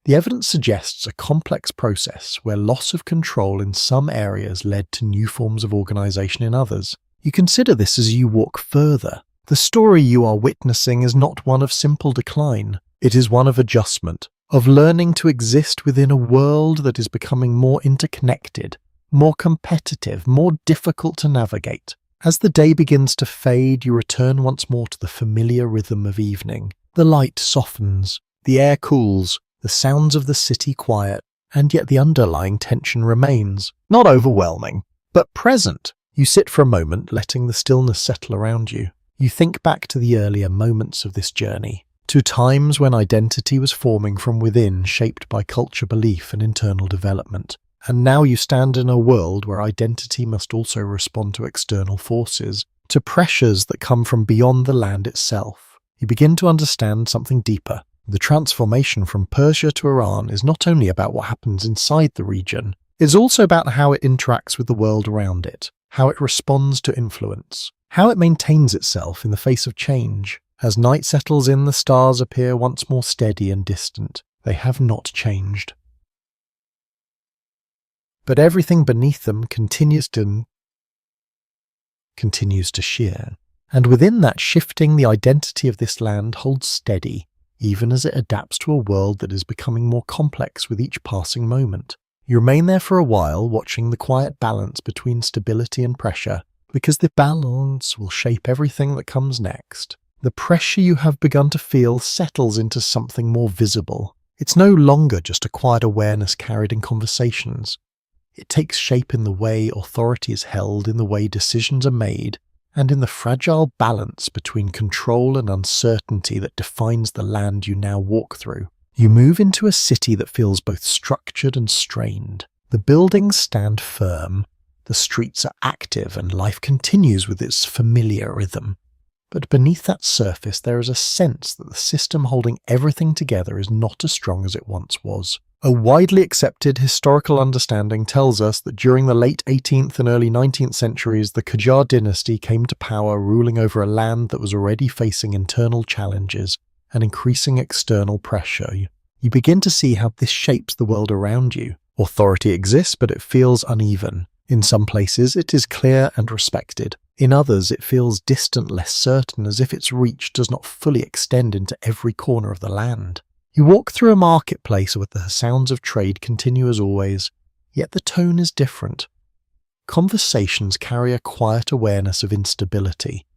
The evidence suggests a complex process where loss of control in some areas led to new forms of organization in others. You consider this as you walk further. The story you are witnessing is not one of simple decline. It is one of adjustment, of learning to exist within a world that is becoming more interconnected, more competitive, more difficult to navigate. As the day begins to fade, you return once more to the familiar rhythm of evening. The light softens, the air cools, the sounds of the city quiet, and yet the underlying tension remains. Not overwhelming, but present. You sit for a moment, letting the stillness settle around you. You think back to the earlier moments of this journey, to times when identity was forming from within, shaped by culture, belief, and internal development. And now you stand in a world where identity must also respond to external forces, to pressures that come from beyond the land itself. You begin to understand something deeper. The transformation from Persia to Iran is not only about what happens inside the region, it's also about how it interacts with the world around it, how it responds to influence, how it maintains itself in the face of change. As night settles in, the stars appear once more steady and distant. They have not changed. But everything beneath them continues to shear. And within that shifting, the identity of this land holds steady, even as it adapts to a world that is becoming more complex with each passing moment. You remain there for a while, watching the quiet balance between stability and pressure, because the balance will shape everything that comes next. The pressure you have begun to feel settles into something more visible. It's no longer just a quiet awareness carried in conversations. It takes shape in the way authority is held, in the way decisions are made, and in the fragile balance between control and uncertainty that defines the land you now walk through. You move into a city that feels both structured and strained. The buildings stand firm, the streets are active, and life continues with its familiar rhythm. But beneath that surface there is a sense that the system holding everything together is not as strong as it once was. A widely accepted historical understanding tells us that during the late 18th and early 19th centuries, the Qajar dynasty came to power, ruling over a land that was already facing internal challenges and increasing external pressure. You begin to see how this shapes the world around you. Authority exists, but it feels uneven. In some places, it is clear and respected. In others, it feels distant, less certain, as if its reach does not fully extend into every corner of the land. You walk through a marketplace where the sounds of trade continue as always, yet the tone is different. Conversations carry a quiet awareness of instability.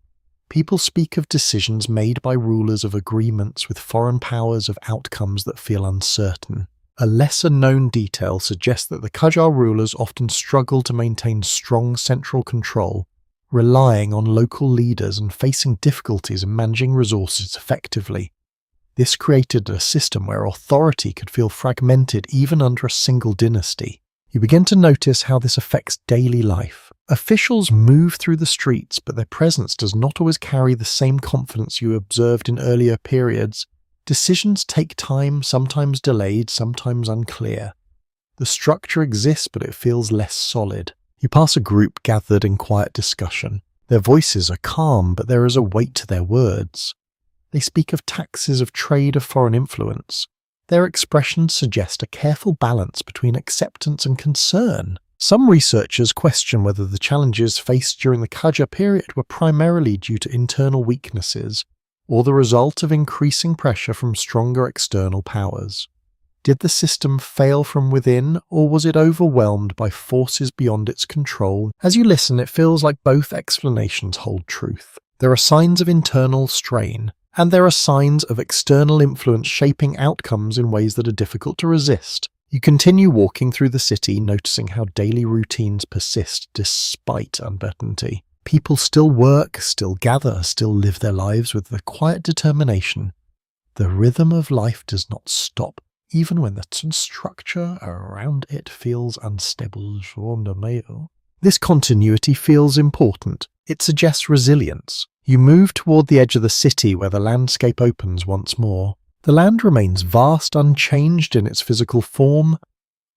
People speak of decisions made by rulers, of agreements with foreign powers, of outcomes that feel uncertain. A lesser-known detail suggests that the Qajar rulers often struggle to maintain strong central control, relying on local leaders and facing difficulties in managing resources effectively. This created a system where authority could feel fragmented even under a single dynasty. You begin to notice how this affects daily life. Officials move through the streets, but their presence does not always carry the same confidence you observed in earlier periods. Decisions take time, sometimes delayed, sometimes unclear. The structure exists, but it feels less solid. You pass a group gathered in quiet discussion. Their voices are calm, but there is a weight to their words. They speak of taxes, of trade, of foreign influence. Their expressions suggest a careful balance between acceptance and concern. Some researchers question whether the challenges faced during the Qajar period were primarily due to internal weaknesses or the result of increasing pressure from stronger external powers. Did the system fail from within, or was it overwhelmed by forces beyond its control? As you listen, it feels like both explanations hold truth. There are signs of internal strain, and there are signs of external influence shaping outcomes in ways that are difficult to resist. You continue walking through the city, noticing how daily routines persist despite uncertainty. People still work, still gather, still live their lives with the quiet determination. The rhythm of life does not stop, even when the structure around it feels unstable. This continuity feels important. It suggests resilience. You move toward the edge of the city where the landscape opens once more. The land remains vast, unchanged in its physical form.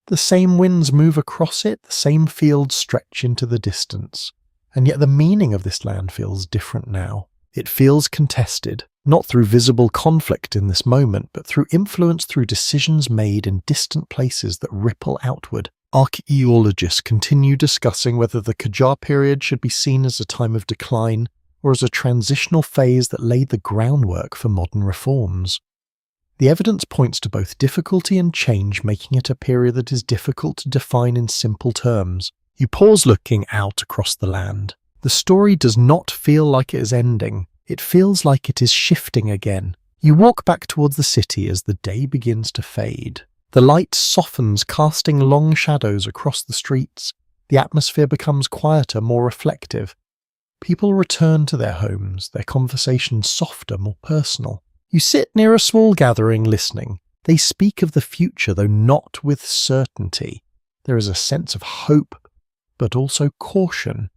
The same winds move across it, the same fields stretch into the distance. And yet the meaning of this land feels different now. It feels contested, not through visible conflict in this moment, but through influence, through decisions made in distant places that ripple outward. Archaeologists continue discussing whether the Qajar period should be seen as a time of decline or as a transitional phase that laid the groundwork for modern reforms. The evidence points to both difficulty and change, making it a period that is difficult to define in simple terms. You pause looking out across the land. The story does not feel like it is ending. It feels like it is shifting again. You walk back towards the city as the day begins to fade. The light softens, casting long shadows across the streets. The atmosphere becomes quieter, more reflective. People return to their homes, their conversations softer, more personal. You sit near a small gathering listening. They speak of the future, though not with certainty. There is a sense of hope, but also caution,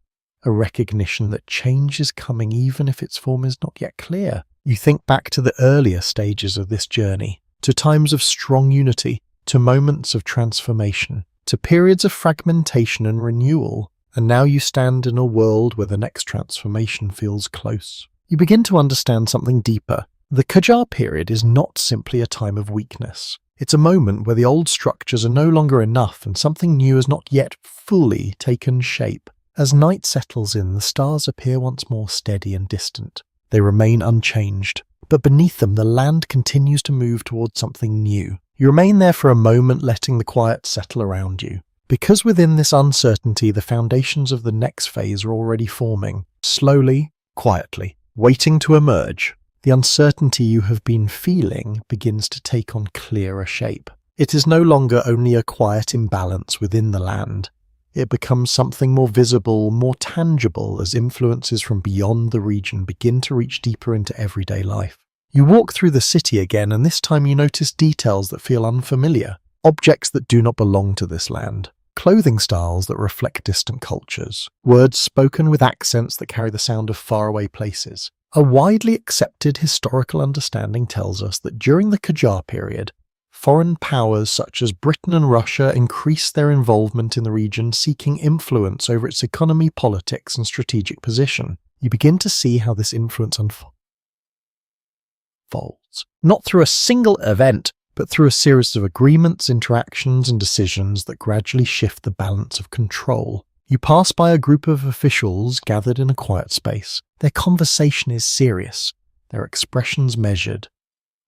a recognition that change is coming even if its form is not yet clear. You think back to the earlier stages of this journey, to times of strong unity, to moments of transformation, to periods of fragmentation and renewal, and now you stand in a world where the next transformation feels close. You begin to understand something deeper. The Qajar period is not simply a time of weakness. It's a moment where the old structures are no longer enough and something new has not yet fully taken shape. As night settles in, the stars appear once more steady and distant. They remain unchanged, but beneath them the land continues to move towards something new. You remain there for a moment, letting the quiet settle around you. Because within this uncertainty, the foundations of the next phase are already forming, slowly, quietly, waiting to emerge. The uncertainty you have been feeling begins to take on clearer shape. It is no longer only a quiet imbalance within the land. It becomes something more visible, more tangible as influences from beyond the region begin to reach deeper into everyday life. You walk through the city again, and this time you notice details that feel unfamiliar, objects that do not belong to this land, clothing styles that reflect distant cultures, words spoken with accents that carry the sound of faraway places. A widely accepted historical understanding tells us that during the Qajar period, foreign powers such as Britain and Russia increased their involvement in the region, seeking influence over its economy, politics, and strategic position. You begin to see how this influence unfolds, not through a single event, but through a series of agreements, interactions, and decisions that gradually shift the balance of control. You pass by a group of officials gathered in a quiet space. Their conversation is serious, their expressions measured.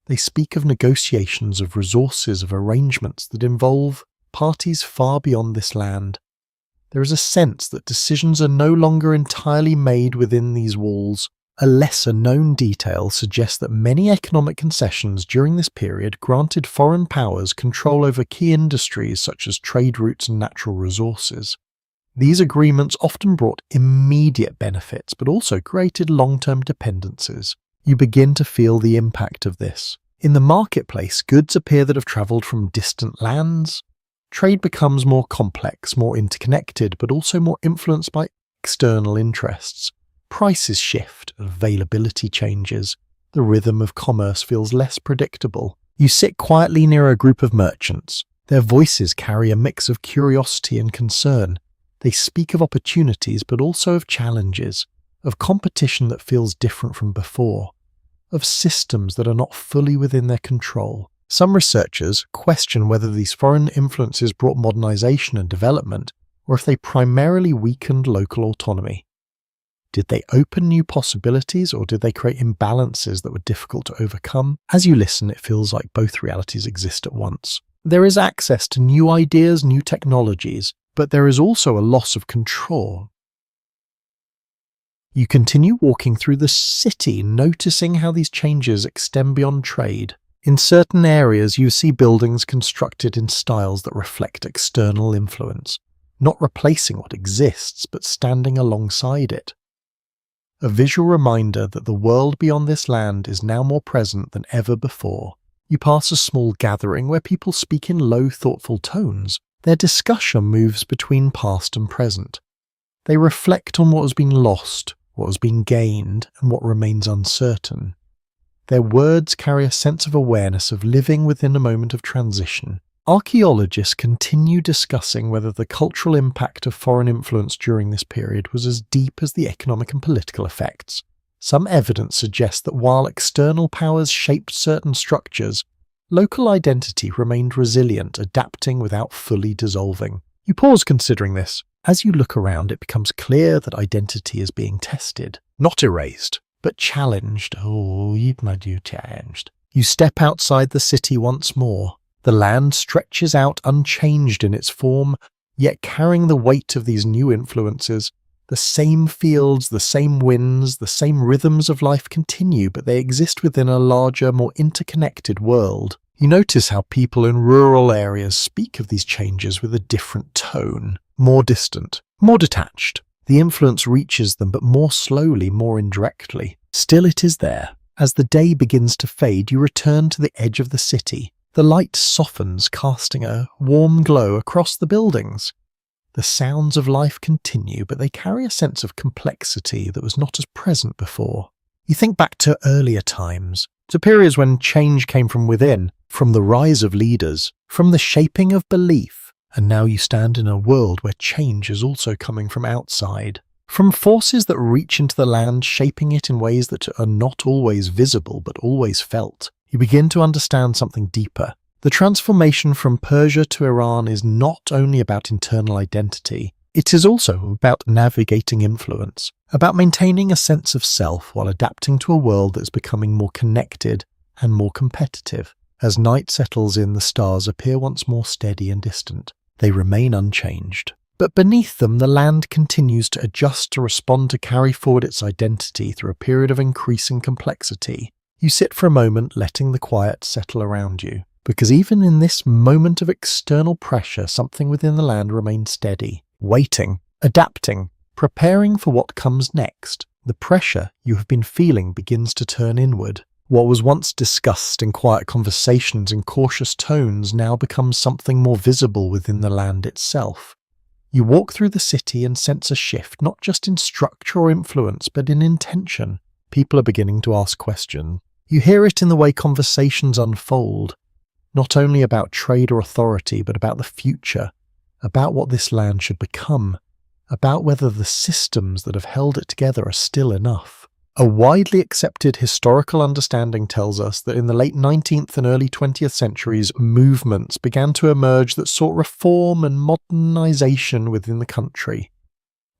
They speak of negotiations, of resources, of arrangements that involve parties far beyond this land. There is a sense that decisions are no longer entirely made within these walls. A lesser-known detail suggests that many economic concessions during this period granted foreign powers control over key industries such as trade routes and natural resources. These agreements often brought immediate benefits, but also created long-term dependencies. You begin to feel the impact of this. In the marketplace, goods appear that have travelled from distant lands. Trade becomes more complex, more interconnected, but also more influenced by external interests. Prices shift, availability changes. The rhythm of commerce feels less predictable. You sit quietly near a group of merchants. Their voices carry a mix of curiosity and concern. They speak of opportunities but also of challenges, of competition that feels different from before, of systems that are not fully within their control. Some researchers question whether these foreign influences brought modernization and development, or if they primarily weakened local autonomy. Did they open new possibilities, or did they create imbalances that were difficult to overcome? As you listen, it feels like both realities exist at once. There is access to new ideas, new technologies, but there is also a loss of control. You continue walking through the city, noticing how these changes extend beyond trade. In certain areas, you see buildings constructed in styles that reflect external influence, not replacing what exists, but standing alongside it. A visual reminder that the world beyond this land is now more present than ever before. You pass a small gathering where people speak in low, thoughtful tones. Their discussion moves between past and present. They reflect on what has been lost, what has been gained, and what remains uncertain. Their words carry a sense of awareness of living within a moment of transition. Archaeologists continue discussing whether the cultural impact of foreign influence during this period was as deep as the economic and political effects. Some evidence suggests that while external powers shaped certain structures, local identity remained resilient, adapting without fully dissolving. You pause considering this. As you look around, it becomes clear that identity is being tested, not erased, but challenged. Oh, you challenged. You step outside the city once more. The land stretches out unchanged in its form, yet carrying the weight of these new influences. The same fields, the same winds, the same rhythms of life continue, but they exist within a larger, more interconnected world. You notice how people in rural areas speak of these changes with a different tone, more distant, more detached. The influence reaches them, but more slowly, more indirectly. Still it is there. As the day begins to fade, you return to the edge of the city. The light softens, casting a warm glow across the buildings. The sounds of life continue, but they carry a sense of complexity that was not as present before. You think back to earlier times, to periods when change came from within, from the rise of leaders, from the shaping of belief, and now you stand in a world where change is also coming from outside, from forces that reach into the land, shaping it in ways that are not always visible but always felt. You begin to understand something deeper. The transformation from Persia to Iran is not only about internal identity, it is also about navigating influence, about maintaining a sense of self while adapting to a world that is becoming more connected and more competitive. As night settles in, the stars appear once more steady and distant. They remain unchanged. But beneath them, the land continues to adjust to respond, to carry forward its identity through a period of increasing complexity. You sit for a moment, letting the quiet settle around you. Because even in this moment of external pressure, something within the land remains steady, waiting, adapting, preparing for what comes next. The pressure you have been feeling begins to turn inward. What was once discussed in quiet conversations and cautious tones now becomes something more visible within the land itself. You walk through the city and sense a shift, not just in structure or influence, but in intention. People are beginning to ask questions. You hear it in the way conversations unfold, not only about trade or authority, but about the future, about what this land should become, about whether the systems that have held it together are still enough. A widely accepted historical understanding tells us that in the late 19th and early 20th centuries, movements began to emerge that sought reform and modernization within the country.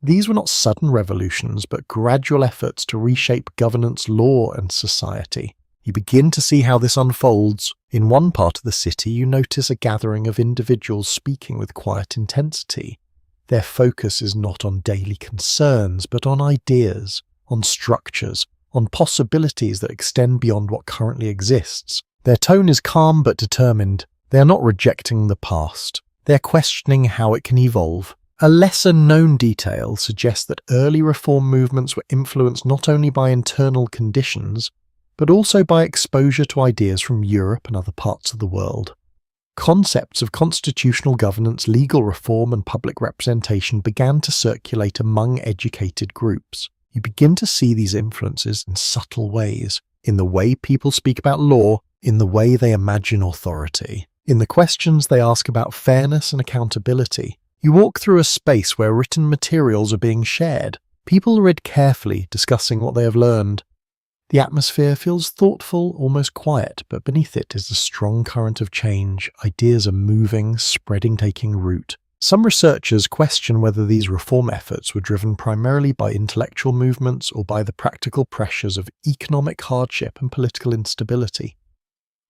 These were not sudden revolutions, but gradual efforts to reshape governance, law, and society. You begin to see how this unfolds. In one part of the city, you notice a gathering of individuals speaking with quiet intensity. Their focus is not on daily concerns, but on ideas, on structures, on possibilities that extend beyond what currently exists. Their tone is calm but determined. They are not rejecting the past. They are questioning how it can evolve. A lesser-known detail suggests that early reform movements were influenced not only by internal conditions, but also by exposure to ideas from Europe and other parts of the world. Concepts of constitutional governance, legal reform, and public representation began to circulate among educated groups. You begin to see these influences in subtle ways, in the way people speak about law, in the way they imagine authority. In the questions, they ask about fairness and accountability. You walk through a space where written materials are being shared. People read carefully, discussing what they have learned. The atmosphere feels thoughtful, almost quiet, but beneath it is a strong current of change. Ideas are moving, spreading, taking root. Some researchers question whether these reform efforts were driven primarily by intellectual movements or by the practical pressures of economic hardship and political instability.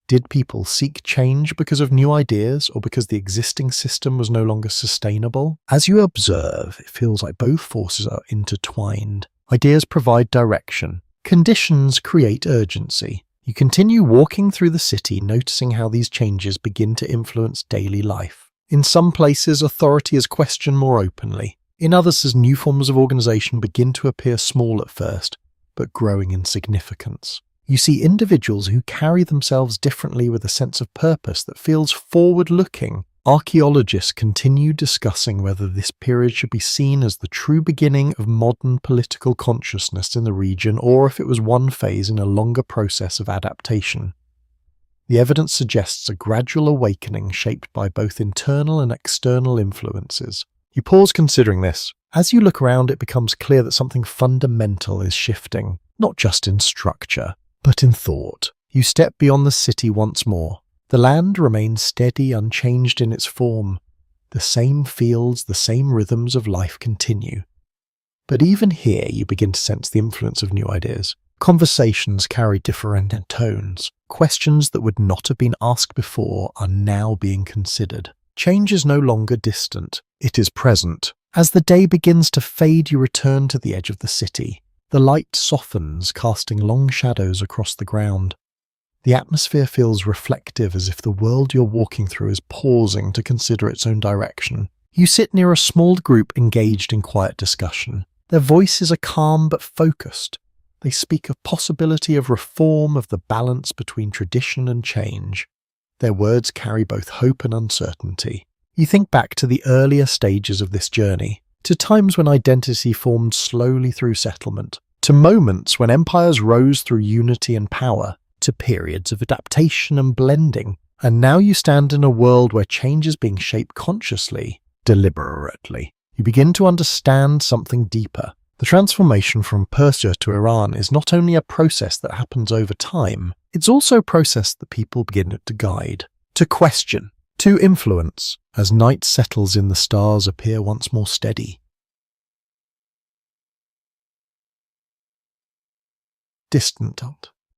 Did people seek change because of new ideas or because the existing system was no longer sustainable? As you observe, it feels like both forces are intertwined. Ideas provide direction. Conditions create urgency. You continue walking through the city, noticing how these changes begin to influence daily life. In some places, authority is questioned more openly. In others, as new forms of organization begin to appear small at first, but growing in significance. You see individuals who carry themselves differently with a sense of purpose that feels forward-looking. Archaeologists continue discussing whether this period should be seen as the true beginning of modern political consciousness in the region or if it was one phase in a longer process of adaptation. The evidence suggests a gradual awakening shaped by both internal and external influences. You pause considering this. As you look around, it becomes clear that something fundamental is shifting, not just in structure, but in thought. You step beyond the city once more. The land remains steady, unchanged in its form. The same fields, the same rhythms of life continue. But even here you begin to sense the influence of new ideas. Conversations carry different tones. Questions that would not have been asked before are now being considered. Change is no longer distant, it is present. As the day begins to fade, you return to the edge of the city. The light softens, casting long shadows across the ground. The atmosphere feels reflective, as if the world you're walking through is pausing to consider its own direction. You sit near a small group engaged in quiet discussion. Their voices are calm but focused. They speak of possibility of reform, of the balance between tradition and change. Their words carry both hope and uncertainty. You think back to the earlier stages of this journey, to times when identity formed slowly through settlement, to moments when empires rose through unity and power, to periods of adaptation and blending. And now you stand in a world where change is being shaped consciously, deliberately. You begin to understand something deeper. The transformation from Persia to Iran is not only a process that happens over time, it's also a process that people begin to guide, to question, to influence, as night settles in the stars appear once more steady. Distant.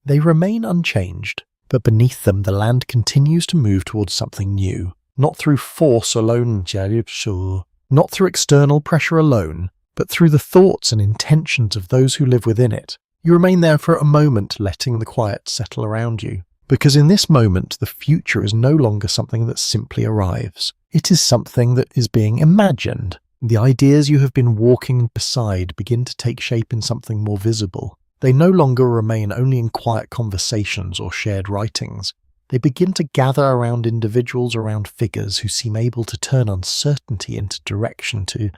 They remain unchanged, but beneath them the land continues to move towards something new, not through force alone, not through external pressure alone, but through the thoughts and intentions of those who live within it. You remain there for a moment, letting the quiet settle around you, because in this moment the future is no longer something that simply arrives. It is something that is being imagined. The ideas you have been walking beside begin to take shape in something more visible. They no longer remain only in quiet conversations or shared writings. They begin to gather around individuals, around figures who seem able to turn uncertainty into direction, to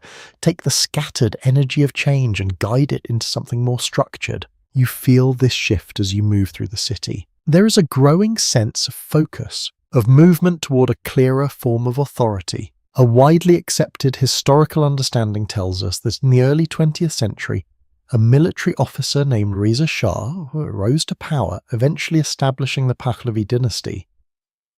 take the scattered energy of change and guide it into something more structured. You feel this shift as you move through the city. There is a growing sense of focus, of movement toward a clearer form of authority. A widely accepted historical understanding tells us that in the early 20th century, a military officer named Reza Shah rose to power, eventually establishing the Pahlavi dynasty.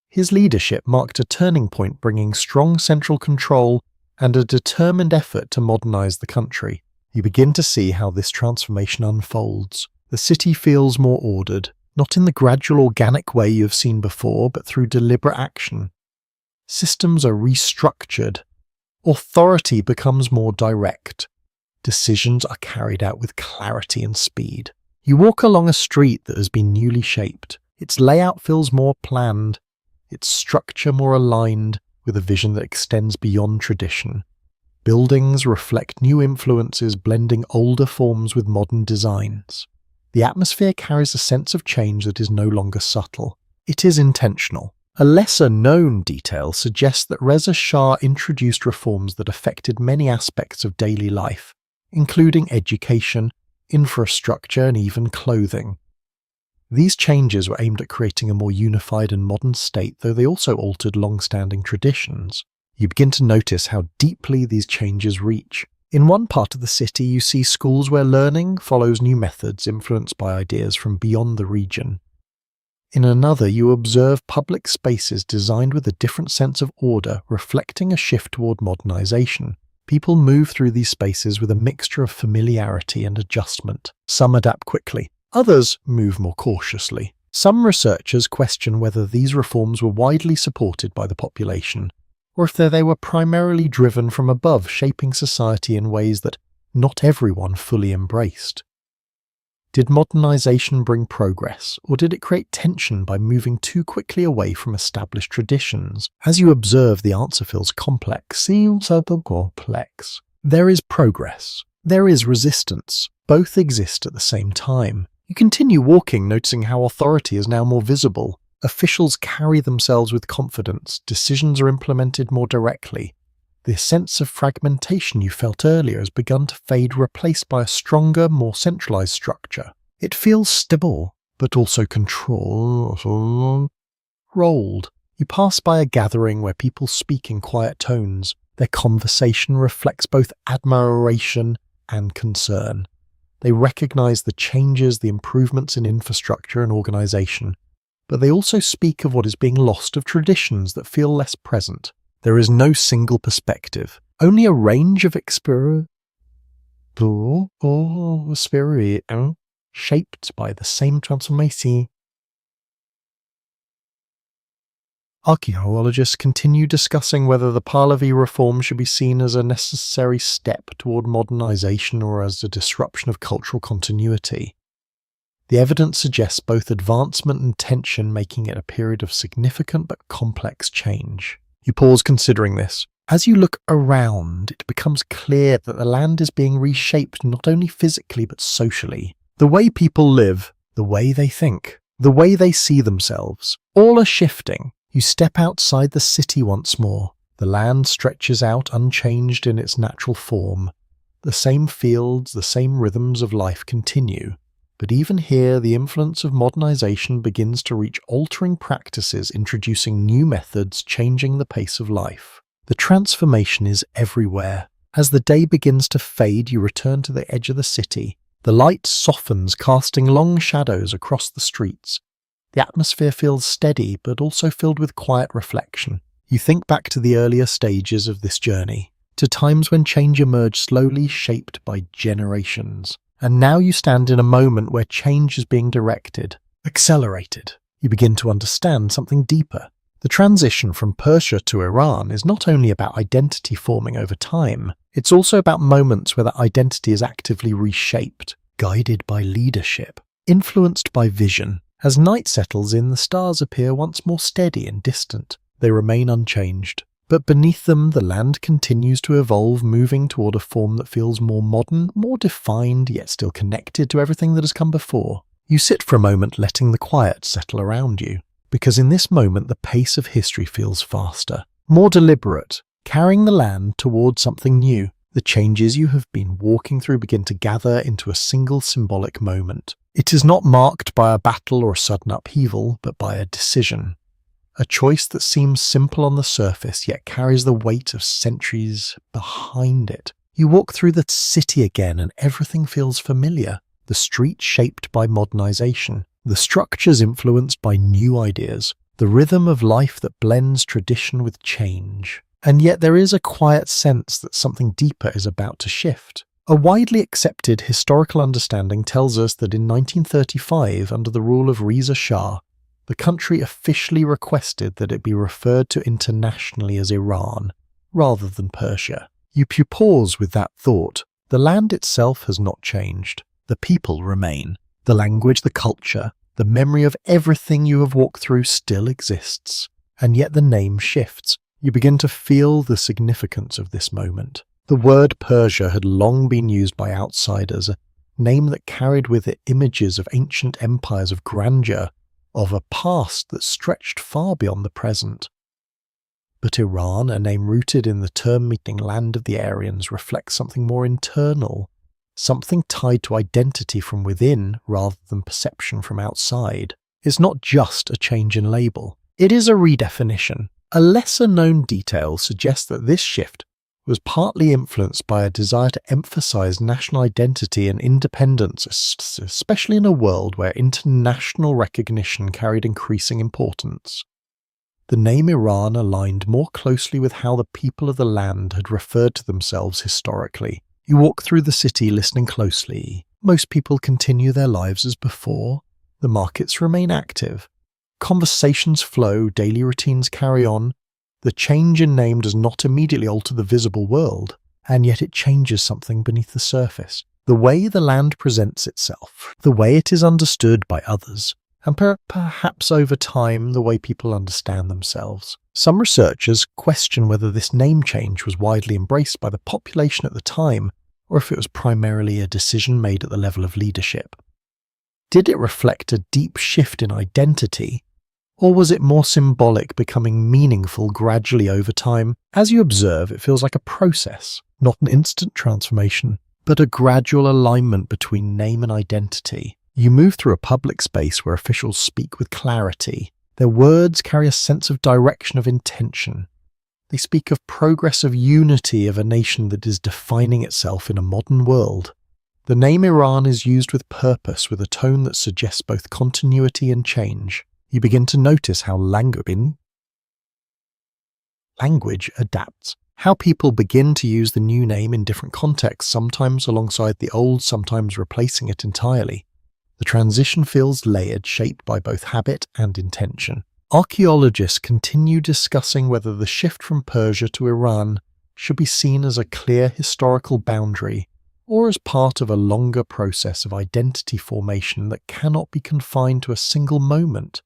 His leadership marked a turning point, bringing strong central control and a determined effort to modernize the country. You begin to see how this transformation unfolds. The city feels more ordered, not in the gradual organic way you have seen before, but through deliberate action. Systems are restructured. Authority becomes more direct. Decisions are carried out with clarity and speed. You walk along a street that has been newly shaped. Its layout feels more planned, its structure more aligned with a vision that extends beyond tradition. Buildings reflect new influences, blending older forms with modern designs. The atmosphere carries a sense of change that is no longer subtle. It is intentional. A lesser-known detail suggests that Reza Shah introduced reforms that affected many aspects of daily life, including education, infrastructure, and even clothing. These changes were aimed at creating a more unified and modern state, though they also altered long-standing traditions. You begin to notice how deeply these changes reach. In one part of the city, you see schools where learning follows new methods influenced by ideas from beyond the region. In another, you observe public spaces designed with a different sense of order, reflecting a shift toward modernization. People move through these spaces with a mixture of familiarity and adjustment. Some adapt quickly, others move more cautiously. Some researchers question whether these reforms were widely supported by the population, or if they were primarily driven from above, shaping society in ways that not everyone fully embraced. Did modernization bring progress, or did it create tension by moving too quickly away from established traditions? As you observe, the answer feels complex. There is progress. There is resistance. Both exist at the same time. You continue walking, noticing how authority is now more visible. Officials carry themselves with confidence. Decisions are implemented more directly. The sense of fragmentation you felt earlier has begun to fade, replaced by a stronger, more centralized structure. It feels stable, but also controlled. You pass by a gathering where people speak in quiet tones. Their conversation reflects both admiration and concern. They recognize the changes, the improvements in infrastructure and organization, but they also speak of what is being lost, of traditions that feel less present. There is no single perspective, only a range of experience shaped by the same transformation. Archaeologists continue discussing whether the Pahlavi reform should be seen as a necessary step toward modernization or as a disruption of cultural continuity. The evidence suggests both advancement and tension, making it a period of significant but complex change. You pause considering this. As you look around, it becomes clear that the land is being reshaped not only physically but socially. The way people live, the way they think, the way they see themselves, all are shifting. You step outside the city once more. The land stretches out unchanged in its natural form. The same fields, the same rhythms of life continue. But even here, the influence of modernization begins to reach, altering practices, introducing new methods, changing the pace of life. The transformation is everywhere. As the day begins to fade, you return to the edge of the city. The light softens, casting long shadows across the streets. The atmosphere feels steady, but also filled with quiet reflection. You think back to the earlier stages of this journey, to times when change emerged slowly, shaped by generations. And now you stand in a moment where change is being directed, accelerated. You begin to understand something deeper. The transition from Persia to Iran is not only about identity forming over time, it's also about moments where that identity is actively reshaped, guided by leadership, influenced by vision. As night settles in, the stars appear once more steady and distant. They remain unchanged. But beneath them, the land continues to evolve, moving toward a form that feels more modern, more defined, yet still connected to everything that has come before. You sit for a moment, letting the quiet settle around you, because in this moment the pace of history feels faster, more deliberate, carrying the land toward something new. The changes you have been walking through begin to gather into a single symbolic moment. It is not marked by a battle or a sudden upheaval, but by a decision. A choice that seems simple on the surface, yet carries the weight of centuries behind it. You walk through the city again and everything feels familiar. The streets shaped by modernization, the structures influenced by new ideas, the rhythm of life that blends tradition with change. And yet there is a quiet sense that something deeper is about to shift. A widely accepted historical understanding tells us that in 1935, under the rule of Reza Shah, the country officially requested that it be referred to internationally as Iran, rather than Persia. You pause with that thought. The land itself has not changed. The people remain. The language, the culture, the memory of everything you have walked through still exists. And yet the name shifts. You begin to feel the significance of this moment. The word Persia had long been used by outsiders, a name that carried with it images of ancient empires of grandeur, of a past that stretched far beyond the present. But Iran, a name rooted in the term meaning land of the Aryans, reflects something more internal. something tied to identity from within rather than perception from outside. It's not just a change in label. It is a redefinition. A lesser-known detail suggests that this shift was partly influenced by a desire to emphasize national identity and independence, especially in a world where international recognition carried increasing importance. The name Iran aligned more closely with how the people of the land had referred to themselves historically. You walk through the city listening closely. Most people continue their lives as before. The markets remain active. Conversations flow, daily routines carry on. The change in name does not immediately alter the visible world, and yet it changes something beneath the surface. The way the land presents itself, the way it is understood by others, and perhaps over time the way people understand themselves. Some researchers question whether this name change was widely embraced by the population at the time, or if it was primarily a decision made at the level of leadership. Did it reflect a deep shift in identity, or was it more symbolic, becoming meaningful gradually over time? As you observe, it feels like a process, not an instant transformation, but a gradual alignment between name and identity. You move through a public space where officials speak with clarity. Their words carry a sense of direction, of intention. They speak of progress, of unity, of a nation that is defining itself in a modern world. The name Iran is used with purpose, with a tone that suggests both continuity and change. You begin to notice how language adapts, how people begin to use the new name in different contexts, sometimes alongside the old, sometimes replacing it entirely. The transition feels layered, shaped by both habit and intention. Archaeologists continue discussing whether the shift from Persia to Iran should be seen as a clear historical boundary, or as part of a longer process of identity formation that cannot be confined to a single moment.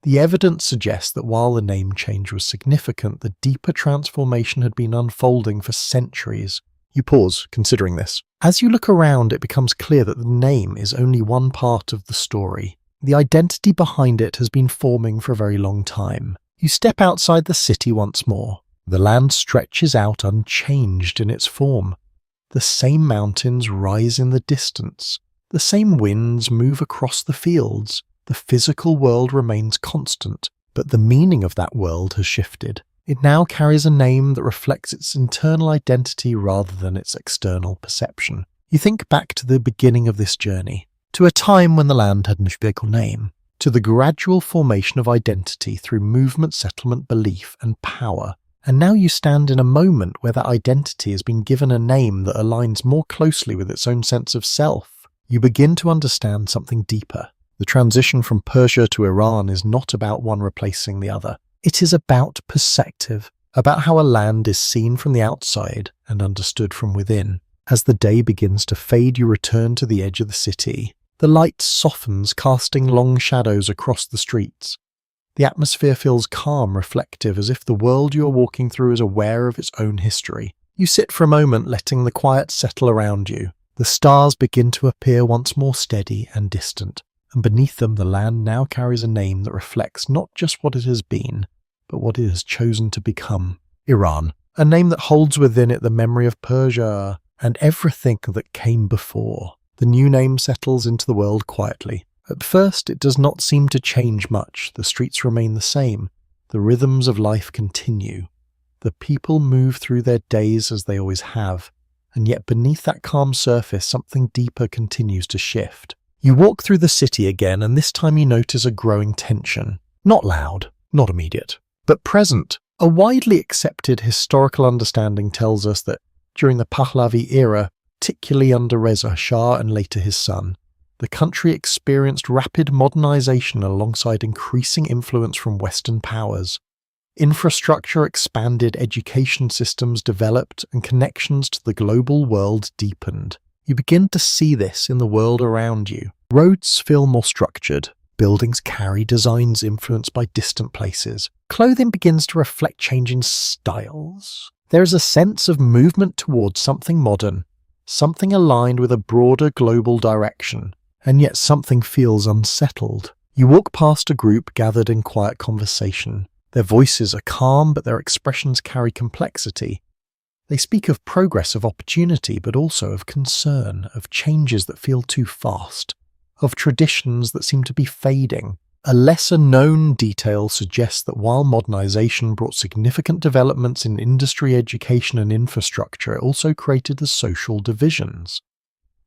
The evidence suggests that while the name change was significant, the deeper transformation had been unfolding for centuries. You pause, considering this. As you look around, it becomes clear that the name is only one part of the story. The identity behind it has been forming for a very long time. You step outside the city once more. The land stretches out unchanged in its form. The same mountains rise in the distance. The same winds move across the fields. The physical world remains constant, but the meaning of that world has shifted. It now carries a name that reflects its internal identity rather than its external perception. You think back to the beginning of this journey, to a time when the land had no physical name, to the gradual formation of identity through movement, settlement, belief, and power. And now you stand in a moment where that identity has been given a name that aligns more closely with its own sense of self. You begin to understand something deeper. The transition from Persia to Iran is not about one replacing the other. It is about perspective, about how a land is seen from the outside and understood from within. As the day begins to fade, you return to the edge of the city. The light softens, casting long shadows across the streets. The atmosphere feels calm, reflective, as if the world you are walking through is aware of its own history. You sit for a moment, letting the quiet settle around you. The stars begin to appear once more steady and distant, and beneath them the land now carries a name that reflects not just what it has been, but what it has chosen to become. Iran, a name that holds within it the memory of Persia and everything that came before. The new name settles into the world quietly. At first, it does not seem to change much. The streets remain the same. The rhythms of life continue. The people move through their days as they always have, and yet beneath that calm surface, something deeper continues to shift. You walk through the city again, and this time you notice a growing tension. Not loud, not immediate, but present. A widely accepted historical understanding tells us that during the Pahlavi era, particularly under Reza Shah and later his son, the country experienced rapid modernization alongside increasing influence from Western powers. Infrastructure expanded, education systems developed, and connections to the global world deepened. You begin to see this in the world around you. Roads feel more structured. Buildings carry designs influenced by distant places. Clothing begins to reflect changing styles. There is a sense of movement towards something modern, something aligned with a broader global direction, and yet something feels unsettled. You walk past a group gathered in quiet conversation. Their voices are calm, but their expressions carry complexity. They speak of progress, of opportunity, but also of concern, of changes that feel too fast, of traditions that seem to be fading. A lesser-known detail suggests that while modernization brought significant developments in industry, education, and infrastructure, it also created the social divisions.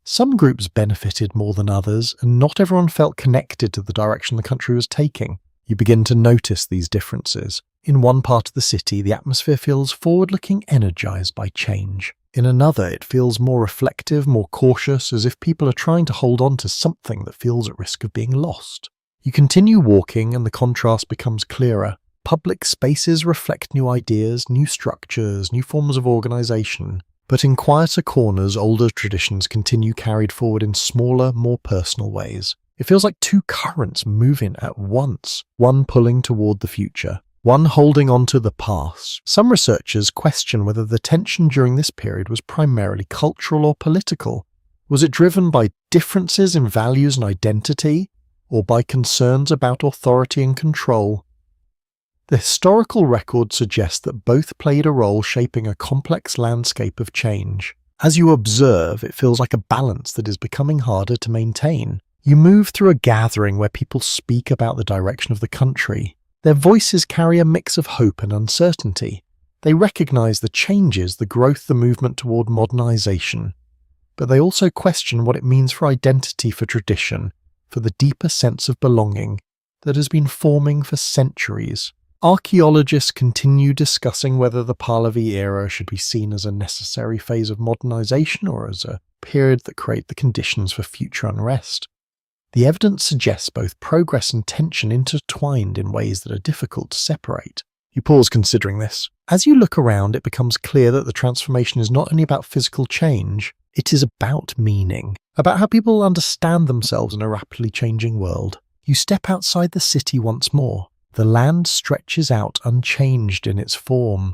Some groups benefited more than others, and not everyone felt connected to the direction the country was taking. You begin to notice these differences. In one part of the city, the atmosphere feels forward-looking, energized by change. In another, it feels more reflective, more cautious, as if people are trying to hold on to something that feels at risk of being lost. You continue walking and the contrast becomes clearer. Public spaces reflect new ideas, new structures, new forms of organization. But in quieter corners, older traditions continue carried forward in smaller, more personal ways. It feels like two currents moving at once, one pulling toward the future, one holding on to the past. Some researchers question whether the tension during this period was primarily cultural or political. Was it driven by differences in values and identity, or by concerns about authority and control? The historical record suggests that both played a role shaping a complex landscape of change. As you observe, it feels like a balance that is becoming harder to maintain. You move through a gathering where people speak about the direction of the country. Their voices carry a mix of hope and uncertainty. They recognize the changes, the growth, the movement toward modernization. But they also question what it means for identity, for tradition, for the deeper sense of belonging that has been forming for centuries. Archaeologists continue discussing whether the Pahlavi era should be seen as a necessary phase of modernization or as a period that created the conditions for future unrest. The evidence suggests both progress and tension intertwined in ways that are difficult to separate. You pause considering this. As you look around, it becomes clear that the transformation is not only about physical change, it is about meaning, about how people understand themselves in a rapidly changing world. You step outside the city once more. The land stretches out unchanged in its form.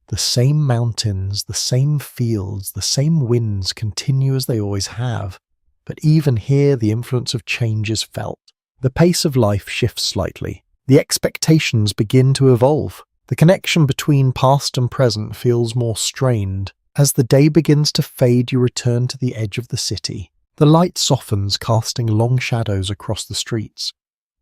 The same mountains, the same fields, the same winds continue as they always have. But even here, the influence of change is felt. The pace of life shifts slightly. The expectations begin to evolve. The connection between past and present feels more strained. As the day begins to fade, you return to the edge of the city. The light softens, casting long shadows across the streets.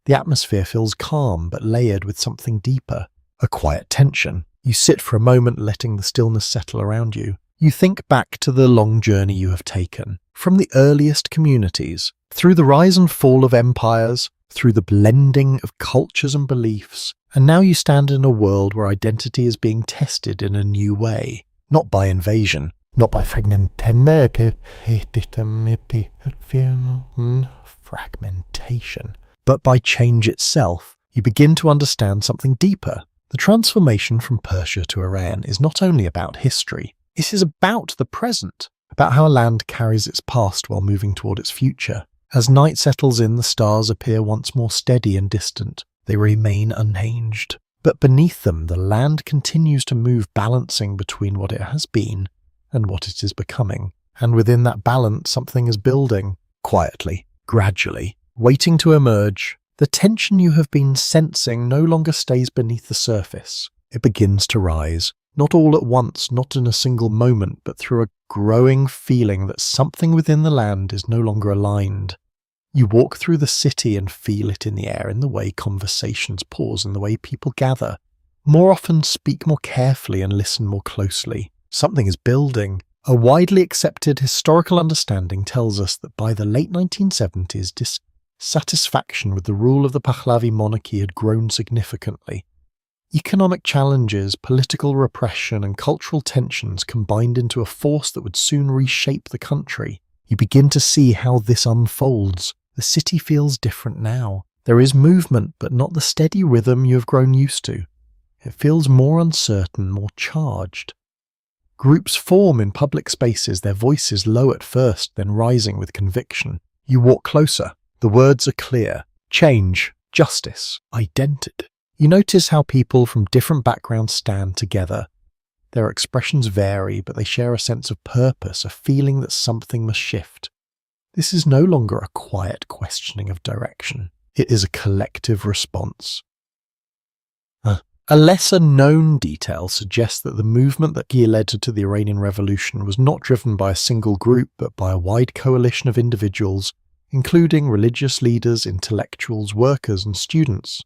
The atmosphere feels calm, but layered with something deeper, a quiet tension. You sit for a moment, letting the stillness settle around you. You think back to the long journey you have taken, from the earliest communities, through the rise and fall of empires, through the blending of cultures and beliefs, and now you stand in a world where identity is being tested in a new way, not by invasion, not by fragmentation, but by change itself. You begin to understand something deeper. The transformation from Persia to Iran is not only about history, it is about the present, about how a land carries its past while moving toward its future. As night settles in, the stars appear once more steady and distant. They remain unchanged. But beneath them, the land continues to move, balancing between what it has been and what it is becoming. And within that balance, something is building, quietly, gradually, waiting to emerge. The tension you have been sensing no longer stays beneath the surface. It begins to rise, not all at once, not in a single moment, but through a growing feeling that something within the land is no longer aligned. You walk through the city and feel it in the air, in the way conversations pause, in the way people gather. More often speak more carefully and listen more closely. Something is building. A widely accepted historical understanding tells us that by the late 1970s, dissatisfaction with the rule of the Pahlavi monarchy had grown significantly. Economic challenges, political repression, and cultural tensions combined into a force that would soon reshape the country. You begin to see how this unfolds. The city feels different now. There is movement, but not the steady rhythm you have grown used to. It feels more uncertain, more charged. Groups form in public spaces, their voices low at first, then rising with conviction. You walk closer. The words are clear. Change, justice, identity. You notice how people from different backgrounds stand together. Their expressions vary, but they share a sense of purpose, a feeling that something must shift. This is no longer a quiet questioning of direction. It is a collective response. A lesser-known detail suggests that the movement that led to the Iranian Revolution was not driven by a single group but by a wide coalition of individuals, including religious leaders, intellectuals, workers, and students.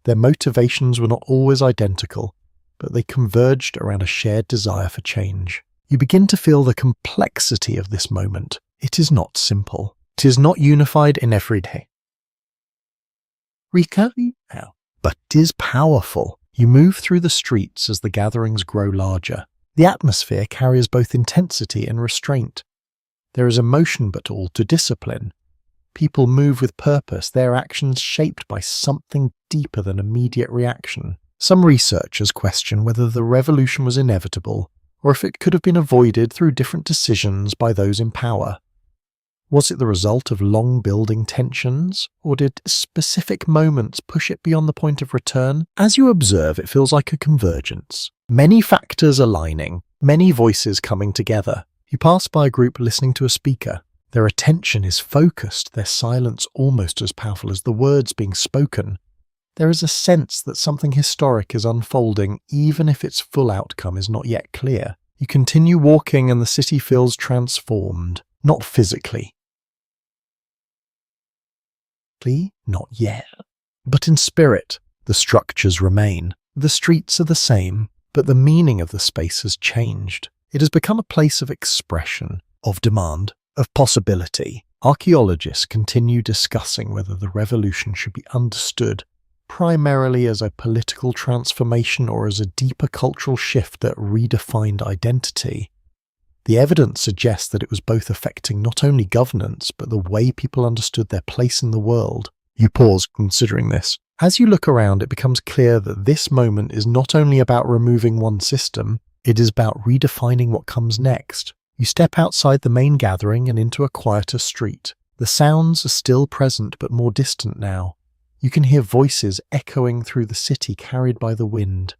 Their motivations were not always identical, but they converged around a shared desire for change. You begin to feel the complexity of this moment. It is not simple. It is not unified in every day. But it is powerful. You move through the streets as the gatherings grow larger. The atmosphere carries both intensity and restraint. There is emotion but all to discipline. People move with purpose, their actions shaped by something deeper than immediate reaction. Some researchers question whether the revolution was inevitable, or if it could have been avoided through different decisions by those in power. Was it the result of long-building tensions, or did specific moments push it beyond the point of return? As you observe, it feels like a convergence. Many factors aligning, many voices coming together. You pass by a group listening to a speaker. Their attention is focused, their silence almost as powerful as the words being spoken. There is a sense that something historic is unfolding, even if its full outcome is not yet clear. You continue walking and the city feels transformed, not physically. Not yet. But in spirit, the structures remain. The streets are the same, but the meaning of the space has changed. It has become a place of expression, of demand, of possibility. Archaeologists continue discussing whether the revolution should be understood primarily as a political transformation or as a deeper cultural shift that redefined identity. The evidence suggests that it was both affecting not only governance, but the way people understood their place in the world. You pause considering this. As you look around, it becomes clear that this moment is not only about removing one system, it is about redefining what comes next. You step outside the main gathering and into a quieter street. The sounds are still present but more distant now. You can hear voices echoing through the city carried by the wind.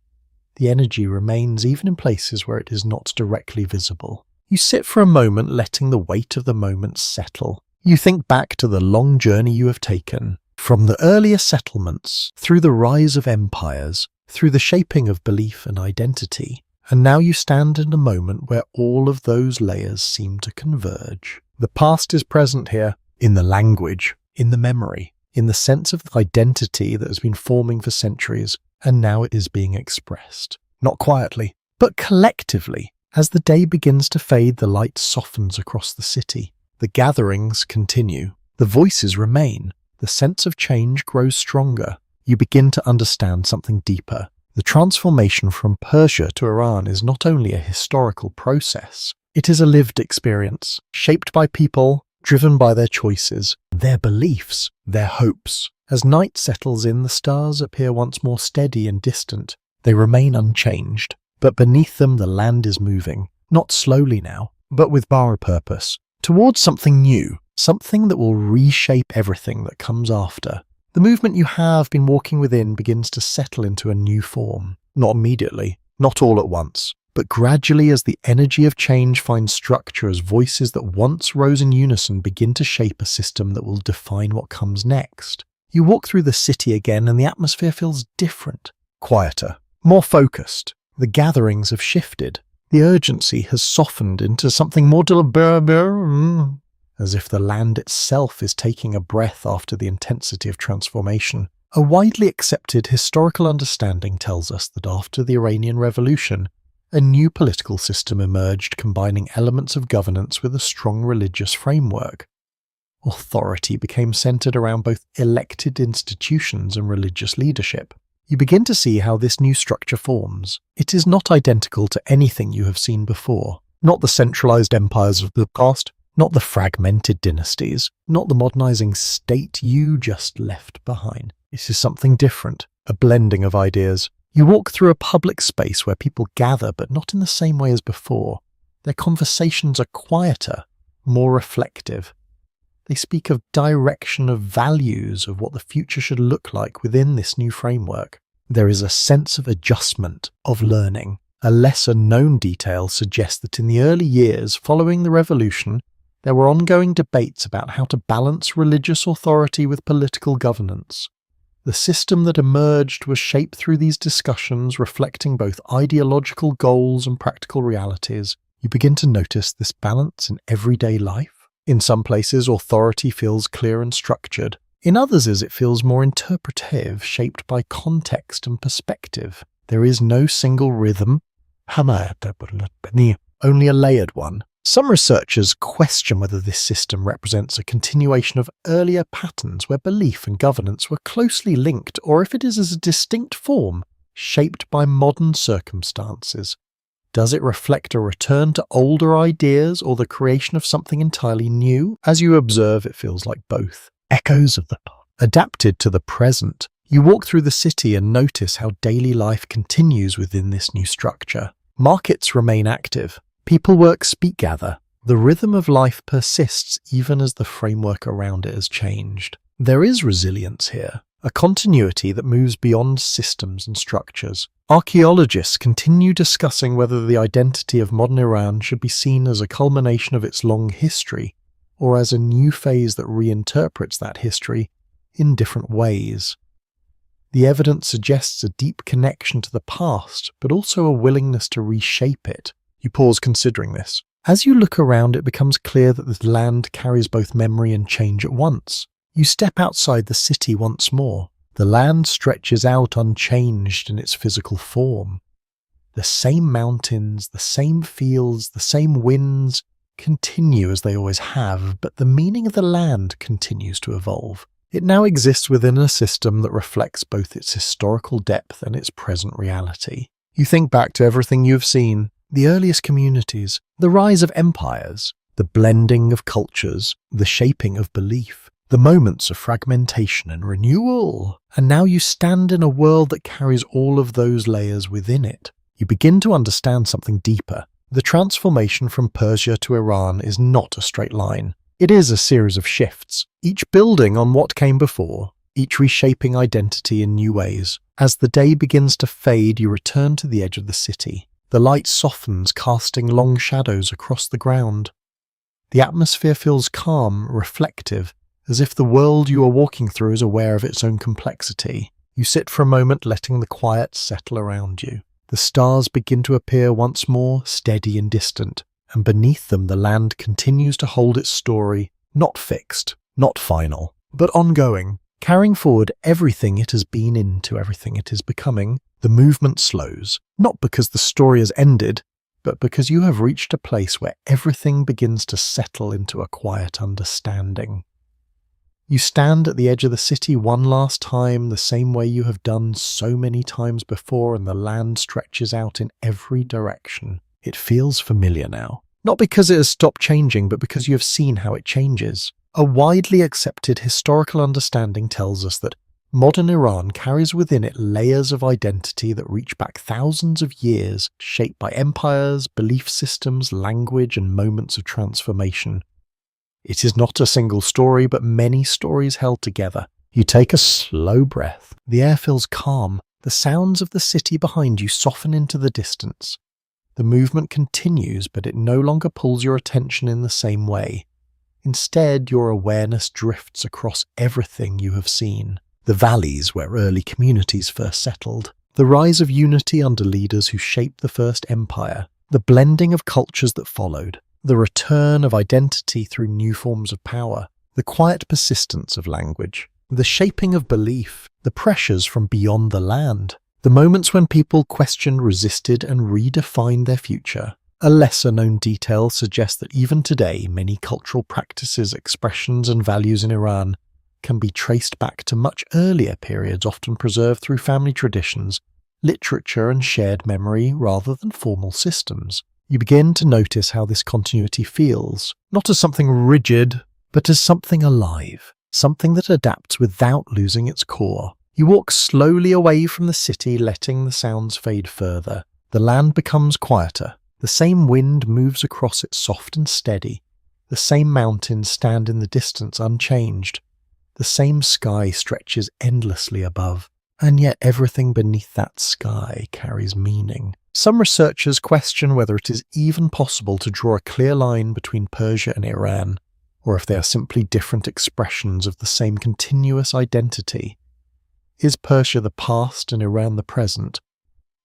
The energy remains even in places where it is not directly visible. You sit for a moment, letting the weight of the moment settle. You think back to the long journey you have taken, from the earlier settlements, through the rise of empires, through the shaping of belief and identity, and now you stand in a moment where all of those layers seem to converge. The past is present here, in the language, in the memory, in the sense of identity that has been forming for centuries, and now it is being expressed. Not quietly, but collectively. As the day begins to fade, the light softens across the city. The gatherings continue. The voices remain. The sense of change grows stronger. You begin to understand something deeper. The transformation from Persia to Iran is not only a historical process, it is a lived experience, shaped by people, driven by their choices, their beliefs, their hopes. As night settles in, the stars appear once more steady and distant. They remain unchanged, but beneath them the land is moving, not slowly now, but with borrowed purpose, towards something new, something that will reshape everything that comes after. The movement you have been walking within begins to settle into a new form. Not immediately, not all at once, but gradually as the energy of change finds structure, as voices that once rose in unison begin to shape a system that will define what comes next. You walk through the city again and the atmosphere feels different, quieter, more focused. The gatherings have shifted. The urgency has softened into something more deliberate, as if the land itself is taking a breath after the intensity of transformation. A widely accepted historical understanding tells us that after the Iranian Revolution, a new political system emerged combining elements of governance with a strong religious framework. Authority became centered around both elected institutions and religious leadership. You begin to see how this new structure forms. It is not identical to anything you have seen before. Not the centralized empires of the past, not the fragmented dynasties, not the modernizing state you just left behind. It is something different, a blending of ideas. You walk through a public space where people gather, but not in the same way as before. Their conversations are quieter, more reflective. They speak of direction, of values, of what the future should look like within this new framework. There is a sense of adjustment, of learning. A lesser-known detail suggests that in the early years following the revolution, there were ongoing debates about how to balance religious authority with political governance. The system that emerged was shaped through these discussions, reflecting both ideological goals and practical realities. You begin to notice this balance in everyday life. In some places, authority feels clear and structured. In others, it feels more interpretive, shaped by context and perspective. There is no single rhythm, only a layered one. Some researchers question whether this system represents a continuation of earlier patterns where belief and governance were closely linked, or if it is as a distinct form, shaped by modern circumstances. Does it reflect a return to older ideas or the creation of something entirely new? As you observe, it feels like both. Echoes of the past, adapted to the present. You walk through the city and notice how daily life continues within this new structure. Markets remain active. People work, speak, gather. The rhythm of life persists even as the framework around it has changed. There is resilience here, a continuity that moves beyond systems and structures. Archaeologists continue discussing whether the identity of modern Iran should be seen as a culmination of its long history, or as a new phase that reinterprets that history in different ways. The evidence suggests a deep connection to the past, but also a willingness to reshape it. You pause considering this. As you look around, it becomes clear that the land carries both memory and change at once. You step outside the city once more. The land stretches out unchanged in its physical form. The same mountains, the same fields, the same winds continue as they always have, but the meaning of the land continues to evolve. It now exists within a system that reflects both its historical depth and its present reality. You think back to everything you've seen, the earliest communities, the rise of empires, the blending of cultures, the shaping of belief, the moments of fragmentation and renewal. And now you stand in a world that carries all of those layers within it. You begin to understand something deeper. The transformation from Persia to Iran is not a straight line. It is a series of shifts, each building on what came before, each reshaping identity in new ways. As the day begins to fade, you return to the edge of the city. The light softens, casting long shadows across the ground. The atmosphere feels calm, reflective, as if the world you are walking through is aware of its own complexity. You sit for a moment, letting the quiet settle around you. The stars begin to appear once more, steady and distant, and beneath them the land continues to hold its story, not fixed, not final, but ongoing, carrying forward everything it has been into everything it is becoming. The movement slows, not because the story has ended, but because you have reached a place where everything begins to settle into a quiet understanding. You stand at the edge of the city one last time, the same way you have done so many times before, and the land stretches out in every direction. It feels familiar now. Not because it has stopped changing, but because you have seen how it changes. A widely accepted historical understanding tells us that modern Iran carries within it layers of identity that reach back thousands of years, shaped by empires, belief systems, language, and moments of transformation. It is not a single story, but many stories held together. You take a slow breath. The air feels calm. The sounds of the city behind you soften into the distance. The movement continues, but it no longer pulls your attention in the same way. Instead, your awareness drifts across everything you have seen. The valleys where early communities first settled, the rise of unity under leaders who shaped the first empire, the blending of cultures that followed, the return of identity through new forms of power, the quiet persistence of language, the shaping of belief, the pressures from beyond the land, the moments when people questioned, resisted, and redefined their future. A lesser-known detail suggests that even today, many cultural practices, expressions, and values in Iran can be traced back to much earlier periods, often preserved through family traditions, literature, and shared memory rather than formal systems. You begin to notice how this continuity feels, not as something rigid, but as something alive, something that adapts without losing its core. You walk slowly away from the city, letting the sounds fade further. The land becomes quieter. The same wind moves across it soft and steady. The same mountains stand in the distance unchanged. The same sky stretches endlessly above, and yet everything beneath that sky carries meaning. Some researchers question whether it is even possible to draw a clear line between Persia and Iran, or if they are simply different expressions of the same continuous identity. Is Persia the past and Iran the present?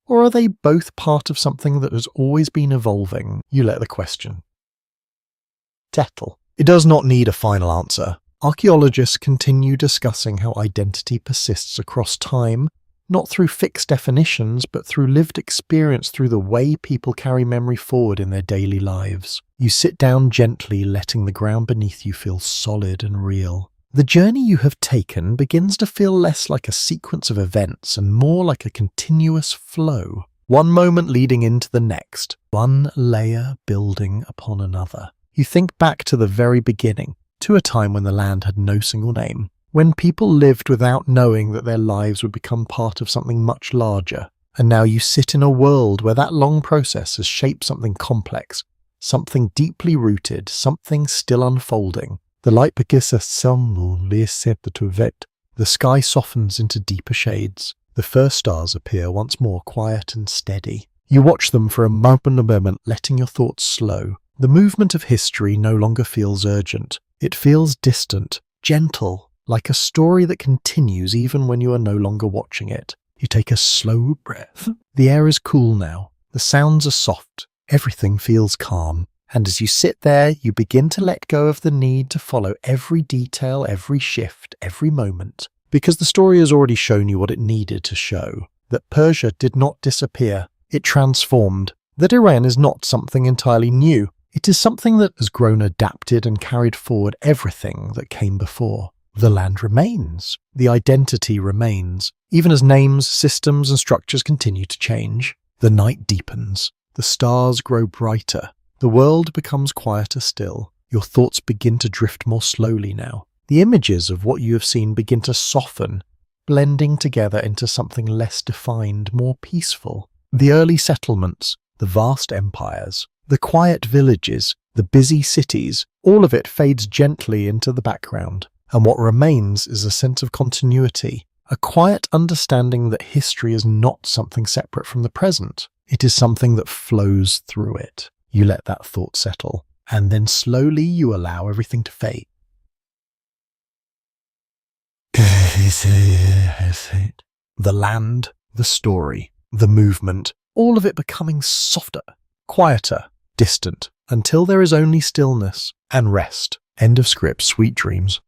Or are they both part of something that has always been evolving? You let the question settle. It does not need a final answer. Archaeologists continue discussing how identity persists across time, not through fixed definitions, but through lived experience, through the way people carry memory forward in their daily lives. You sit down gently, letting the ground beneath you feel solid and real. The journey you have taken begins to feel less like a sequence of events and more like a continuous flow. One moment leading into the next, one layer building upon another. You think back to the very beginning, to a time when the land had no single name, when people lived without knowing that their lives would become part of something much larger. And now you sit in a world where that long process has shaped something complex, something deeply rooted, something still unfolding. The light begins to the sky softens into deeper shades. The first stars appear once more quiet and steady. You watch them for a moment, letting your thoughts slow. The movement of history no longer feels urgent. It feels distant, gentle, like a story that continues even when you are no longer watching it. You take a slow breath. The air is cool now. The sounds are soft. Everything feels calm. And as you sit there, you begin to let go of the need to follow every detail, every shift, every moment. Because the story has already shown you what it needed to show. That Persia did not disappear. It transformed. That Iran is not something entirely new. It is something that has grown, adapted, and carried forward everything that came before. The land remains. The identity remains. Even as names, systems, and structures continue to change. The night deepens. The stars grow brighter. The world becomes quieter still. Your thoughts begin to drift more slowly now. The images of what you have seen begin to soften, blending together into something less defined, more peaceful. The early settlements, the vast empires, the quiet villages, the busy cities, all of it fades gently into the background. And what remains is a sense of continuity, a quiet understanding that history is not something separate from the present. It is something that flows through it. You let that thought settle, and then slowly you allow everything to fade. The land, the story, the movement, all of it becoming softer, quieter, distant, until there is only stillness and rest. End of script. Sweet dreams.